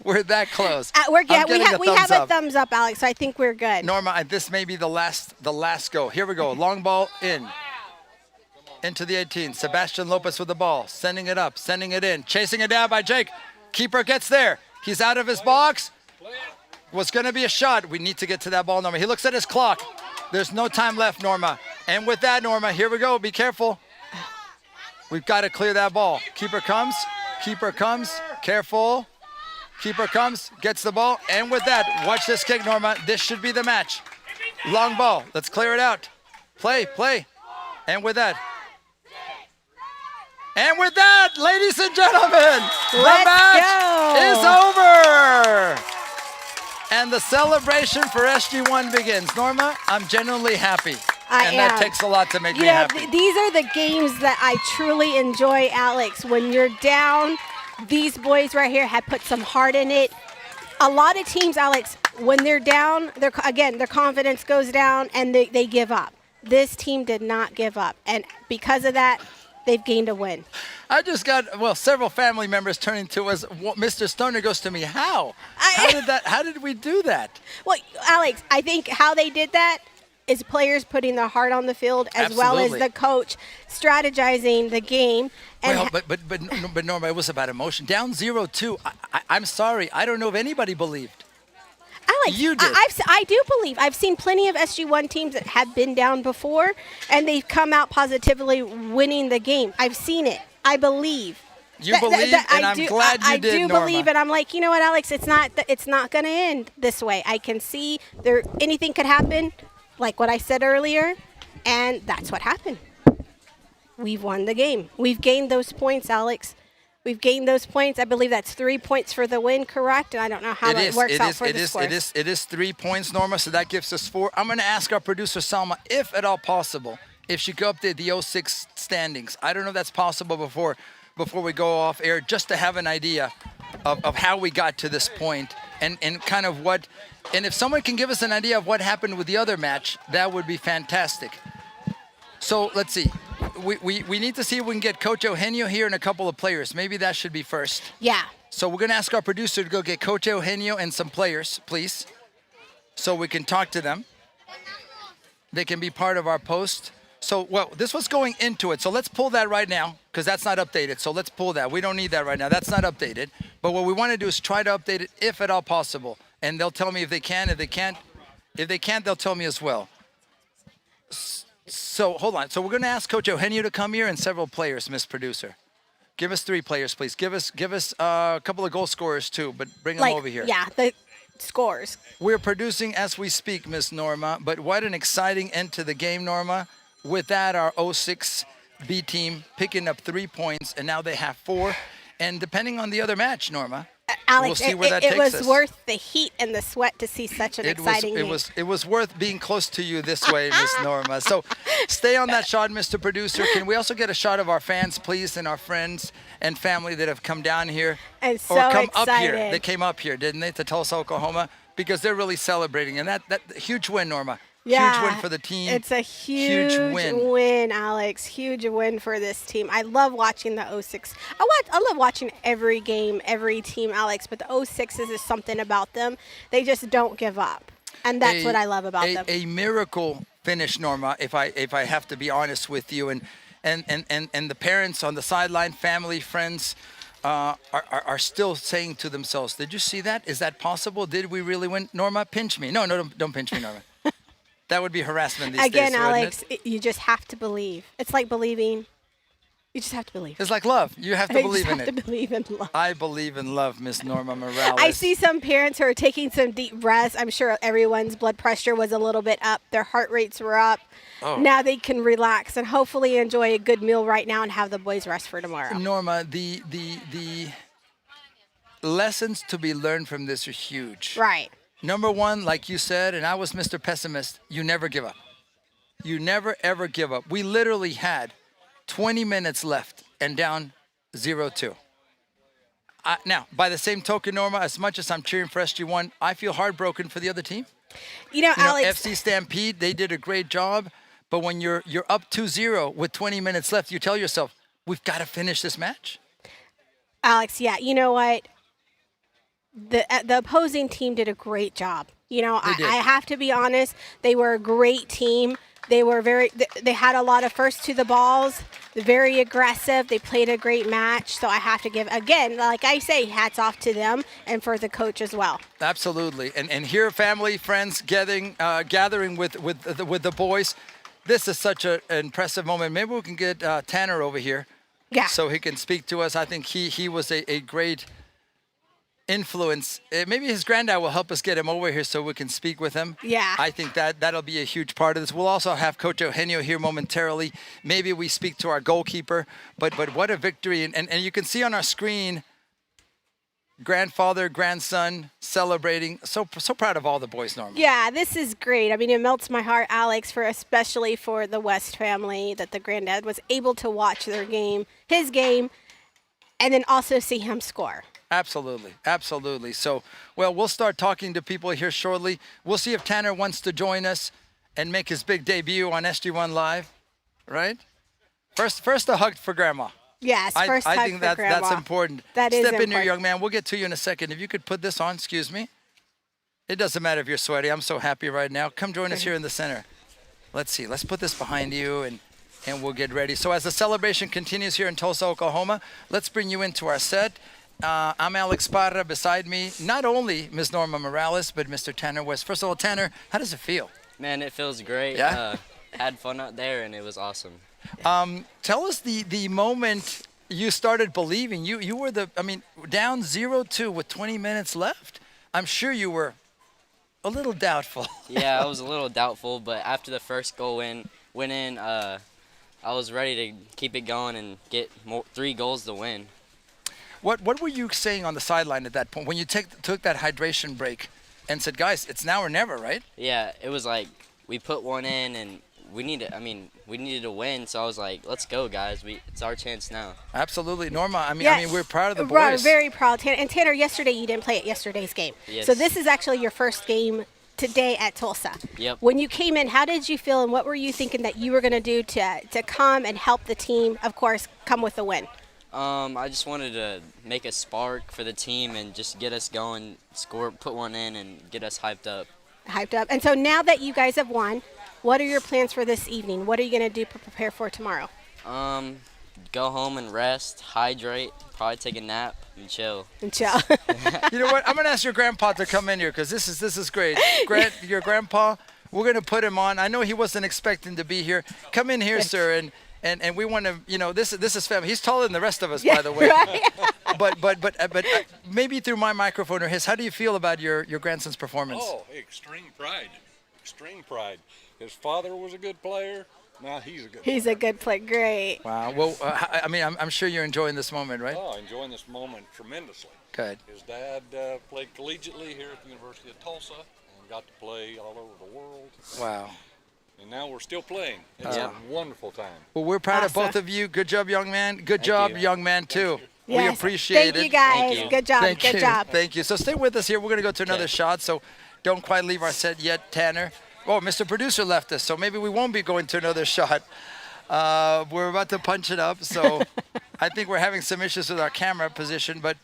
S1: We're that close.
S2: We have a thumbs up, Alex, so I think we're good.
S1: Norma, this may be the last go. Here we go. Long ball in. Into the 18. Sebastian Lopez with the ball. Sending it up, sending it in. Chasing it down by Jake. Keeper gets there. He's out of his box. Was going to be a shot. We need to get to that ball, Norma. He looks at his clock. There's no time left, Norma. And with that, Norma, here we go. Be careful. We've got to clear that ball. Keeper comes. Keeper comes. Careful. Keeper comes, gets the ball, and with that, watch this kick, Norma. This should be the match. Long ball. Let's clear it out. Play. And with that. And with that, ladies and gentlemen, the match is over. And the celebration for SG1 begins. Norma, I'm genuinely happy. That takes a lot to make me happy.
S2: These are the games that I truly enjoy, Alex. When you're down, these boys right here have put some heart in it. A lot of teams, Alex, when they're down, their confidence goes down and they give up. This team did not give up. And because of that, they've gained a win.
S1: I just got, several family members turning to us. Mr. Stoner goes to me, how? How did we do that?
S2: Well, Alex, I think how they did that is players putting their heart on the field as well as the coach strategizing the game. And
S1: but Norma, it was about emotion. Down 0-2. I'm sorry. I don't know if anybody believed.
S2: Alex,
S1: you did.
S2: I do believe. I've seen plenty of SG1 teams that have been down before, and they've come out positively winning the game. I've seen it. I believe.
S1: You believe, and I'm glad you did,
S2: I do
S1: Norma.
S2: believe, and I'm like, you know what, Alex? It's not going to end this way. I can see anything could happen, like what I said earlier, and that's what happened. We've won the game. We've gained those points, Alex. We've gained those points. I believe that's 3 points for the win, correct? And I don't know how it works out for the scores.
S1: It is 3 points, Norma, so that gives us 4. I'm going to ask our producer, Salma, if at all possible, if she could update the 06 standings. I don't know if that's possible before we go off air, just to have an idea of how we got to this point and kind of what. And if someone can give us an idea of what happened with the other match, that would be fantastic. So let's see. We need to see if we can get Coach Eugenio here and a couple of players. Maybe that should be first.
S2: Yeah.
S1: So we're going to ask our producer to go get Coach Eugenio and some players, please, so we can talk to them. They can be part of our post. So, this was going into it. So let's pull that right now because that's not updated. So let's pull that. We don't need that right now. That's not updated. But what we want to do is try to update it if at all possible. And they'll tell me if they can. If they can't, they'll tell me as well. So hold on. So we're going to ask Coach Eugenio to come here and several players, Miss Producer. Give us 3 players, please. Give us a couple of goal scorers too, but bring them over here.
S2: Yeah, the scores.
S1: We're producing as we speak, Miss Norma. But what an exciting end to the game, Norma. With that, our 06 B team picking up 3 points, and now they have 4. And depending on the other match, Norma,
S2: Alex,
S1: we'll see where that takes us.
S2: It was worth the heat and the sweat to see such an exciting game.
S1: It was worth being close to you this way, Miss Norma. So stay on that shot, Mr. Producer. Can we also get a shot of our fans, please, and our friends and family that have come down here
S2: and
S1: up here? They came up here, didn't they, to Tulsa, Oklahoma? Because they're really celebrating. And that huge win, Norma.
S2: Yeah,
S1: huge win for the team.
S2: It's a huge win, Alex. Huge win for this team. I love watching the 06. I love watching every game, every team, Alex, but the 06s is something about them. They just don't give up. And that's what I love about them.
S1: A miracle finish, Norma, if I have to be honest with you. And the parents on the sideline, family, friends, are still saying to themselves, did you see that? Is that possible? Did we really win? Norma, pinch me. No, don't pinch me, Norma. That would be harassment these
S2: Again,
S1: days, wouldn't
S2: Alex,
S1: it?
S2: you just have to believe. It's like believing. You just have to believe.
S1: It's like love. You have to believe in
S2: You
S1: it.
S2: have to believe in love.
S1: I believe in love, Miss Norma Morales.
S2: I see some parents who are taking some deep breaths. I'm sure everyone's blood pressure was a little bit up. Their heart rates were up.
S1: Oh.
S2: Now they can relax and hopefully enjoy a good meal right now and have the boys rest for tomorrow.
S1: Norma, the lessons to be learned from this are huge.
S2: Right.
S1: Number one, like you said, and I was Mr. Pessimist, you never give up. You never, ever give up. We literally had 20 minutes left and down 0-2. Now, by the same token, Norma, as much as I'm cheering for SG1, I feel heartbroken for the other team.
S2: Alex.
S1: FC Stampede, they did a great job. But when you're up 2-0 with 20 minutes left, you tell yourself, we've got to finish this match.
S2: Alex, yeah, you know what? The opposing team did a great job. I have to be honest. They were a great team. They had a lot of first to the balls. They're very aggressive. They played a great match. So I have to give, again, like I say, hats off to them and for the coach as well.
S1: Absolutely. And here, family, friends, gathering with the boys. This is such an impressive moment. Maybe we can get Tanner over here.
S2: Yeah.
S1: So he can speak to us. I think he was a great influence. Maybe his granddad will help us get him over here so we can speak with him.
S2: Yeah.
S1: I think that'll be a huge part of this. We'll also have Coach Eugenio here momentarily. Maybe we speak to our goalkeeper. But what a victory. And you can see on our screen, grandfather, grandson celebrating. So proud of all the boys, Norma.
S2: Yeah, this is great. I mean, it melts my heart, Alex, especially for the West family, that the granddad was able to watch his game, and then also see him score.
S1: Absolutely. So, we'll start talking to people here shortly. We'll see if Tanner wants to join us and make his big debut on SG1 Live, right? First a hug for Grandma.
S2: Yes, first hug
S1: I think
S2: for Grandma.
S1: that's important.
S2: That is
S1: Step in here,
S2: important.
S1: young man. We'll get to you in a second. If you could put this on, excuse me. It doesn't matter if you're sweaty. I'm so happy right now. Come join us here in the center. Let's see. Let's put this behind you and we'll get ready. So as the celebration continues here in Tulsa, Oklahoma, let's bring you into our set. I'm Alex Parra. Beside me, not only Ms. Norma Morales, but Mr. Tanner West. First of all, Tanner, how does it feel?
S3: Man, it feels great.
S1: Yeah?
S3: Had fun out there, and it was awesome.
S1: Tell us the moment you started believing. You were down 0-2 with 20 minutes left. I'm sure you were a little doubtful.
S3: Yeah, I was a little doubtful, but after the first goal went in, I was ready to keep it going and get 3 goals to win.
S1: What were you saying on the sideline at that point when you took that hydration break and said, guys, it's now or never, right?
S3: Yeah, it was like we put one in and we needed to win. So I was like, let's go, guys. It's our chance now.
S1: Absolutely. Norma,
S2: Yes.
S1: we're proud of the boys.
S2: We're very proud. Tanner, yesterday you didn't play at yesterday's game.
S3: Yes.
S2: So this is actually your first game today at Tulsa.
S3: Yep.
S2: When you came in, how did you feel and what were you thinking that you were going to do to come and help the team, of course, come with the win?
S3: I just wanted to make a spark for the team and just get us going, put one in, and get us hyped up.
S2: And so now that you guys have won, what are your plans for this evening? What are you going to do to prepare for tomorrow?
S3: Go home and rest, hydrate, probably take a nap, and chill.
S2: You
S1: know what? I'm going to ask your grandpa to come in here because this is great. Your grandpa, we're going to put him on. I know he wasn't expecting to be here. Come in here, sir, and we want to, this is family. He's taller than the rest of us, by the way.
S2: Right?
S1: but maybe through my microphone or his, how do you feel about your grandson's performance?
S4: Oh, extreme pride. His father was a good player. Now he's a good player.
S2: He's a good player. Great.
S1: Wow. Well, I'm sure you're enjoying this moment, right?
S4: Oh, enjoying this moment tremendously.
S1: Good.
S4: His dad played collegiately here at the University of Tulsa and got to play all over the world.
S1: Wow.
S4: And now we're still playing. It's a wonderful time.
S1: Well, we're proud of both
S2: Awesome.
S1: of you. Good job, young man. Good job,
S3: you.
S1: young man, too. We
S2: Yes.
S1: appreciate it.
S2: Thank you, guys.
S3: Thank you.
S2: Good job.
S1: Thank
S2: Good
S1: you.
S2: job.
S1: Thank you. So stay with us here. We're going to go to another
S3: Okay.
S1: shot, so don't quite leave our set yet, Tanner. Oh, Mr. Producer left us, so maybe we won't be going to another shot. We're about to punch it up, so I think we're having some issues with our camera position, but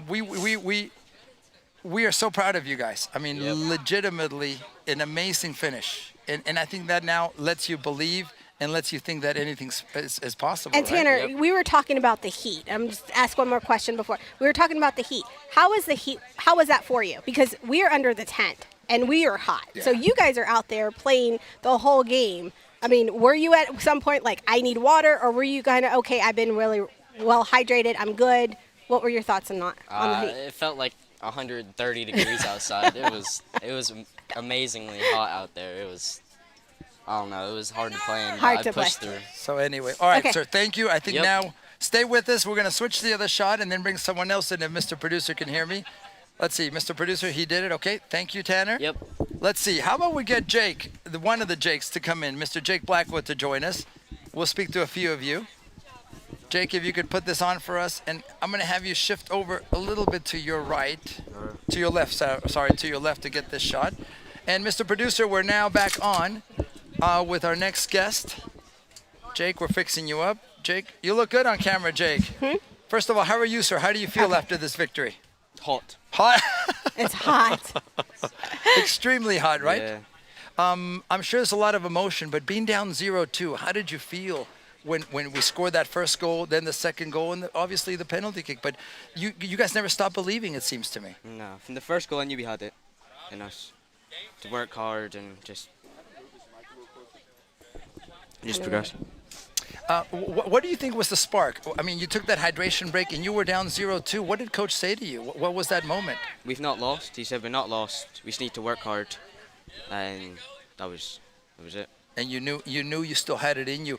S1: we are so proud of you guys. I mean, legitimately an amazing finish. and I think that now lets you believe and lets you think that anything is possible.
S2: And
S1: right?
S2: Tanner,
S3: Yep.
S2: we were talking about the heat. I'm just ask one more question before. We were talking about the heat. How was the heat? How was that for you? Because we are under the tent and we are hot. So
S1: Yeah.
S2: you guys are out there playing the whole game. I mean, were you at some point like, I need water, or were you kind of okay? I've been really well hydrated. I'm good. What were your thoughts on that? On the heat?
S3: It felt like 130 degrees outside. It was amazingly hot out there. It was, I don't know, it was hard to play and
S2: Hard
S3: I
S2: to play.
S3: pushed through.
S1: So anyway, all right,
S2: Okay.
S1: sir. Thank you. I think
S3: Yep.
S1: now stay with us. We're gonna switch to the other shot and then bring someone else in if Mr. Producer can hear me. Let's see, Mr. Producer, he did it. Okay, thank you, Tanner.
S3: Yep.
S1: Let's see. How about we get Jake, one of the Jakes, to come in, Mr. Jake Blackwood, to join us. We'll speak to a few of you. Jake, if you could put this on for us, and I'm gonna have you shift over a little bit to your right, to your left. Sorry, to your left to get this shot. And Mr. Producer, we're now back on with our next guest. Jake, we're fixing you up. Jake, you look good on camera, Jake. First of all, how are you, sir? How do you feel after this victory?
S3: Hot.
S1: Hot.
S2: It's hot.
S1: Extremely hot, right?
S3: Yeah.
S1: I'm sure there's a lot of emotion, but being down 0-2, how did you feel when we scored that first goal, then the second goal, and obviously the penalty kick? But you guys never stopped believing, it seems to me.
S5: No, from the first goal I knew we had it in us to work hard and just progress.
S1: What do you think was the spark? I mean, you took that hydration break and you were down 0-2. What did Coach say to you? What was that moment?
S5: We've not lost. He said we're not lost. We just need to work hard, and that was it.
S1: And you knew you still had it in you.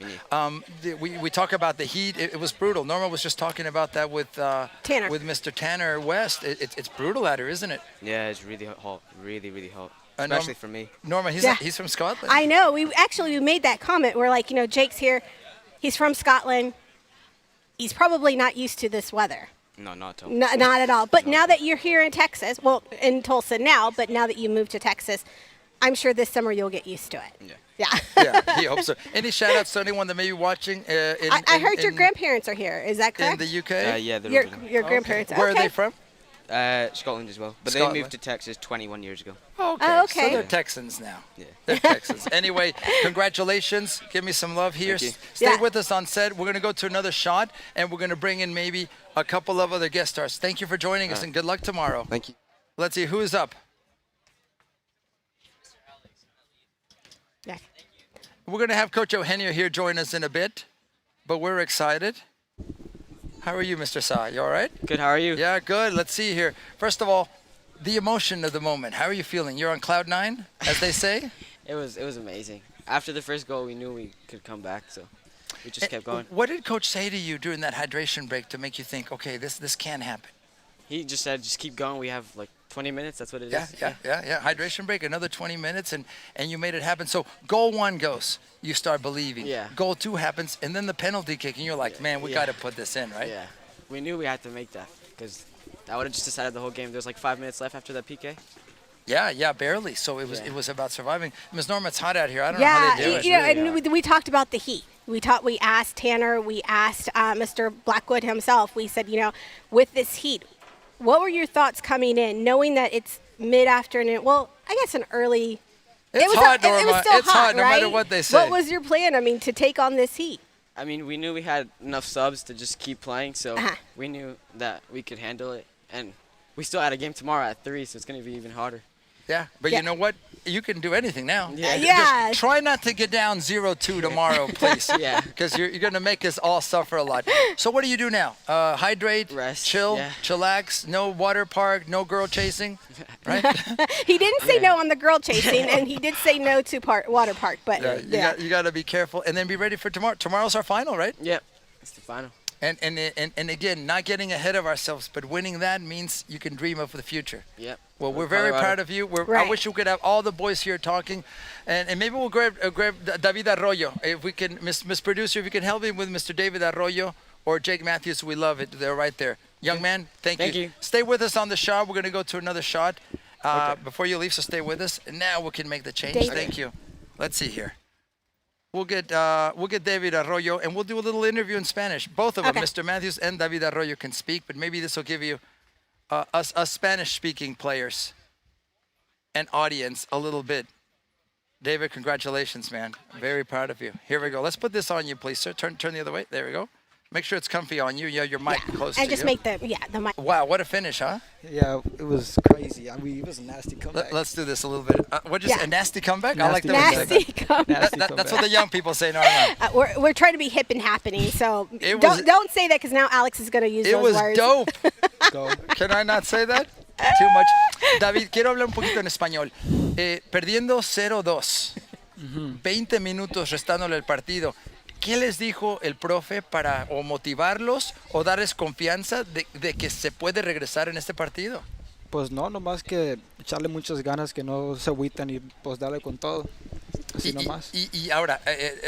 S5: We
S1: We talk about the heat. It was brutal. Norma was just talking about that with
S2: Tanner.
S1: with Mr. Tanner West. It's brutal out here, isn't it?
S5: Yeah, it's really hot, really hot,
S1: Norm-
S5: especially for me.
S1: Norma, he's
S2: Yeah.
S1: he's from Scotland.
S2: I know. We made that comment. We're like, Jake's here. He's from Scotland. He's probably not used to this weather.
S5: No, not at all.
S2: Not at all. But
S5: Not
S2: now
S5: at
S2: that you're here in Texas, well, in Tulsa now, but now that you moved to Texas, I'm sure this summer you'll get used to it.
S5: Yeah.
S2: Yeah.
S1: Yeah, he hopes so. Any shout outs to anyone that may be watching?
S2: I heard your grandparents are here. Is that
S1: in
S2: correct?
S1: the UK.
S5: Yeah, they're
S2: Your
S5: over there.
S2: your grandparents.
S1: Where are
S2: Okay.
S1: they from?
S5: Scotland as well, but
S1: Scotland.
S5: they moved to Texas 21 years ago.
S1: Okay.
S2: Oh,
S1: So
S2: okay.
S1: they're Texans now.
S5: Yeah.
S1: They're Texans. Anyway, congratulations. Give me some love here.
S5: Thank you.
S1: Stay
S2: Yeah.
S1: with us on set. We're going to go to another shot, and we're going to bring in maybe a couple of other guest stars. Thank you for joining us, and good luck tomorrow.
S5: Thank you.
S1: Let's see, who is up?
S2: Yeah.
S1: We're going to have Coach Eugenio here join us in a bit, but we're excited. How are you, Mr. Sa? You all right?
S5: Good. How are you?
S1: Yeah, good. Let's see here. First of all, the emotion of the moment. How are you feeling? You're on cloud nine, as they say?
S5: It was amazing. After the first goal, we knew we could come back, so we just kept going.
S1: What did Coach say to you during that hydration break to make you think, okay, this can happen?
S5: He just said, just keep going. We have like 20 minutes. That's what it is.
S1: Yeah. Hydration break, another 20 minutes, and you made it happen. So goal one goes, you start believing.
S5: Yeah.
S1: Goal two happens, and then the penalty kick, and you're like, man, we
S5: Yeah.
S1: got to put this in, right?
S5: Yeah. We knew we had to make that because that would have just decided the whole game. There was like 5 minutes left after that PK.
S1: Yeah, barely. So it
S5: Yeah.
S1: was about surviving. Ms. Norma, it's hot out here. I don't know how they do it.
S2: and we talked about the heat. We asked Tanner, we asked Mr. Blackwood himself. We said, with this heat, what were your thoughts coming in, knowing that it's mid-afternoon? Well, I guess an early.
S1: It's hot, Norma.
S2: It was still
S1: It's hot, no
S2: right?
S1: matter what they say.
S2: What was your plan? I mean, to take on this heat?
S5: I mean, we knew we had enough subs to just keep playing, so
S2: Uh-huh.
S5: we knew that we could handle it. And we still had a game tomorrow at 3, so it's going to be even harder.
S1: Yeah, but
S2: Yeah.
S1: you know what? You can do anything now.
S5: Yeah.
S2: Yeah.
S1: Just try not to get down 0-2 tomorrow, please.
S5: Yeah.
S1: Because you're going to make us all suffer a lot. So what do you do now? Hydrate,
S5: Rest,
S1: chill,
S5: yeah.
S1: chillax, no water park, no girl chasing, right?
S2: He didn't say no on the girl chasing, and he did say no to water park. But
S1: Yeah, you got to be careful, and then be ready for tomorrow. Tomorrow's our final, right?
S5: Yep. It's the final.
S1: And again, not getting ahead of ourselves, but winning that means you can dream of the future.
S5: Yep.
S1: Well, we're very
S5: Colorado.
S1: proud of you. I
S2: Right.
S1: wish we could have all the boys here talking, and maybe we'll grab David Arroyo if we can. Miss Producer, if you can help me with Mr. David Arroyo or Jake Matthews, we love it. They're right there. Young man, thank you. Stay with us on the shot. We're going to go to another shot before you leave, so stay with us. And now we can make the change.
S2: David.
S1: Thank you. Let's see here. We'll get David Arroyo, and we'll do a little interview in Spanish. Both of them,
S2: Okay.
S1: Mr. Matthews and David Arroyo, can speak, but maybe this will give you us Spanish-speaking players and audience a little bit David, congratulations, man. Very proud of you. Here we go. Let's put this on you, please, sir. Turn the other way. There we go. Make sure it's comfy on you. Yeah, your mic close to you.
S2: And just make the mic.
S1: Wow, what a finish, huh?
S6: Yeah, it was crazy. I mean, it was a nasty comeback.
S1: Let's do this a little bit. What'd you say? A nasty comeback? I like
S6: Nasty
S1: that.
S2: Nasty comeback.
S1: That's what the young people say, Norma.
S2: We're trying to be hip and happening, so
S1: was-
S2: don't say that because now Alex is going to use
S1: It
S2: those
S1: was
S2: words.
S1: dope.
S6: Go.
S1: Can I not say that? Too much. David, quiero hablar un poquito en español. Perdiendo 0-2, 20 minutos restándole el partido. ¿Qué les dijo el profe para o motivarlos o darles confianza de que se puede regresar en este partido?
S6: Pues no, nomás que echarle muchas ganas, que no se agüitan y pues darle con todo. Así nomás.
S1: Y ahora,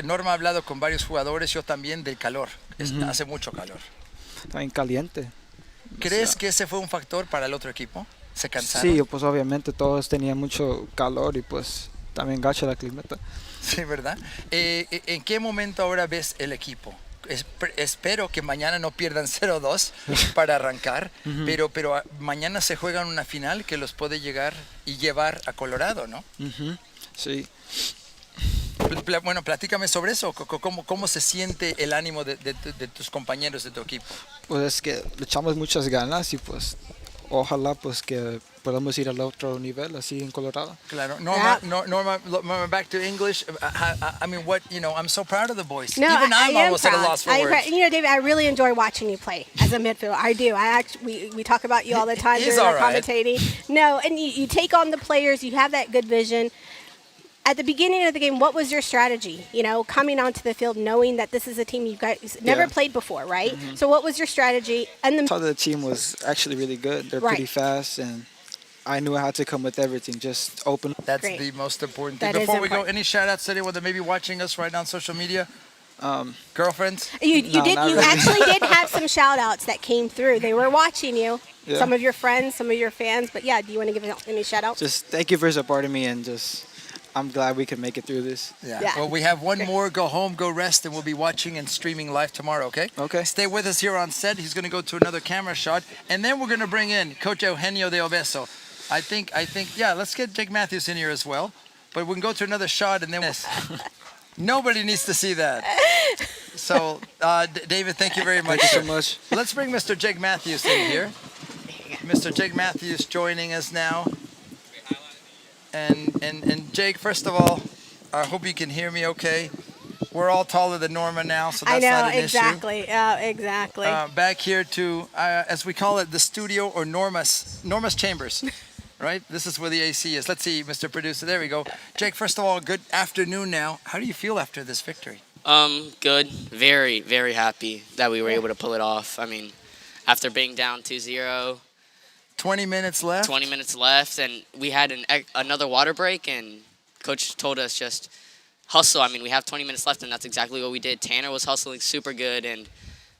S1: Norma ha hablado con varios jugadores, yo también, del calor. Hace mucho calor.
S6: También caliente.
S1: ¿Crees que ese fue un factor para el otro equipo? ¿Se cansaron?
S6: Sí, pues obviamente todos tenían mucho calor y pues también gacha la climata.
S1: Sí, ¿verdad? ¿En qué momento ahora ves el equipo? Espero que mañana no pierdan 0-2 para arrancar, pero mañana se juegan una final que los puede llegar y llevar a Colorado, ¿no?
S6: Sí.
S1: Bueno, platícame sobre eso. ¿Cómo se siente el ánimo de tus compañeros de tu equipo?
S6: Pues es que le echamos muchas ganas y pues ojalá pues que podamos ir al otro nivel así en Colorado.
S1: Claro. Norma, back to English. I mean, I'm so proud of the boys.
S2: No,
S1: Even I'm
S2: am
S1: almost at a
S2: proud.
S1: loss for words.
S2: David, I really enjoy watching you play as a midfielder. I do. We talk about you all the time
S1: He's
S2: during our
S1: all right.
S2: commentating. No, and you take on the players. You have that good vision. At the beginning of the game, what was your strategy? Coming onto the field, knowing that this is a team you guys never played before, right? So what was your strategy? And
S6: I thought the team was actually really good. They're pretty fast, and I knew how to come with everything, just open.
S1: That's
S2: Great.
S1: the most important thing.
S2: That is
S1: Before we go,
S2: important.
S1: any shout outs to anyone that may be watching us right now on social media? Girlfriends?
S2: You
S6: No,
S2: did.
S6: not
S2: You
S6: really.
S2: actually did have some shout outs that came through. They were watching you.
S6: Yeah.
S2: Some of your friends, some of your fans. But yeah, do you want to give any shout outs?
S6: Just thank you for supporting me, and I'm glad we can make it through this.
S2: Yeah.
S1: Well, we have one more. Go home, go rest, and we'll be watching and streaming live tomorrow, okay?
S6: Okay.
S1: Stay with us here on set. He's going to go to another camera shot. And then we're going to bring in Coach Eugenio de Obeso. I think, yeah, let's get Jake Matthews in here as well. But we can go to another shot and then nobody needs to see that. So, David, thank you very much.
S6: Thank you
S1: sir.
S6: so much.
S1: Let's bring Mr. Jake Matthews in here. Mr. Jake Matthews joining us now. And Jake, first of all, I hope you can hear me okay. We're all taller than Norma now, so that's not an
S2: exactly. Exactly.
S1: issue. Back here to, as we call it, the studio or Norma's chambers, right? This is where the AC is. Let's see, Mr. Producer. There we go. Jake, first of all, good afternoon now. How do you feel after this victory?
S3: Good. Very, very happy that we were able to pull it off. I mean, after being down 2-0,
S1: 20 minutes left.
S3: 20 minutes left, and we had another water break, and Coach told us just hustle. I mean, we have 20 minutes left, and that's exactly what we did. Tanner was hustling super good, and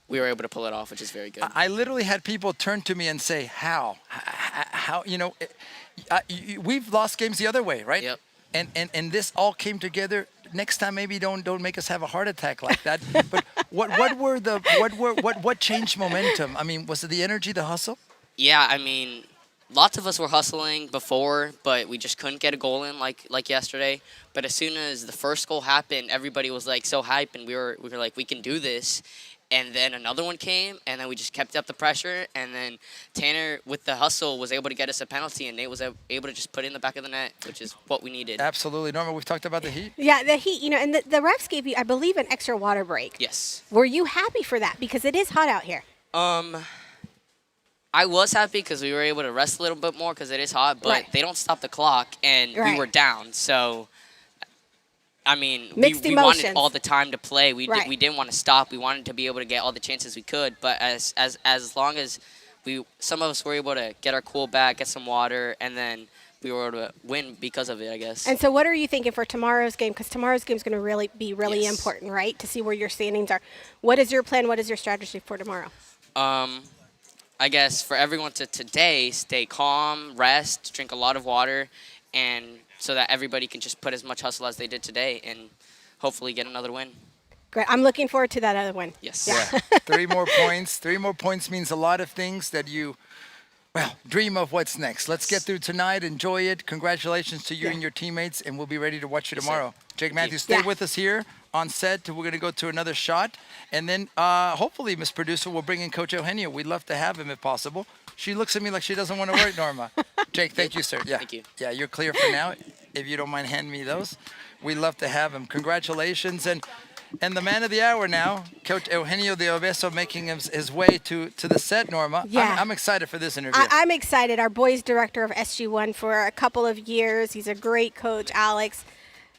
S3: we were able to pull it off, which is very good.
S1: I literally had people turn to me and say, how? We've lost games the other way, right?
S3: Yep.
S1: And this all came together. Next time, maybe don't make us have a heart attack like that. But what changed momentum? I mean, was it the energy, the hustle?
S3: Yeah, I mean, lots of us were hustling before, but we just couldn't get a goal in like yesterday. But as soon as the first goal happened, everybody was like so hyped, and we were like, we can do this. And then another one came, and then we just kept up the pressure. And then Tanner, with the hustle, was able to get us a penalty, and Nate was able to just put it in the back of the net, which is what we needed.
S1: Absolutely. Norma, we've talked about the heat.
S2: Yeah, the heat, and the refs gave you, I believe, an extra water break.
S3: Yes.
S2: Were you happy for that? Because it is hot out here.
S3: I was happy because we were able to rest a little bit more because it is hot, but
S2: Right.
S3: they don't stop the clock, and we
S2: Right.
S3: were down. So, I mean,
S2: Mixed
S3: we wanted
S2: emotions.
S3: all the time to play. We
S2: Right.
S3: we didn't want to stop. We wanted to be able to get all the chances we could. But as long as some of us were able to get our cool back, get some water, and then we were able to win because of it, I guess.
S2: And so what are you thinking for tomorrow's game? Because tomorrow's game is going to be really
S3: Yes.
S2: important, right? To see where your standings are. What is your plan? What is your strategy for tomorrow?
S3: I guess for everyone to today stay calm, rest, drink a lot of water, and so that everybody can just put as much hustle as they did today and hopefully get another win.
S2: Great. I'm looking forward to that other one.
S3: Yes.
S1: Yeah. 3 more points. 3 more points means a lot of things that you Well, dream of what's next. Let's get through tonight. Enjoy it. Congratulations to you and your teammates, and we'll be ready to watch you tomorrow. Jake Matthews, stay with us here on set. We're going to go to another shot, and then hopefully, Miss Producer, will bring in Coach Eugenio. We'd love to have him if possible. She looks at me like she doesn't want to work, Norma. Jake, thank you, sir. Yeah.
S3: Thank you.
S1: Yeah, you're clear for now. If you don't mind handing me those, we'd love to have him. Congratulations. And the man of the hour now, Coach Eugenio de Obeso, making his way to the set, Norma.
S2: Yeah.
S1: I'm excited for this interview.
S2: I'm excited. Our boys director of SG1 for a couple of years. He's a great coach, Alex.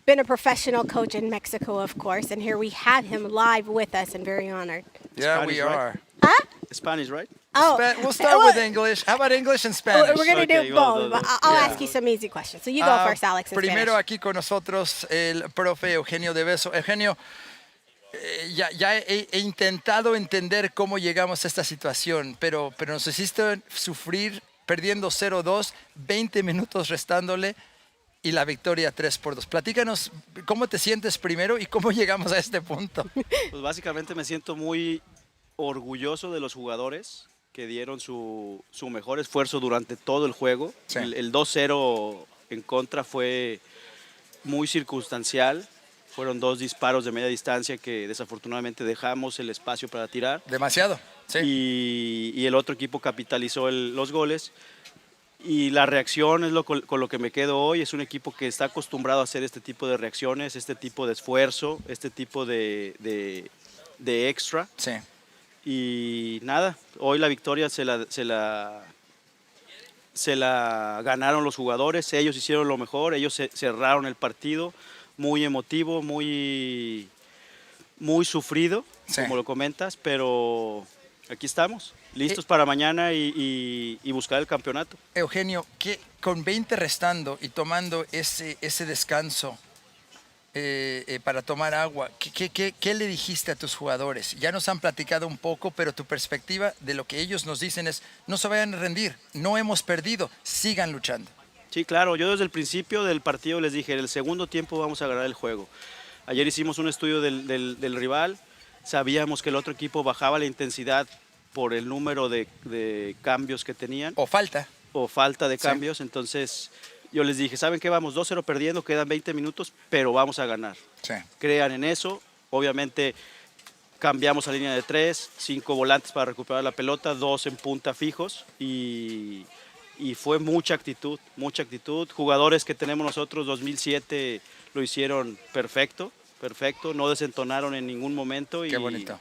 S2: Been a professional coach in Mexico, of course. And here we have him live with us and very honored.
S1: Yeah,
S7: Spanish,
S1: we
S7: right?
S1: are.
S2: Huh?
S7: Spanish, right?
S2: Oh,
S1: We'll start with English. How about English and Spanish?
S2: We're going to
S7: Okay,
S2: do
S7: well,
S2: both. But I'll ask you some easy questions. So you go first, Alex, in
S1: Primero
S2: Spanish.
S1: aquí con nosotros el profe Eugenio de Obeso. Eugenio, ya he intentado entender cómo llegamos a esta situación, pero nos hiciste sufrir perdiendo 0-2, 20 minutos restándole y la victoria 3-2. Platícanos cómo te sientes primero y cómo llegamos a este punto.
S7: Pues básicamente me siento muy orgulloso de los jugadores que dieron su mejor esfuerzo durante todo el juego.
S1: Sí.
S7: El 2-0 en contra fue muy circunstancial. Fueron 2 disparos de media distancia que desafortunadamente dejamos el espacio para tirar.
S1: Demasiado, sí.
S7: Y el otro equipo capitalizó los goles. Y la reacción es con lo que me quedo hoy. Es un equipo que está acostumbrado a hacer este tipo de reacciones, este tipo de esfuerzo, este tipo de extra.
S1: Sí.
S7: Y nada, hoy la victoria se la ganaron los jugadores. Ellos hicieron lo mejor, ellos cerraron el partido. Muy emotivo, muy sufrido,
S1: Sí.
S7: como lo comentas, pero aquí estamos, listos para mañana y buscar el campeonato.
S1: Eugenio, con 20 restando y tomando ese descanso para tomar agua, ¿qué le dijiste a tus jugadores? Ya nos han platicado un poco, pero tu perspectiva de lo que ellos nos dicen es, no se vayan a rendir, no hemos perdido, sigan luchando.
S7: Sí, claro, yo desde el principio del partido les dije, en el segundo tiempo vamos a ganar el juego. Ayer hicimos un estudio del rival, sabíamos que el otro equipo bajaba la intensidad por el número de cambios que tenían.
S1: O falta
S7: De cambios, entonces yo les dije, ¿saben qué? Vamos 2-0 perdiendo, quedan 20 minutos, pero vamos a ganar.
S1: Sí.
S7: Crean en eso, obviamente cambiamos a línea de 3, 5 volantes para recuperar la pelota, 2 en punta fijos y fue mucha actitud. Jugadores que tenemos nosotros, 2007, lo hicieron perfecto, no desentonaron en ningún momento.
S1: Qué bonito.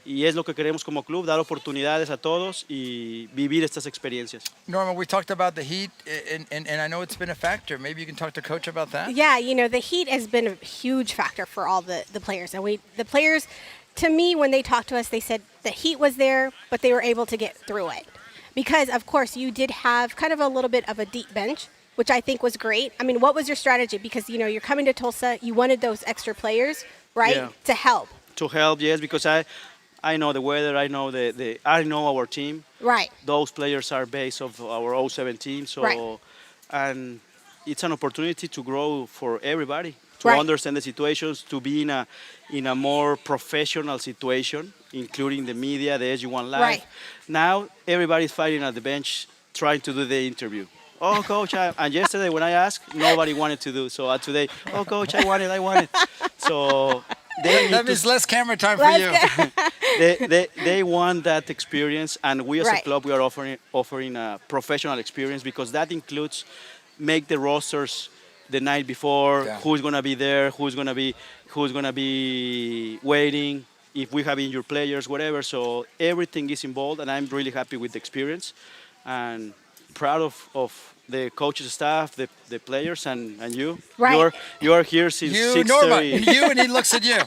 S7: Y es lo que queremos como club, dar oportunidades a todos y vivir estas experiencias.
S1: Norma, we talked about the heat, and I know it's been a factor. Maybe you can talk to Coach about that?
S2: Yeah, the heat has been a huge factor for all the players. And the players, to me, when they talked to us, they said the heat was there, but they were able to get through it. Because, of course, you did have kind of a little bit of a deep bench, which I think was great. I mean, what was your strategy? Because, you're coming to Tulsa, you wanted those extra players, right,
S7: Yeah.
S2: to help.
S7: To help, yes, because I know the weather, I know I know our team.
S2: Right.
S7: Those players are base of our 07 team, so
S2: Right.
S7: and it's an opportunity to grow for everybody, to
S2: Right.
S7: understand the situations, to be in a more professional situation, including the media, the SG1 Live.
S2: Right.
S7: Now everybody's fighting at the bench, trying to do the interview. Oh, coach, and yesterday when I asked, nobody wanted to do. So today, oh, coach, I want it. So they need
S1: That
S7: to
S1: means less camera time for you.
S7: they want that experience, and we as
S2: Right.
S7: a club we are offering a professional experience because that includes make the rosters the night before,
S1: Yeah.
S7: who's gonna be there, who's gonna be waiting, if we have injured players, whatever. So everything is involved, and I'm really happy with the experience and proud of the coaches, staff, the players, and you.
S2: Right.
S7: You are here since
S1: You, Norma,
S7: 6:30.
S1: you, and he looks at you.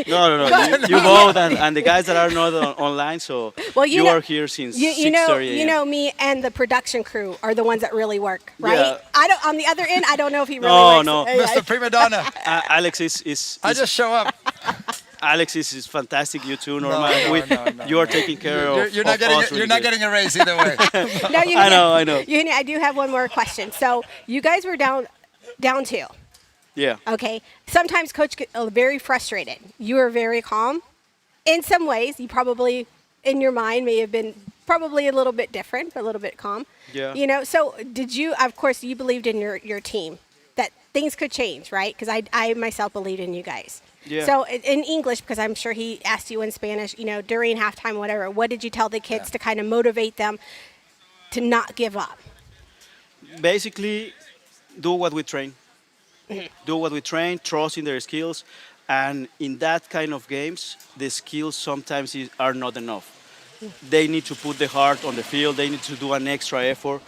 S7: No. You both and the guys that are not online. So
S2: Well,
S7: you
S2: know,
S7: are here since
S2: you know,
S7: 6:30 a.m.
S2: me and the production crew are the ones that really work, right?
S7: Yeah.
S2: I don't. On the other end, I don't know if he really
S7: No,
S2: works.
S7: no.
S1: Mr. Prima Donna,
S7: Alex is
S1: I just show up.
S7: Alex is fantastic. You too, Norma.
S1: No.
S7: You are taking care
S1: You're
S7: of
S1: not getting
S7: us really
S1: you're not
S7: good.
S1: getting a raise either way.
S2: No,
S7: I know.
S2: Eugenia, I do have one more question. So you guys were down 2.
S7: Yeah.
S2: Okay. Sometimes coach get very frustrated. You were very calm. In some ways, you probably, in your mind, may have been probably a little bit different, but a little bit calm.
S7: Yeah.
S2: You know, so did you, of course, you believed in your team that things could change, right? Because I myself believed in you guys.
S7: Yeah.
S2: So in English, because I'm sure he asked you in Spanish, you know, during halftime, whatever, what did you tell the kids to kind of motivate them to not give up?
S7: Basically, do what we train. Do what we train, trust in their skills, and in that kind of games, the skills sometimes are not enough. They need to put the heart on the field. They need to do an extra effort.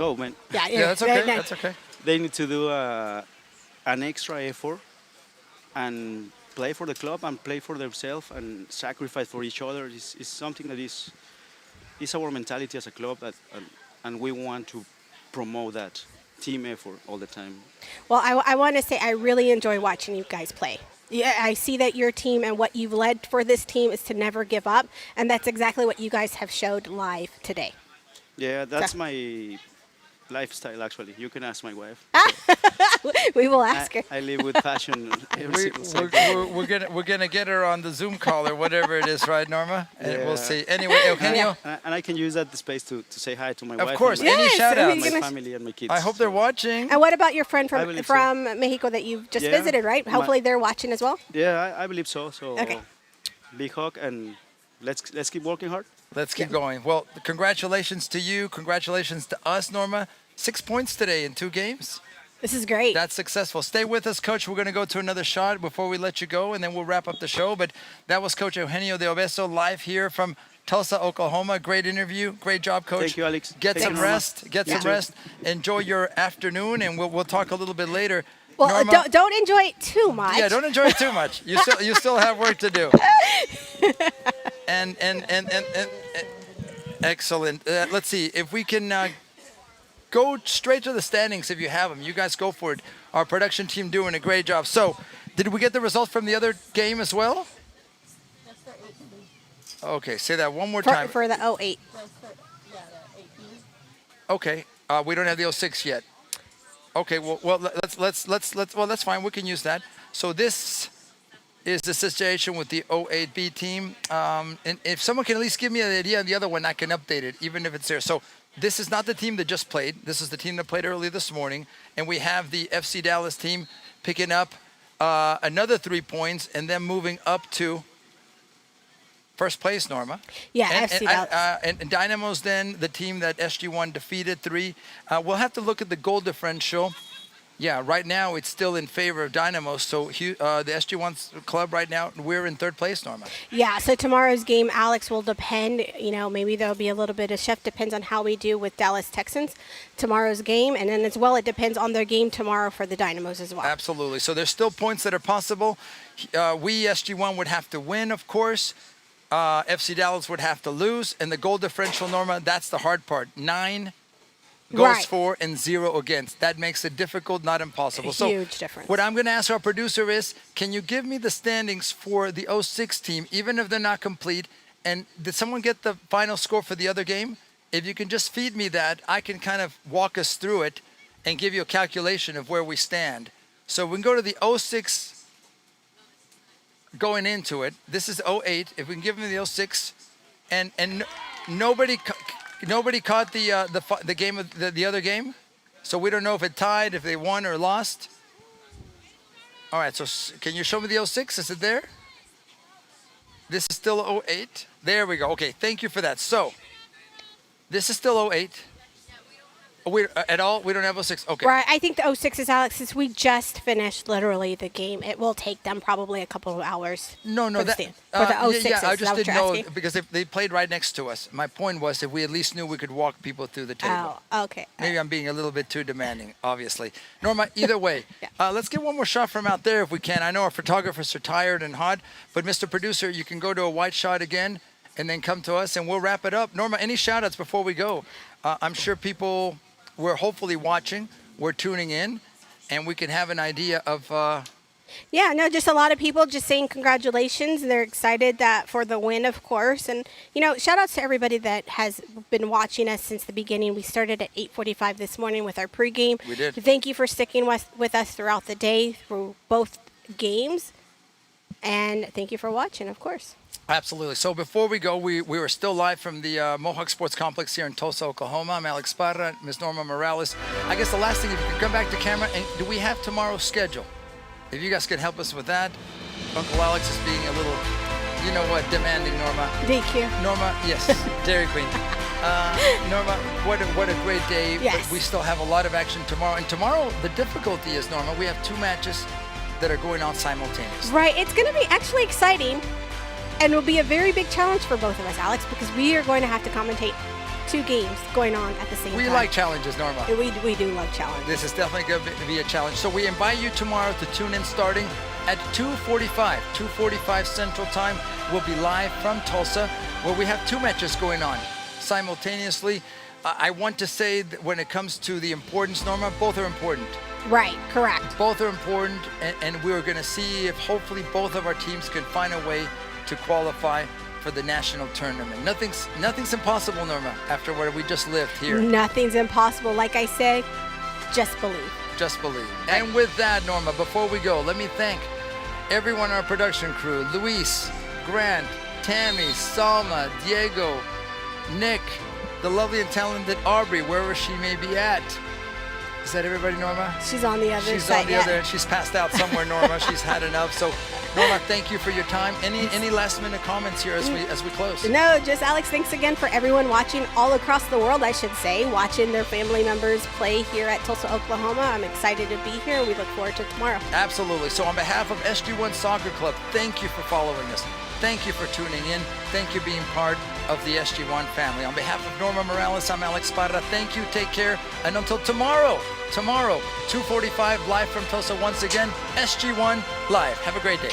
S7: Oh man,
S1: Yeah, that's okay. That's okay.
S7: they need to do an extra effort and play for the club and play for themselves and sacrifice for each other. Is something that is our mentality as a club, that and we want to promote that team effort all the time.
S2: Well, I want to say I really enjoy watching you guys play. Yeah, I see that your team and what you've led for this team is to never give up, and that's exactly what you guys have showed live today.
S7: Yeah, that's my lifestyle actually. You can ask my wife.
S2: We will ask her.
S7: I live with passion every single second.
S1: We're gonna get her on the Zoom call or whatever it is, right, Norma? And
S7: Yeah.
S1: we'll see. Anyway, Eugenio,
S7: And I can use that space to say hi to my wife.
S1: of course,
S7: and
S1: any
S2: Yes,
S1: shout
S2: I
S1: outs?
S2: mean,
S7: my family and my kids.
S1: I hope they're watching.
S2: And what about your friend
S7: I
S2: from
S7: believe so.
S2: from Mexico that you've just
S7: Yeah,
S2: visited, right?
S7: my-
S2: Hopefully they're watching as well.
S7: Yeah, I believe so. So
S2: Okay.
S7: big hug, and let's keep working hard.
S1: Let's keep going. Well, congratulations to you. Congratulations to us, Norma. 6 points today in 2 games.
S2: This is great.
S1: That's successful. Stay with us, Coach. We're going to go to another shot before we let you go, and then we'll wrap up the show. But that was Coach Eugenio de Obeso live here from Tulsa, Oklahoma. Great interview. Great job, Coach.
S7: Thank you, Alex.
S1: Get
S7: Thank
S1: some
S7: you, Norma.
S1: rest. Get
S7: You
S1: some
S7: too.
S1: rest. Enjoy your afternoon, and we'll talk a little bit later.
S2: well,
S1: Norma,
S2: don't enjoy it too much.
S1: yeah, don't enjoy it too much. You still have work to do. And excellent. Let's see if we can go straight to the standings if you have them. You guys go for it. Our production team doing a great job. So, did we get the result from the other game as well? Okay, say that one more time.
S2: for the 08.
S1: Okay, we don't have the 06 yet. Okay, well let's well, that's fine. We can use that. So this is the situation with the 08B team. And if someone can at least give me an idea on the other one, I can update it, even if it's there. So this is not the team that just played. This is the team that played early this morning. And we have the FC Dallas team picking up another 3 points and then moving up to first place, Norma.
S2: Yeah,
S1: and,
S2: FC
S1: and,
S2: Dallas.
S1: and Dynamo's then the team that SG1 defeated 3. We'll have to look at the goal differential. Yeah, right now it's still in favor of Dynamo. So the SG1 club right now, we're in third place, Norma.
S2: Yeah, so tomorrow's game, Alex, will depend. You know, maybe there'll be a little bit of shift. Depends on how we do with Dallas Texans tomorrow's game. And then as well, it depends on their game tomorrow for the Dynamos as well.
S1: Absolutely. So there's still points that are possible. We, SG1, would have to win, of course. FC Dallas would have to lose. And the goal differential, Norma, that's the hard part. 9 goals
S2: Right.
S1: for and 0 against. That makes it difficult, not impossible. So
S2: Huge difference.
S1: what I'm going to ask our producer is, can you give me the standings for the 06 team, even if they're not complete? And did someone get the final score for the other game? If you can just feed me that, I can kind of walk us through it and give you a calculation of where we stand. So we can go to the 06 going into it. This is 08. If we can give me the 06, and nobody caught the game of the other game, so we don't know if it tied, if they won or lost. All right, so can you show me the 06? Is it there? This is still 08. There we go. Okay, thank you for that. So this is still 08. We at all? We don't have 06. Okay.
S2: Right, I think the 06 is, Alex, since we just finished literally the game, it will take them probably a couple of hours.
S1: No,
S2: for the 06s.
S1: yeah, I
S2: is that
S1: just
S2: what
S1: didn't
S2: you're
S1: know
S2: asking?
S1: because they played right next to us. My point was if we at least knew we could walk people through the table.
S2: Oh, okay.
S1: Maybe I'm being a little bit too demanding, obviously. Norma, either way,
S2: Yeah.
S1: let's get one more shot from out there if we can. I know our photographers are tired and hot, but Mr. Producer, you can go to a white shot again and then come to us and we'll wrap it up. Norma, any shout outs before we go? I'm sure people were hopefully watching, we're tuning in, and we can have an idea of...
S2: Yeah, no, just a lot of people just saying congratulations. They're excited that for the win, of course. And, you know, shout outs to everybody that has been watching us since the beginning. We started at 8:45 this morning with our pregame.
S1: We did.
S2: Thank you for sticking with us throughout the day through both games. And thank you for watching, of course.
S1: Absolutely. So before we go, we were still live from the Mohawk Sports Complex here in Tulsa, Oklahoma. I'm Alex Parra, Ms. Norma Morales. I guess the last thing, if you can come back to camera, and do we have tomorrow's schedule? If you guys could help us with that. Uncle Alex is being a little, you know what, demanding, Norma.
S2: DQ.
S1: Norma, yes, Dairy Queen. Norma, what a great day.
S2: Yes.
S1: But we still have a lot of action tomorrow. And tomorrow, the difficulty is, Norma, we have 2 matches that are going on simultaneously.
S2: Right. It's going to be actually exciting, and will be a very big challenge for both of us, Alex, because we are going to have to commentate 2 games going on at the same time.
S1: We like challenges, Norma.
S2: We do love challenges.
S1: This is definitely going to be a challenge. So we invite you tomorrow to tune in starting at 2:45 Central Time. We'll be live from Tulsa, where we have 2 matches going on simultaneously. I want to say that when it comes to the importance, Norma, both are important.
S2: Right, correct.
S1: Both are important, and we're going to see if hopefully both of our teams can find a way to qualify for the national tournament. Nothing's impossible, Norma, after what we just lived here.
S2: Nothing's impossible. Like I say, just believe.
S1: Just believe. And with that, Norma, before we go, let me thank everyone on our production crew: Luis, Grant, Tammy, Salma, Diego, Nick, the lovely and talented Aubrey, wherever she may be at. Is that everybody, Norma?
S2: She's on the other
S1: She's
S2: side.
S1: on the other end. She's passed out somewhere, Norma. She's had enough. So, Norma, thank you for your time. Any last minute comments here as we close?
S2: No, just Alex, thanks again for everyone watching all across the world, I should say, watching their family members play here at Tulsa, Oklahoma. I'm excited to be here. We look forward to tomorrow.
S1: Absolutely. So on behalf of SG1 Soccer Club, thank you for following us. Thank you for tuning in. Thank you for being part of the SG1 family. On behalf of Norma Morales, I'm Alex Parra. Thank you. Take care. And until tomorrow, 2:45 live from Tulsa once again, SG1 Live. Have a great day.